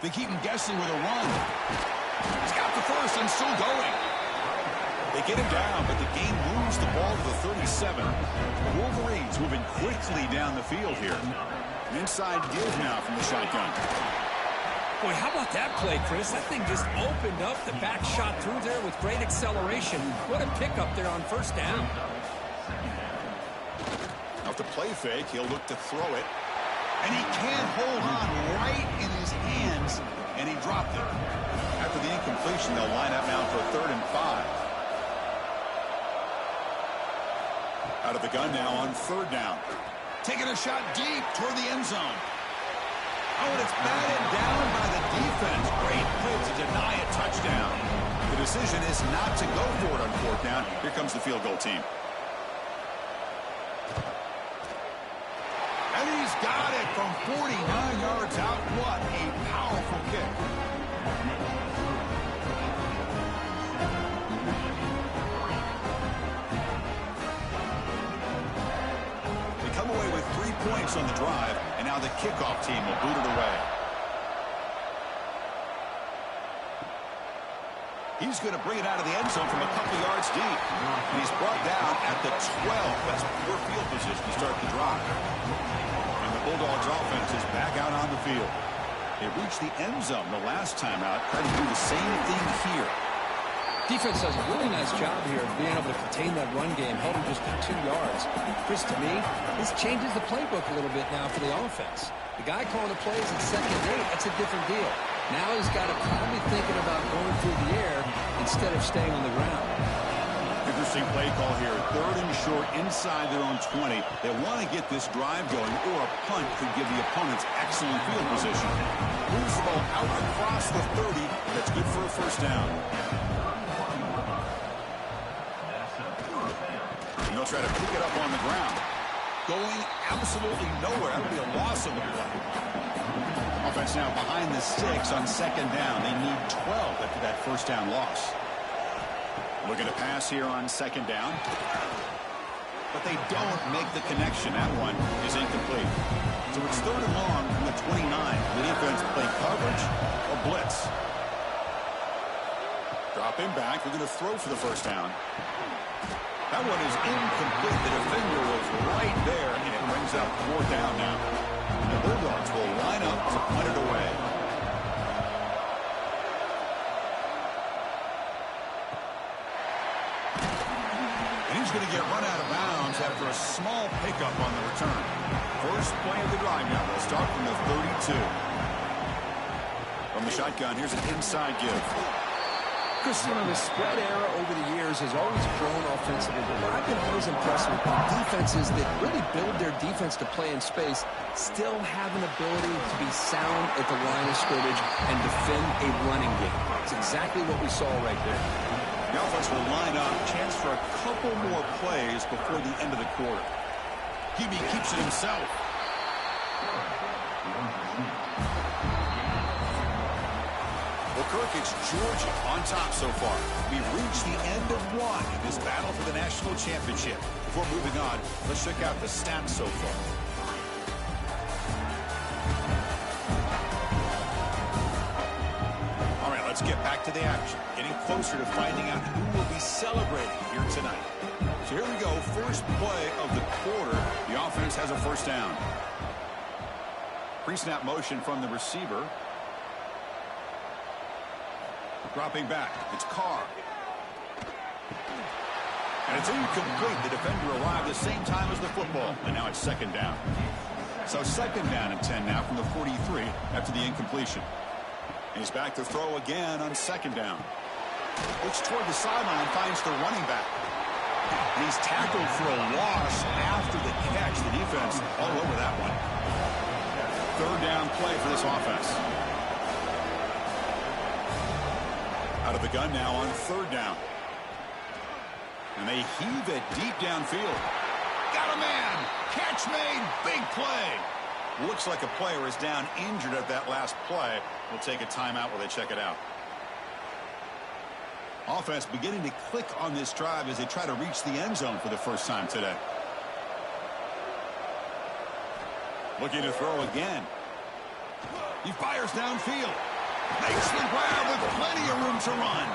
They keep him guessing with a run. He's got the first and still going. They get him down, but the game moves the ball to the 37. The Wolverines moving quickly down the field here. An inside give now from the shotgun. Boy, how about that play, Chris? That thing just opened up. The back shot through there with great acceleration. What a pickup there on first down. Off the play fake, he'll look to throw it. And he can't hold on right in his hands, and he dropped it. After the incompletion, they'll line up now for 3rd and 5. Out of the gun now on 3rd down. Taking a shot deep toward the end zone. Oh, and it's batted down by the defense. Great play to deny a touchdown. The decision is not to go for it on 4th down. Here comes the field goal team. And he's got it from 49 yards out. What a powerful kick. They come away with 3 points on the drive, and now the kickoff team will boot it away. He's going to bring it out of the end zone from a couple yards deep. And he's brought down at the 12. That's poor field position to start the drive. Bulldogs offense is back out on the field. They reached the end zone the last time out. Try to do the same thing here. Defense does a really nice job here of being able to contain that run game, held him just to 2 yards. Chris, to me, this changes the playbook a little bit now for the offense. The guy calling the plays at 2nd and 8, that's a different deal. Now he's got to probably thinking about going through the air instead of staying on the ground. Interesting play call here. 3rd and short inside their own 20. They want to get this drive going, or a punt could give the opponents excellent field position. Moves the ball out across the 30. That's good for a first down. And they'll try to pick it up on the ground. Going absolutely nowhere. That would be a loss of the play. Offense now behind the 6 on 2nd down. They need 12 after that first down loss. Looking to pass here on 2nd down. But they don't make the connection. That one is incomplete. So it's 3rd and long from the 29. The defense play coverage or blitz. Drop him back. They're going to throw for the first down. That one is incomplete. The defender was right there, and it brings up 4th down now. The Bulldogs will line up to punt it away. He's going to get run out of bounds after a small pickup on the return. First play of the drive now. They'll start from the 32. From the shotgun, here's an inside give. Chris, you know, the spread era over the years has always grown offensively, but what I've been always impressed with defenses that really build their defense to play in space still have an ability to be sound at the line of scrimmage and defend a running game. It's exactly what we saw right there. The offense will line up. Chance for a couple more plays before the end of the quarter. Hebe keeps it himself. Well, Kirk, it's Georgia on top so far. We've reached the end of one in this battle for the national championship. Before moving on, let's check out the stats so far. All right, let's get back to the action. Getting closer to finding out who will be celebrating here tonight. So here we go. First play of the quarter. The offense has a first down. Pre-snap motion from the receiver. Dropping back. It's Carr. And it's incomplete. The defender arrived the same time as the football. And now it's second down. So second down and 10 now from the 43 after the incompletion. And he's back to throw again on second down. Looks toward the sideline, finds the running back. And he's tackled for a loss after the catch. The defense all over that one. Third down play for this offense. Out of the gun now on third down. And they heave it deep downfield. Got a man. Catch made. Big play. Looks like a player is down injured at that last play. We'll take a timeout while they check it out. Offense beginning to click on this drive as they try to reach the end zone for the first time today. Looking to throw again. He fires downfield. Makes the grab with plenty of room to run.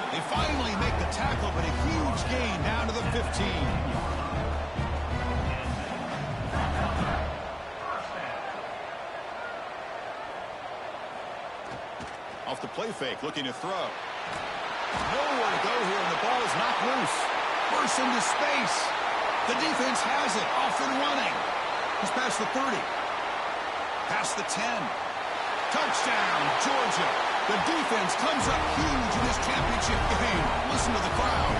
They finally make the tackle, but a huge gain down to the 15. Off the play fake, looking to throw. Nowhere to go here, and the ball is knocked loose. Bursts into space. The defense has it, off and running. He's past the 30. Past the 10. Touchdown, Georgia. The defense comes up huge in this championship game. Listen to the crowd.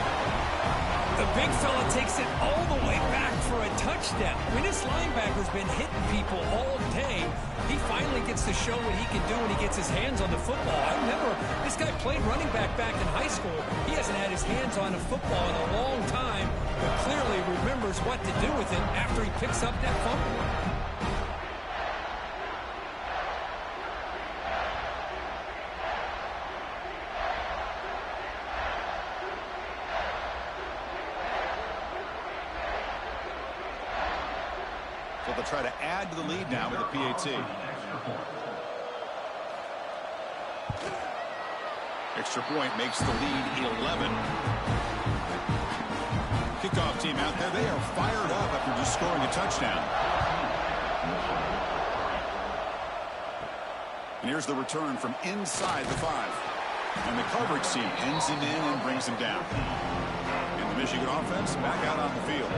The big fella takes it all the way back for a touchdown. When this linebacker's been hitting people all day, he finally gets to show what he can do when he gets his hands on the football. I remember this guy played running back in high school. He hasn't had his hands on a football in a long time, but clearly remembers what to do with it after he picks up that fumble. So they'll try to add to the lead now with a PAT. Extra point makes the lead 11. Kickoff team out there. They are fired up after just scoring a touchdown. And here's the return from inside the 5. And the coverage team ends him in and brings him down. And the Michigan offense back out on the field.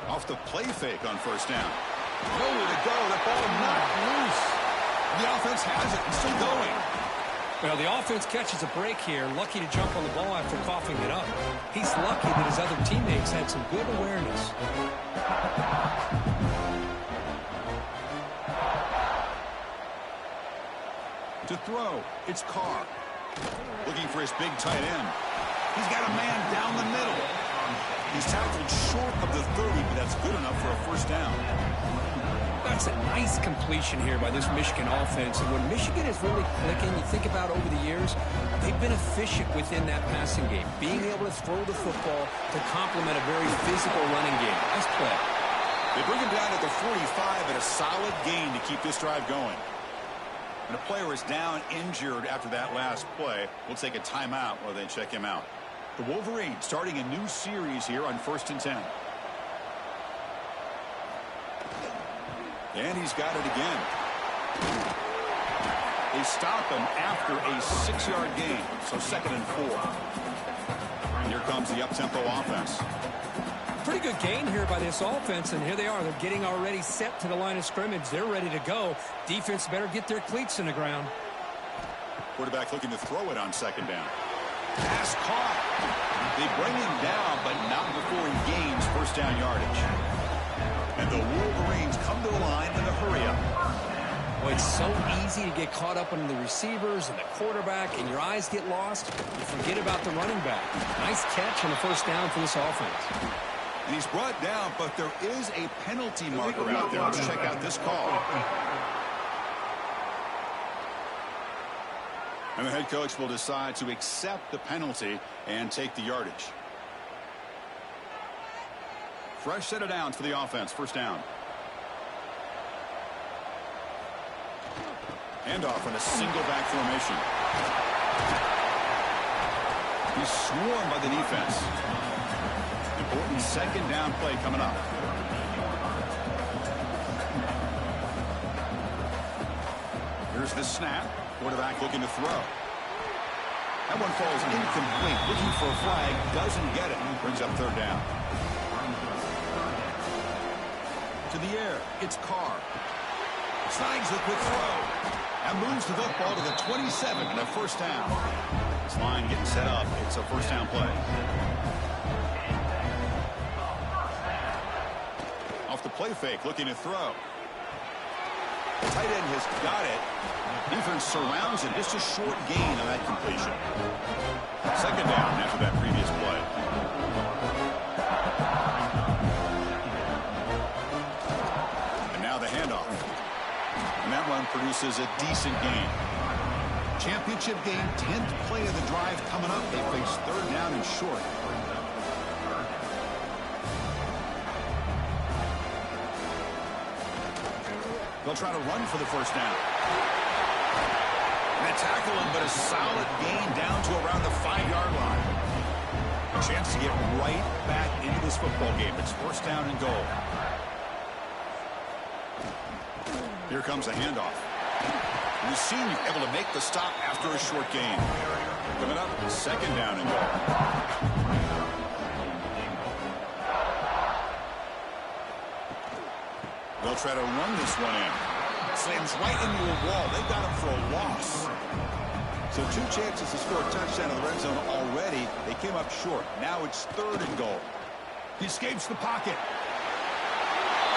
Off the play fake on first down. Nowhere to go. The ball knocked loose. The offense has it and still going. Well, the offense catches a break here. Lucky to jump on the ball after coughing it up. He's lucky that his other teammates had some good awareness. To throw, it's Carr. Looking for his big tight end. He's got a man down the middle. He's tackled short of the 30, but that's good enough for a first down. That's a nice completion here by this Michigan offense. And when Michigan is really clicking, you think about over the years, they've been efficient within that passing game. Being able to throw the football to complement a very physical running game. Nice play. They bring him down at the 45 and a solid gain to keep this drive going. When a player is down injured after that last play, we'll take a timeout while they check him out. The Wolverine starting a new series here on 1st and 10. And he's got it again. They stop him after a 6-yard gain, so 2nd and 4. And here comes the up-tempo offense. Pretty good gain here by this offense, and here they are. They're getting already set to the line of scrimmage. They're ready to go. Defense better get their cleats in the ground. Quarterback looking to throw it on 2nd down. Pass caught. They bring him down, but not before he gains first down yardage. And the Wolverines come to the line in the hurry up. Well, it's so easy to get caught up on the receivers and the quarterback, and your eyes get lost. You forget about the running back. Nice catch and a first down for this offense. And he's brought down, but there is a penalty marker out there. Let's check out this call. And the head coach will decide to accept the penalty and take the yardage. Fresh set of downs for the offense. First down. Handoff in a single back formation. He's swarmed by the defense. Important second down play coming up. Here's the snap. Quarterback looking to throw. That one falls incomplete. Looking for a flag. Doesn't get it. Brings up third down. To the air. It's Carr. Slides the quick throw. That moves the football to the 27 and a first down. This line getting set up. It's a first down play. Off the play fake. Looking to throw. The tight end has got it. Defense surrounds it. Just a short gain on that completion. Second down after that previous play. And now the handoff. And that one produces a decent gain. Championship game, 10th play of the drive coming up. They face third down and short. They'll try to run for the first down. And they tackle him, but a solid gain down to around the 5-yard line. A chance to get right back into this football game. It's first down and goal. Here comes a handoff. And the senior able to make the stop after a short gain. Coming up, second down and goal. They'll try to run this one in. Slams right into a wall. They got him for a loss. So 2 chances to score a touchdown in the red zone already. They came up short. Now it's third and goal. He escapes the pocket.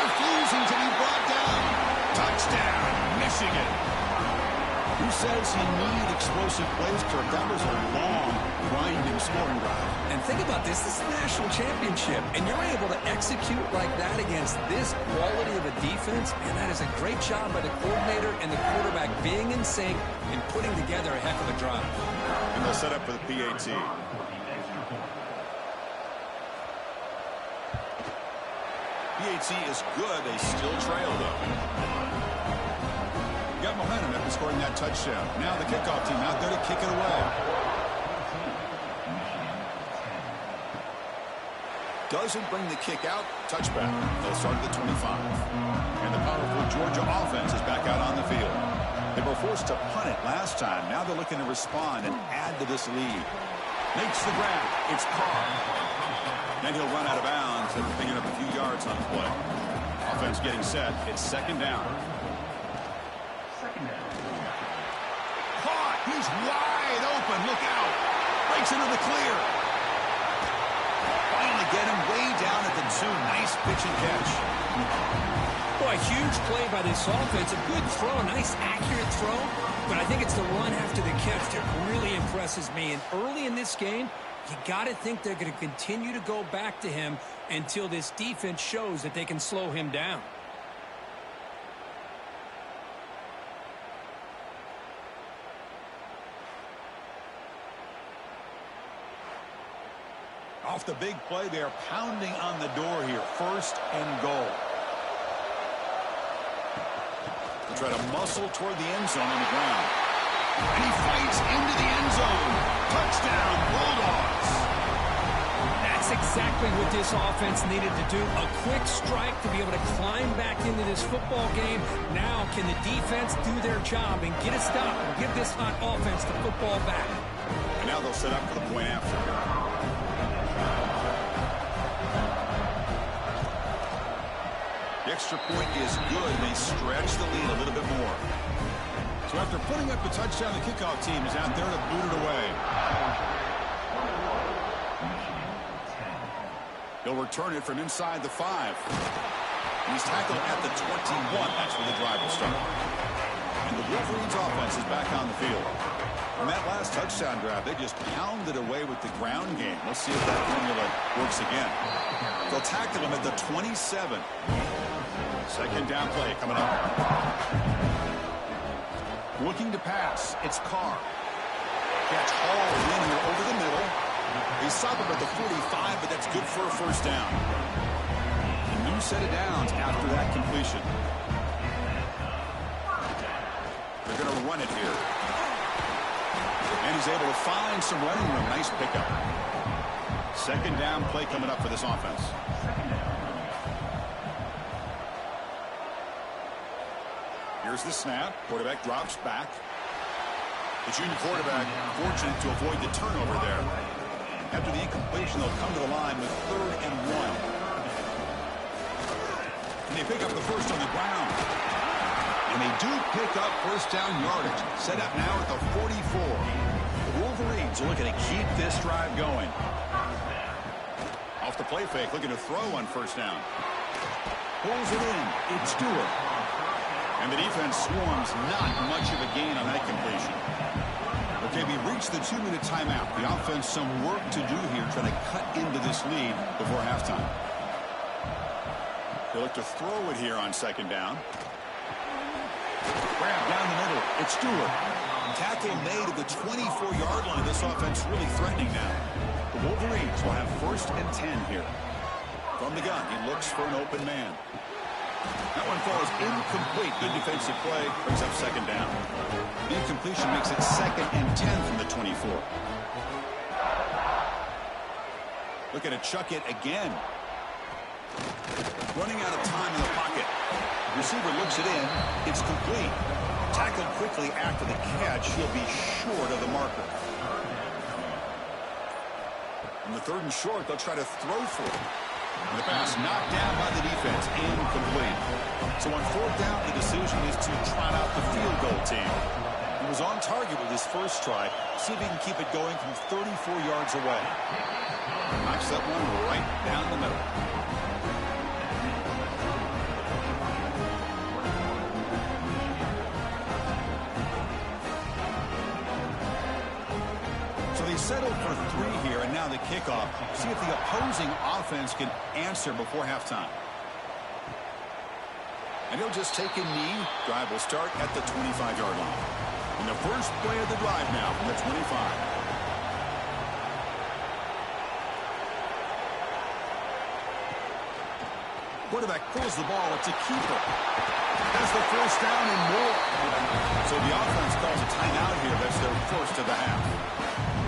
Refusing to be brought down. Touchdown, Michigan. Who says you need explosive plays? Kirk, that was a long, grinding scoring drive. And think about this. This is a national championship, and you're able to execute like that against this quality of a defense, and that is a great job by the coordinator and the quarterback being in sync and putting together a heck of a drive. And they'll set up for the PAT. PAT is good. They still trail, though. Got momentum after scoring that touchdown. Now the kickoff team out there to kick it away. Doesn't bring the kick out. Touchback. They'll start at the 25. And the powerful Georgia offense is back out on the field. They were forced to punt it last time. Now they're looking to respond and add to this lead. Makes the grab. It's Carr. Then he'll run out of bounds after picking up a few yards on the play. Offense getting set. It's second down. Caught. He's wide open. Look out. Breaks into the clear. Finally get him way down at the 2. Nice pitch and catch. Boy, a huge play by this offense. A good throw, a nice accurate throw. But I think it's the run after the catch that really impresses me. And early in this game, you got to think they're going to continue to go back to him until this defense shows that they can slow him down. Off the big play, they are pounding on the door here. First and goal. They try to muscle toward the end zone on the ground. And he fights into the end zone. Touchdown, Bulldogs. That's exactly what this offense needed to do. A quick strike to be able to climb back into this football game. Now can the defense do their job and get a stop and give this hot offense the football back? And now they'll set up for the point after. The extra point is good. They stretch the lead a little bit more. So after putting up the touchdown, the kickoff team is out there to boot it away. He'll return it from inside the 5. He's tackled at the 21. That's where the drive will start. Wolverine's offense is back on the field. On that last touchdown drive, they just pounded away with the ground game. Let's see if that formula works again. They'll tackle him at the 27. Second down play coming up. Looking to pass. It's Carr. Catch hauled in here over the middle. They stop him at the 45, but that's good for a first down. A new set of downs after that completion. They're going to run it here. And he's able to find some running room. Nice pickup. Second down play coming up for this offense. Here's the snap. Quarterback drops back. The junior quarterback fortunate to avoid the turnover there. After the incompletion, they'll come to the line with 3rd and 1. And they pick up the first on the ground. And they do pick up first down yardage. Set up now at the 44. The Wolverines are looking to keep this drive going. Off the play fake, looking to throw on first down. Pulls it in. It's Stewart. And the defense swarms, not much of a gain on that completion. Okay, we reached the 2-minute timeout. The offense some work to do here, trying to cut into this lead before halftime. They look to throw it here on second down. Grab down the middle. It's Stewart. Tackle made at the 24-yard line. This offense really threatening now. The Wolverines will have 1st and 10 here. From the gun, he looks for an open man. That one falls incomplete. Good defensive play. Brings up second down. The incompletion makes it 2nd and 10 from the 24. Looking to chuck it again. Running out of time in the pocket. Receiver looks it in. It's complete. Tackled quickly after the catch. He'll be short of the marker. On the 3rd and short, they'll try to throw for it. And the pass knocked down by the defense. Incomplete. So on 4th down, the decision is to trot out the field goal team. He was on target with his first try. See if he can keep it going from 34 yards away. Knocks that one right down the middle. So they settled for 3 here, and now the kickoff. See if the opposing offense can answer before halftime. And he'll just take a knee. Drive will start at the 25-yard line. And the first play of the drive now from the 25. Quarterback pulls the ball. It's a keeper. That's the first down and more. So the offense calls a timeout here. That's their first of the half.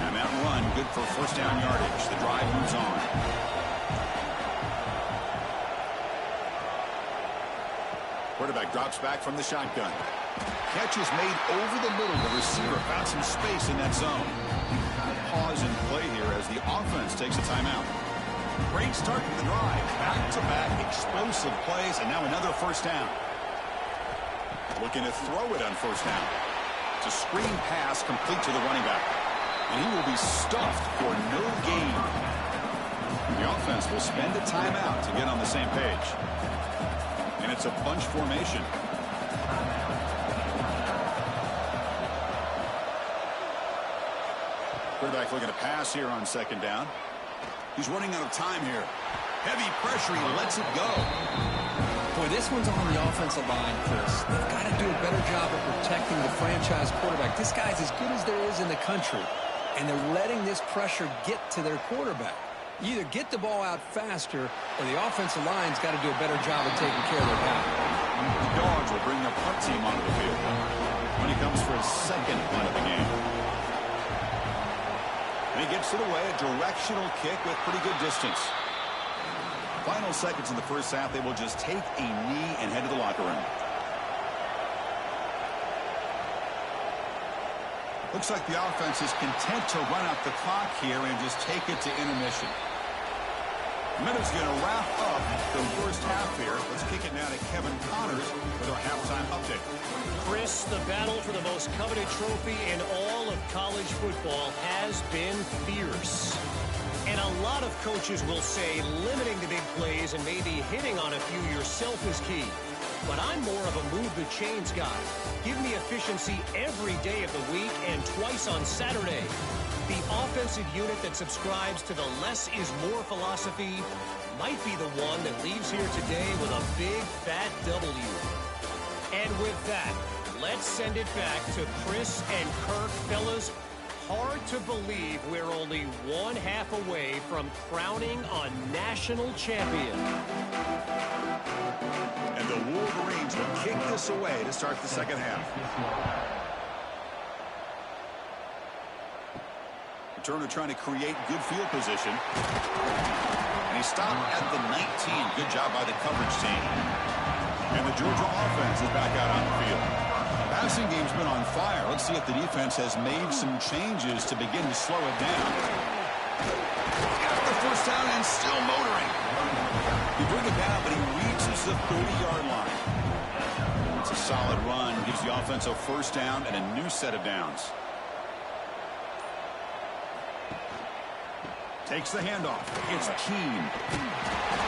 And that run, good for first down yardage. The drive moves on. Quarterback drops back from the shotgun. Catch is made over the middle. The receiver found some space in that zone. Pause and play here as the offense takes a timeout. Great start to the drive. Back-to-back explosive plays, and now another first down. Looking to throw it on first down. It's a screen pass complete to the running back. And he will be stuffed for no gain. The offense will spend a timeout to get on the same page. And it's a bunch formation. Quarterback looking to pass here on second down. He's running out of time here. Heavy pressure. He lets it go. Boy, this one's on the offensive line, Chris. They've got to do a better job of protecting the franchise quarterback. This guy's as good as there is in the country, and they're letting this pressure get to their quarterback. You either get the ball out faster, or the offensive line's got to do a better job of taking care of their guy. The Dogs will bring their punt team onto the field when he comes for his second punt of the game. And he gets it away, a directional kick with pretty good distance. Final seconds in the first half, they will just take a knee and head to the locker room. Looks like the offense is content to run out the clock here and just take it to intermission. Minute's going to wrap up the first half here. Let's kick it now to Kevin Connors with our halftime update. Chris, the battle for the most coveted trophy in all of college football has been fierce. And a lot of coaches will say limiting the big plays and maybe hitting on a few yourself is key. but I'm more of a move the chains guy. Give me efficiency every day of the week and twice on Saturday. The offensive unit that subscribes to the less is more philosophy might be the one that leaves here today with a big fat W. And with that, let's send it back to Chris and Kirk. Fellas, hard to believe we're only one half away from crowning a national champion. And the Wolverines will kick this away to start the second half. Turner trying to create good field position. And he stopped at the 19. Good job by the coverage team. And the Georgia offense is back out on the field. Passing game's been on fire. Let's see if the defense has made some changes to begin to slow it down. Got the first down and still motoring. You bring it down, but he reaches the 30-yard line. It's a solid run. Gives the offense a first down and a new set of downs. Takes the handoff. It's Keene.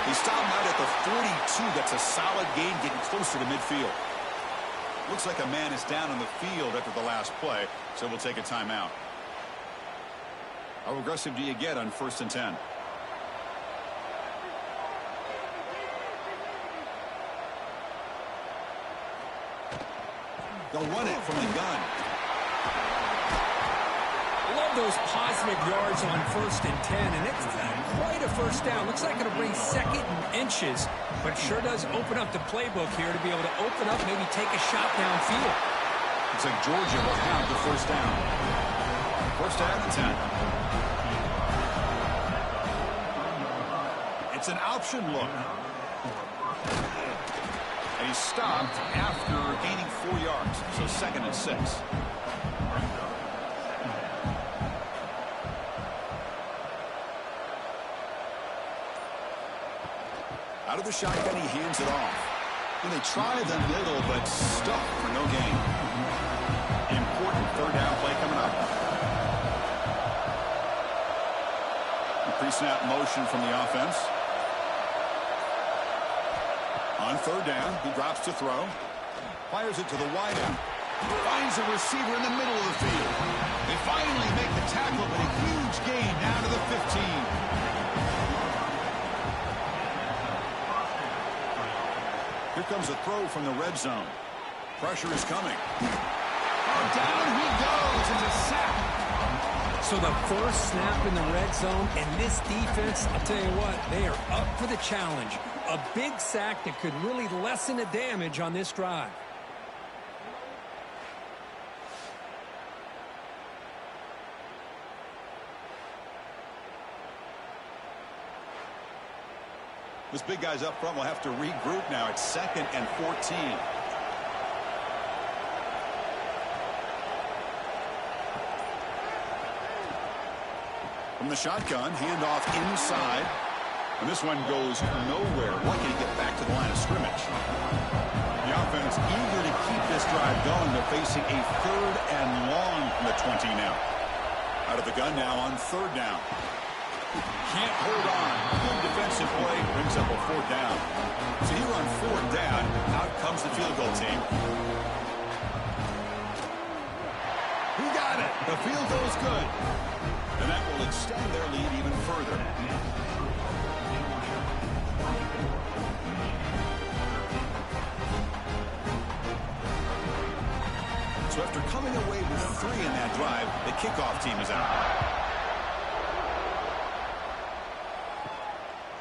He stopped out at the 42. That's a solid gain, getting closer to midfield. Looks like a man is down on the field after the last play, so we'll take a timeout. How aggressive do you get on 1st and 10? They'll run it from the gun. Love those positive yards on 1st and 10, and it's quite a first down. Looks like it'll bring 2nd and inches, but sure does open up the playbook here to be able to open up, maybe take a shot downfield. Looks like Georgia will have the first down. First down and 10. It's an option look. And he stopped after gaining 4 yards, so 2nd and 6. Out of the shotgun, he hands it off. And they try the middle, but stuck for no gain. Important 3rd down play coming up. Pre-snap motion from the offense. On 3rd down, he drops to throw. Fires it to the wideout. Finds a receiver in the middle of the field. They finally make the tackle, but a huge gain down to the 15. Here comes a throw from the red zone. Pressure is coming. And down he goes. It's a sack. So the first snap in the red zone, and this defense, I'll tell you what, they are up for the challenge. A big sack that could really lessen the damage on this drive. This big guy's up front will have to regroup now. It's 2nd and 14. From the shotgun, handoff inside. And this one goes nowhere. Lucky to get back to the line of scrimmage. The offense eager to keep this drive going. They're facing a 3rd and long from the 20 now. Out of the gun now on 3rd down. Can't hold on. Good defensive play. Brings up a 4th down. So here on 4th down, out comes the field goal team. Who got it? The field goal's good. And that will extend their lead even further. So after coming away with 3 in that drive, the kickoff team is out.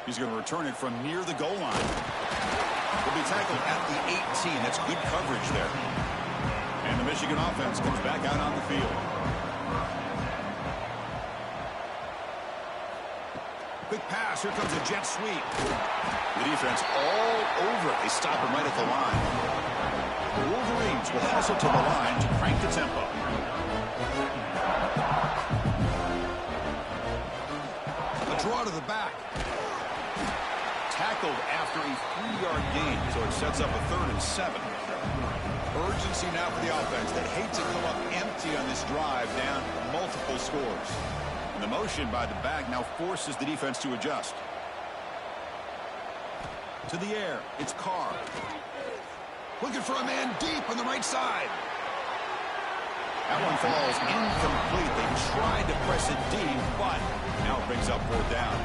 He's going to return it from near the goal line. Will be tackled at the 18. That's good coverage there. And the Michigan offense comes back out on the field. Quick pass. Here comes a jet sweep. The defense all over it. They stop him right at the line. The Wolverines will hustle to the line to crank the tempo. A draw to the back. Tackled after a 3-yard gain, so it sets up a 3rd and 7. Urgency now for the offense. They hate to come up empty on this drive, down multiple scores. And the motion by the back now forces the defense to adjust. To the air, it's Carr. Looking for a man deep on the right side. That one falls incomplete. They tried to press it deep, but now it brings up 4th down.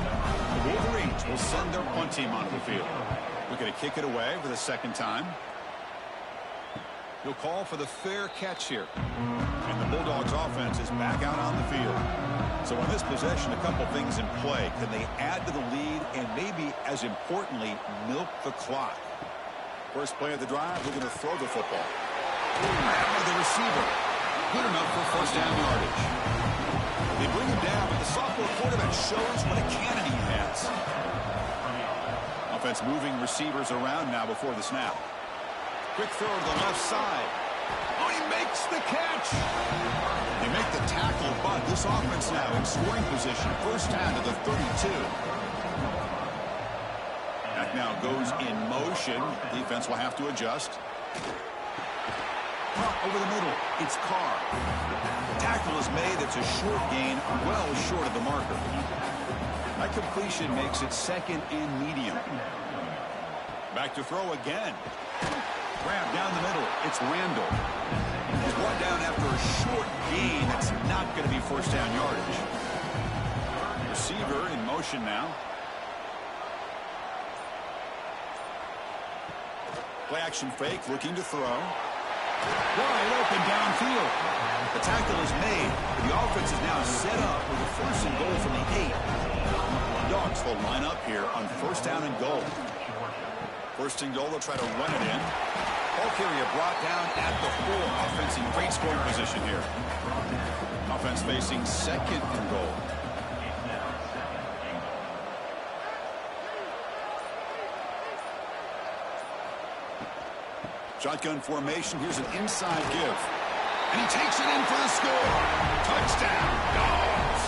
The Wolverines will send their punt team onto the field. Looking to kick it away for the 2nd time. He'll call for the fair catch here. And the Bulldogs offense is back out on the field. So on this possession, a couple things in play. Can they add to the lead and maybe, as importantly, milk the clock? First play of the drive, we're going to throw the football. Grab by the receiver. Good enough for 1st down yardage. They bring him down, but the sophomore quarterback shows what a cannon he has. Offense moving receivers around now before the snap. Quick throw to the left side. Oh, he makes the catch. They make the tackle, but this offense now in scoring position. 1st down to the 32. That now goes in motion. Defense will have to adjust. Over the middle, it's Carr. The tackle is made. It's a short gain, well short of the marker. That completion makes it 2nd and medium. Back to throw again. Grab down the middle. It's Randall. He's brought down after a short gain. That's not going to be 1st down yardage. Receiver in motion now. Play action fake, looking to throw. Wide open downfield. The tackle is made. The offense is now set up with a 1st and goal from the 8. Dogs will line up here on 1st down and goal. 1st and goal, they'll try to run it in. Ball carrier brought down at the 4. Offense in great scoring position here. Offense facing 2nd and goal. Shotgun formation. Here's an inside give. And he takes it in for the score. Touchdown, Dogs.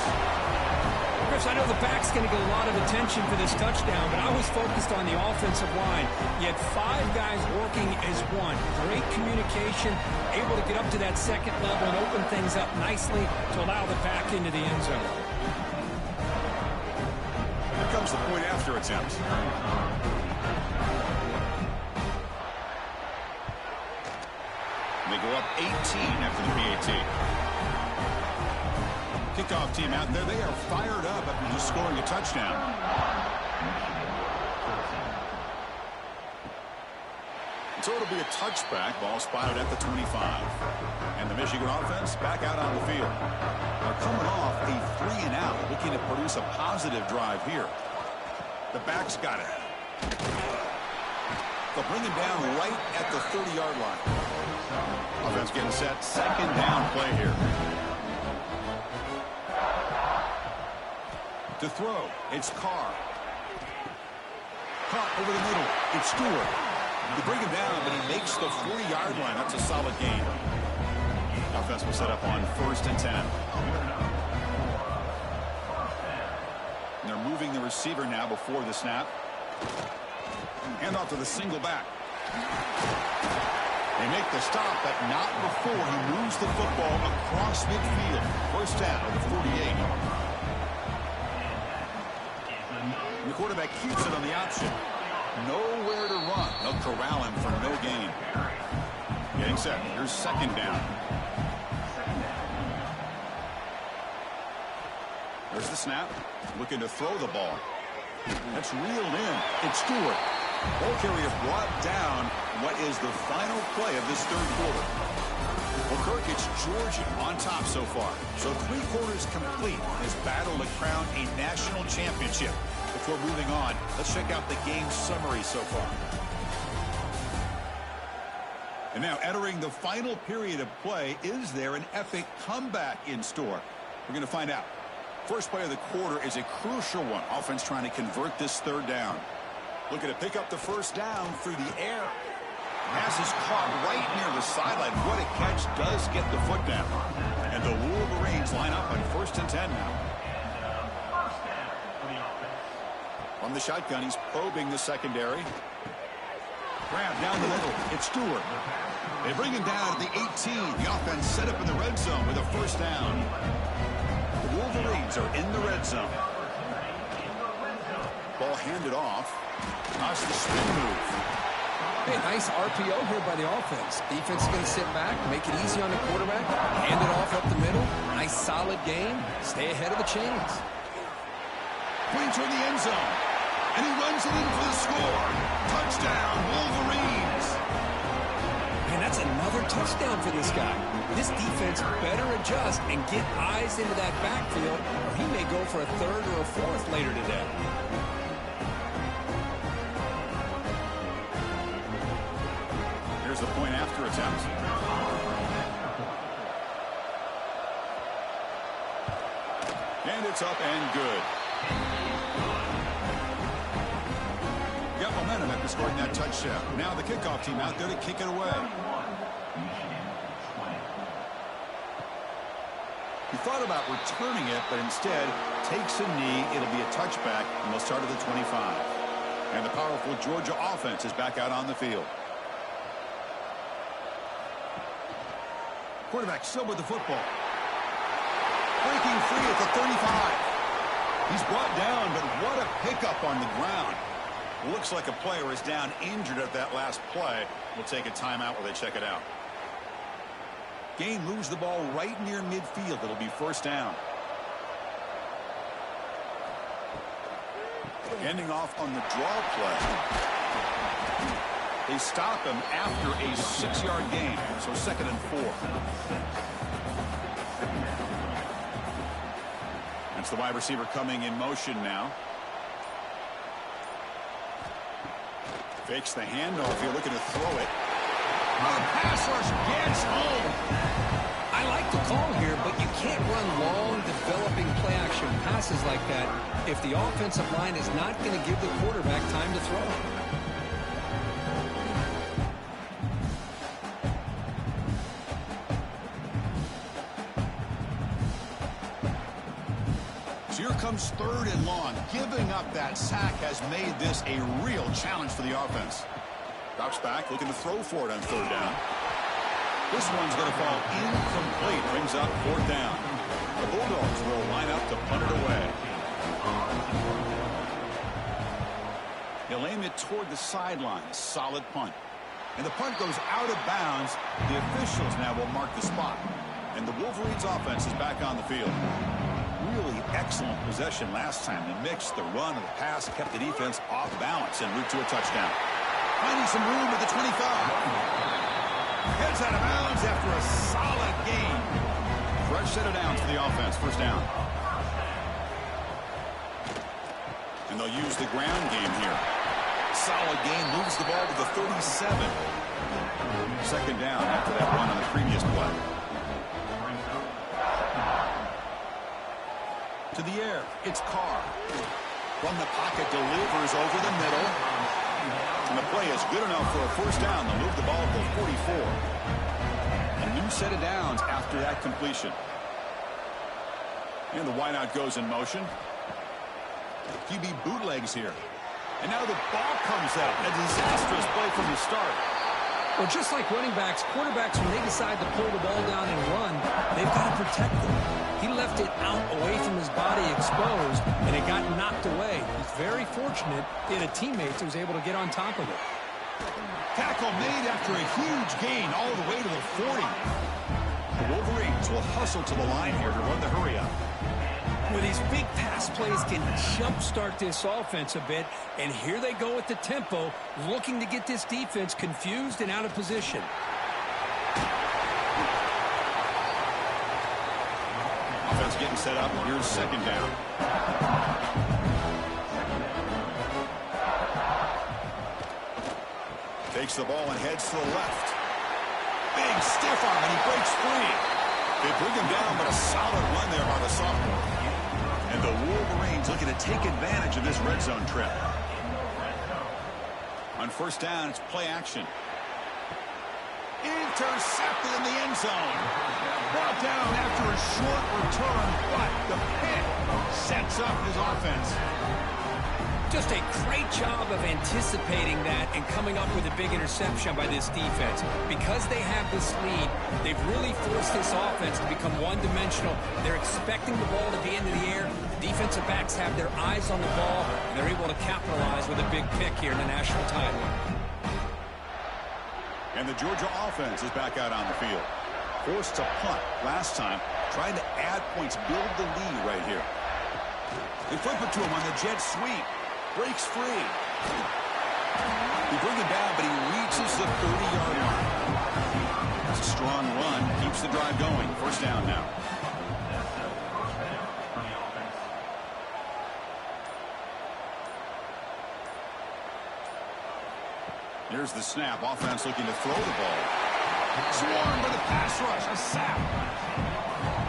Chris, I know the back's going to get a lot of attention for this touchdown, but I was focused on the offensive line. You had 5 guys working as one. Great communication, able to get up to that 2nd level and open things up nicely to allow the back into the end zone. Here comes the point after attempt. They go up 18 after the PAT. Kickoff team out there. They are fired up after just scoring a touchdown. So it'll be a touchback. Ball spotted at the 25. And the Michigan offense back out on the field. They're coming off a 3 and out, looking to produce a positive drive here. The back's got it. They'll bring him down right at the 30-yard line. Offense getting set. 2nd down play here. To throw, it's Carr. Caught over the middle. It's Stewart. They bring him down, but he makes the 40-yard line. That's a solid gain. Offense will set up on 1st and 10. And they're moving the receiver now before the snap. Hand off to the single back. They make the stop, but not before he moves the football across midfield. 1st down to the 48. And the quarterback keeps it on the option. Nowhere to run. They'll corral him for no gain. Getting set. Here's 2nd down. There's the snap. Looking to throw the ball. That's reeled in. It's Stewart. Ball carrier brought down what is the final play of this 3rd quarter. Well, Kirk, it's Georgia on top so far. So 3 quarters complete in this battle to crown a national championship. Before moving on, let's check out the game summary so far. And now entering the final period of play, is there an epic comeback in store? We're going to find out. First play of the quarter is a crucial one. Offense trying to convert this 3rd down. Looking to pick up the 1st down through the air. Pass is caught right near the sideline. What a catch, does get the foot down. And the Wolverines line up on 1st and 10 now. On the shotgun, he's probing the secondary. Grab down the middle. It's Stewart. They bring him down at the 18. The offense set up in the red zone with a 1st down. The Wolverines are in the red zone. Ball handed off. That's the spin move. Hey, nice RPO here by the offense. Defense is going to sit back, make it easy on the quarterback, hand it off up the middle. Nice, solid game. Stay ahead of the chains. Points in the end zone. And he runs it in for the score. Touchdown, Wolverines. Man, that's another touchdown for this guy. This defense better adjust and get eyes into that backfield, or he may go for a third or a fourth later today. Here's the point after attempt. And it's up and good. Got momentum after scoring that touchdown. Now the kickoff team out there to kick it away. He thought about returning it, but instead takes a knee. It'll be a touchback, and they'll start at the 25. And the powerful Georgia offense is back out on the field. Quarterback still with the football. Breaking free at the 35. He's brought down, but what a pickup on the ground. Looks like a player is down injured at that last play. We'll take a timeout while they check it out. Gain moves the ball right near midfield. It'll be first down. Ending off on the draw play. They stop him after a 6-yard gain, so 2nd and 4. That's the wide receiver coming in motion now. Fakes the handoff here, looking to throw it. Oh, the pass rush gets home. I like the call here, but you can't run long, developing play-action passes like that if the offensive line is not going to give the quarterback time to throw. Here comes 3rd and long. Giving up that sack has made this a real challenge for the offense. Drops back, looking to throw for it on 3rd down. This one's going to fall incomplete. Brings up 4th down. The Bulldogs will line up to punt it away. He'll aim it toward the sideline. A solid punt. And the punt goes out of bounds. The officials now will mark the spot. And the Wolverines offense is back on the field. Really excellent possession last time. They mixed the run and the pass, kept the defense off balance en route to a touchdown. Finding some room at the 25. Heads out of bounds after a solid gain. Fresh set of downs for the offense. First down. And they'll use the ground game here. Solid gain, moves the ball to the 37. 2nd down after that run on the previous play. To the air, it's Carr. From the pocket, delivers over the middle. And the play is good enough for a first down. They'll move the ball to the 44. A new set of downs after that completion. And the wideout goes in motion. QB bootlegs here. And now the ball comes out. A disastrous play from the start. Well, just like running backs, quarterbacks, when they decide to pull the ball down and run, they've got to protect them. He left it out away from his body exposed, and it got knocked away. He's very fortunate he had a teammate who was able to get on top of it. Tackle made after a huge gain all the way to the 40. The Wolverines will hustle to the line here to run the hurry up. Well, these big pass plays can jumpstart this offense a bit, and here they go at the tempo, looking to get this defense confused and out of position. Offense getting set up. Here's 2nd down. Takes the ball and heads to the left. Big stiff arm, and he breaks free. They bring him down, but a solid run there by the sophomore. And the Wolverines looking to take advantage of this red zone trip. On first down, it's play action. Intercepted in the end zone. Brought down after a short return, but the pick sets up his offense. Just a great job of anticipating that and coming up with a big interception by this defense. Because they have this lead, they've really forced this offense to become one-dimensional. They're expecting the ball to be into the air. The defensive backs have their eyes on the ball, and they're able to capitalize with a big pick here in the national title. And the Georgia offense is back out on the field. Forced to punt last time, trying to add points, build the lead right here. They flip it to him on the jet sweep. Breaks free. They bring him down, but he reaches the 30-yard line. It's a strong run. Keeps the drive going. First down now. Here's the snap. Offense looking to throw the ball. Swarmed by the pass rush. A sack.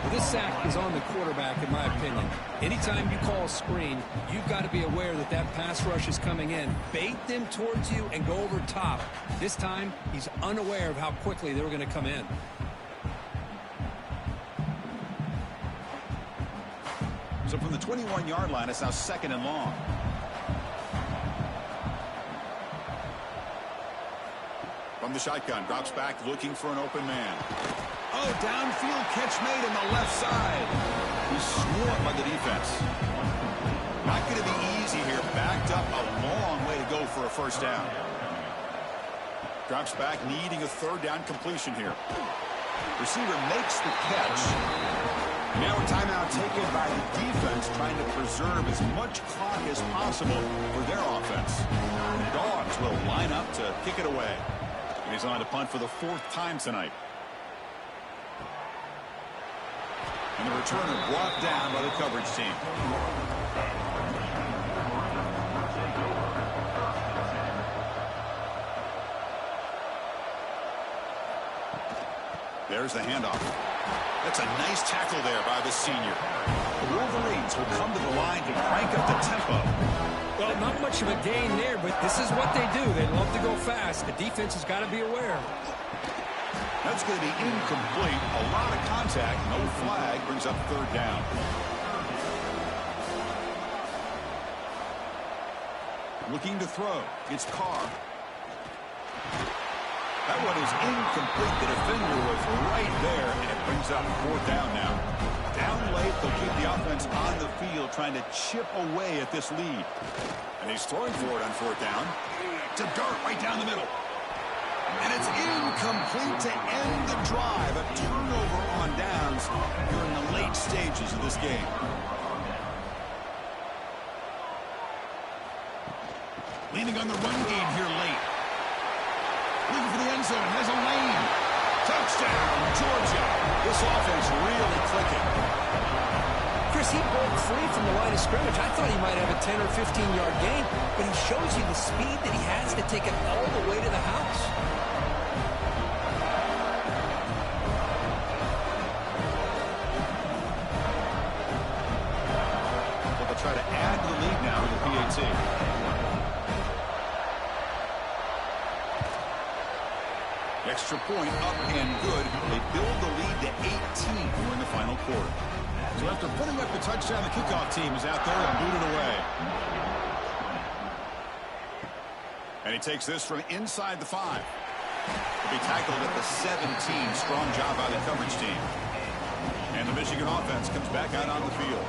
Well, this sack is on the quarterback, in my opinion. Anytime you call a screen, you've got to be aware that that pass rush is coming in. Bait them towards you and go over top. This time, he's unaware of how quickly they were going to come in. So from the 21-yard line, it's now 2nd and long. From the shotgun, drops back, looking for an open man. Oh, downfield catch made on the left side. He's swarmed by the defense. Not going to be easy here. Backed up a long way to go for a first down. Drops back, needing a 3rd down completion here. Receiver makes the catch. Now a timeout taken by the defense, trying to preserve as much clock as possible for their offense. The Dogs will line up to kick it away. And he's on to punt for the 4th time tonight. And the returner brought down by the coverage team. There's the handoff. That's a nice tackle there by the senior. The Wolverines will come to the line to crank up the tempo. Well, not much of a gain there, but this is what they do. They love to go fast. The defense has got to be aware. That's going to be incomplete. A lot of contact. No flag. Brings up 3rd down. Looking to throw. It's Carr. That one is incomplete. The defender was right there, and it brings up 4th down now. Down late, they'll keep the offense on the field, trying to chip away at this lead. And he's throwing for it on 4th down. To Dart right down the middle. And it's incomplete to end the drive. A turnover on downs here in the late stages of this game. Leaning on the run game here late. Looking for the end zone. Has a lane. Touchdown, Georgia. This offense really clicking. Chris, he broke free from the line of scrimmage. I thought he might have a 10 or 15-yard gain, but he shows you the speed that he has to take it all the way to the house. Well, they'll try to add to the lead now with the PAT. Extra point up and good. They build the lead to 18 during the final quarter. So after putting up the touchdown, the kickoff team is out there and booted away. And he takes this from inside the 5. He'll be tackled at the 17. Strong job by the coverage team. And the Michigan offense comes back out on the field.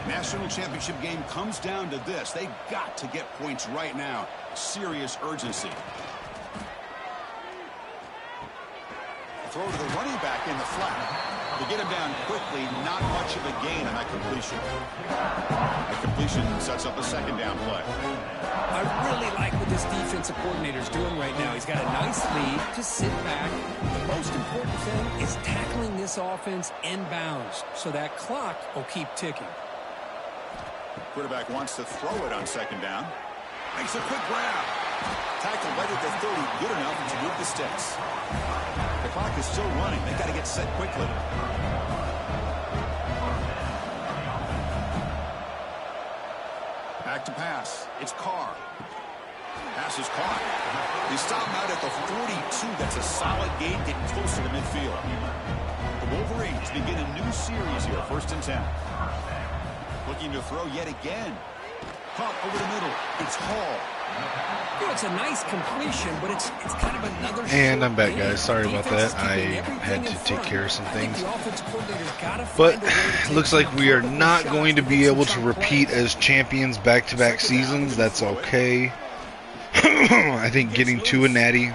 National championship game comes down to this. They've got to get points right now. Serious urgency. Throw to the running back in the flat. To get him down quickly, not much of a gain on that completion. The completion sets up a 2nd down play. I really like what this defensive coordinator is doing right now. He's got a nice lead. Just sit back. The most important thing is tackling this offense inbounds so that clock will keep ticking. Quarterback wants to throw it on 2nd down. Makes a quick grab. Tackle right at the 30. Good enough to move the sticks. The clock is still running. They got to get set quickly. Back to pass. It's Carr. Pass is caught. They stop him out at the 42. That's a solid gain, getting closer to midfield. The Wolverines begin a new series here. 1st and 10. Looking to throw yet again. Caught over the middle. It's Hall. You know, it's a nice completion, but it's kind of another. And I'm back, guys. Sorry about that. I had to take care of some things. But looks like we are not going to be able to repeat as champions back-to-back seasons. That's okay. I think getting to a natty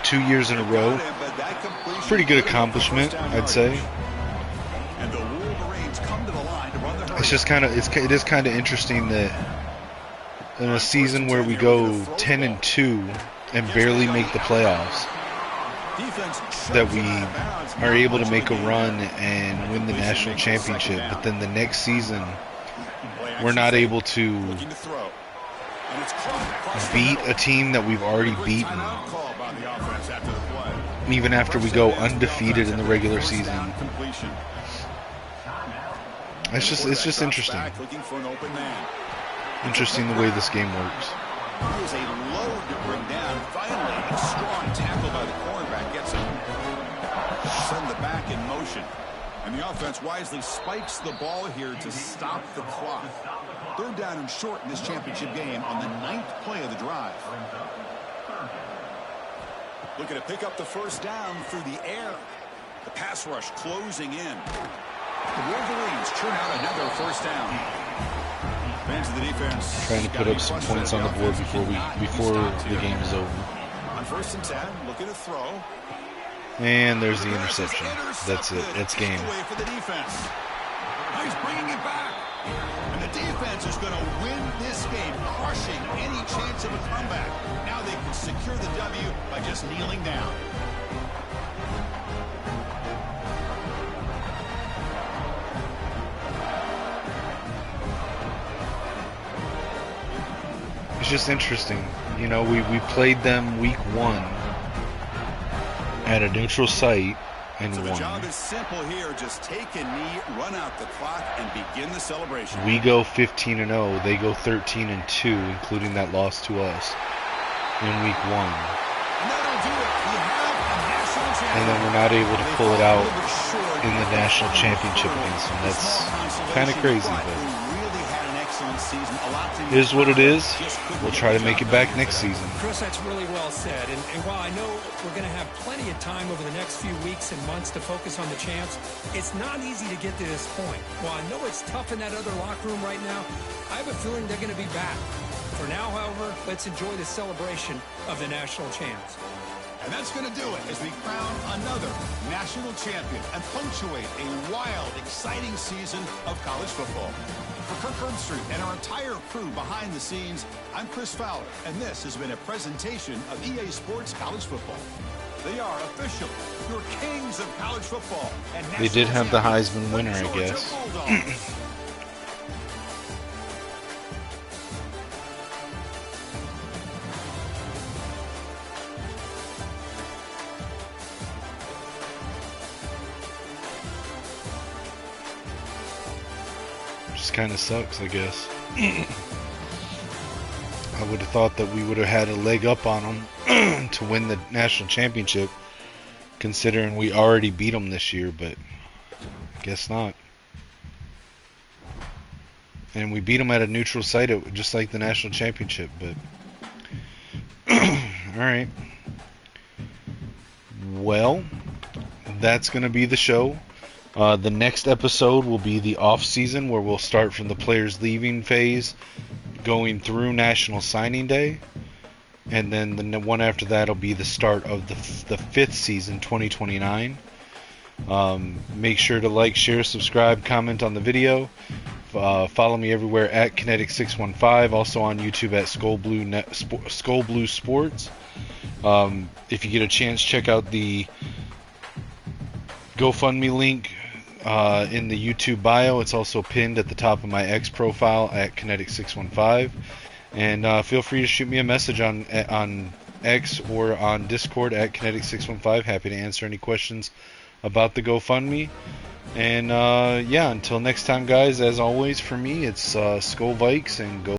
2 years in a row. Pretty good accomplishment, I'd say. And the Wolverines come to the line to run the It's just kind of it is kind of interesting that in a season where we go 10-2 and barely make the playoffs, that we are able to make a run and win the national championship, but then the next season we're not able to beat a team that we've already beaten, even after we go undefeated in the regular season. It's just interesting. Interesting the way this game works. It was a load to bring down. Finally, a strong tackle by the cornerback gets him. Send the back in motion. And the offense wisely spikes the ball here to stop the clock. 3rd down and short in this championship game on the 9th play of the drive. Looking to pick up the 1st down through the air. The pass rush closing in. The Wolverines churn out another 1st down. Fans of the defense trying to put up some points on the board before the game is over. On 1st and 10, looking to throw. And there's the interception. That's it. It's game. For the defense. Now he's bringing it back. And the defense is going to win this game, crushing any chance of a comeback. Now they can secure the W by just kneeling down. It's just interesting. You know, we played them week 1 at a neutral site and so the won. job is simple here. Just take a knee, run out the clock, and begin the celebration. We go 15-0. They go 13-2, including that loss to us in week 1. And that'll do it. We have a national championship. And then we're not able to pull it out in the national championship against them. That's kind of crazy, but it is what it is. We'll try to make it back next season. Chris, that's really well said. And while I know we're going to have plenty of time over the next few weeks and months to focus on the champs, it's not easy to get to this point. While I know it's tough in that other locker room right now, I have a feeling they're going to be back. For now, however, let's enjoy the celebration of the national champs. And that's going to do it as we crown another national champion and punctuate a wild, exciting season of college football. For Kirk Herbstreit and our entire crew behind the scenes, I'm Chris Fowler, and this has been a presentation of EA Sports College Football. They are official, your kings of college football. And they did have the Heisman winner, I guess. Kind of sucks, I guess. I would have thought that we would have had a leg up on them to win the national championship, considering we already beat them this year, but guess not. And we beat them at a neutral site, just like the national championship, but alright. Well, that's going to be the show. The next episode will be the off season, where we'll start from the players leaving phase, going through National Signing Day, and then the one after that will be the start of the 5th season, 2029. Make sure to like, share, subscribe, comment on the video. Follow me everywhere at Kinetic615, also on YouTube at Skull Blue Sports. If you get a chance, check out the GoFundMe link in the YouTube bio. It's also pinned at the top of my X profile at Kinetic615. And feel free to shoot me a message on X or on Discord at Kinetic615. Happy to answer any questions about the GoFundMe. And yeah, until next time, guys, as always, for me, it's Skull Vikes and go.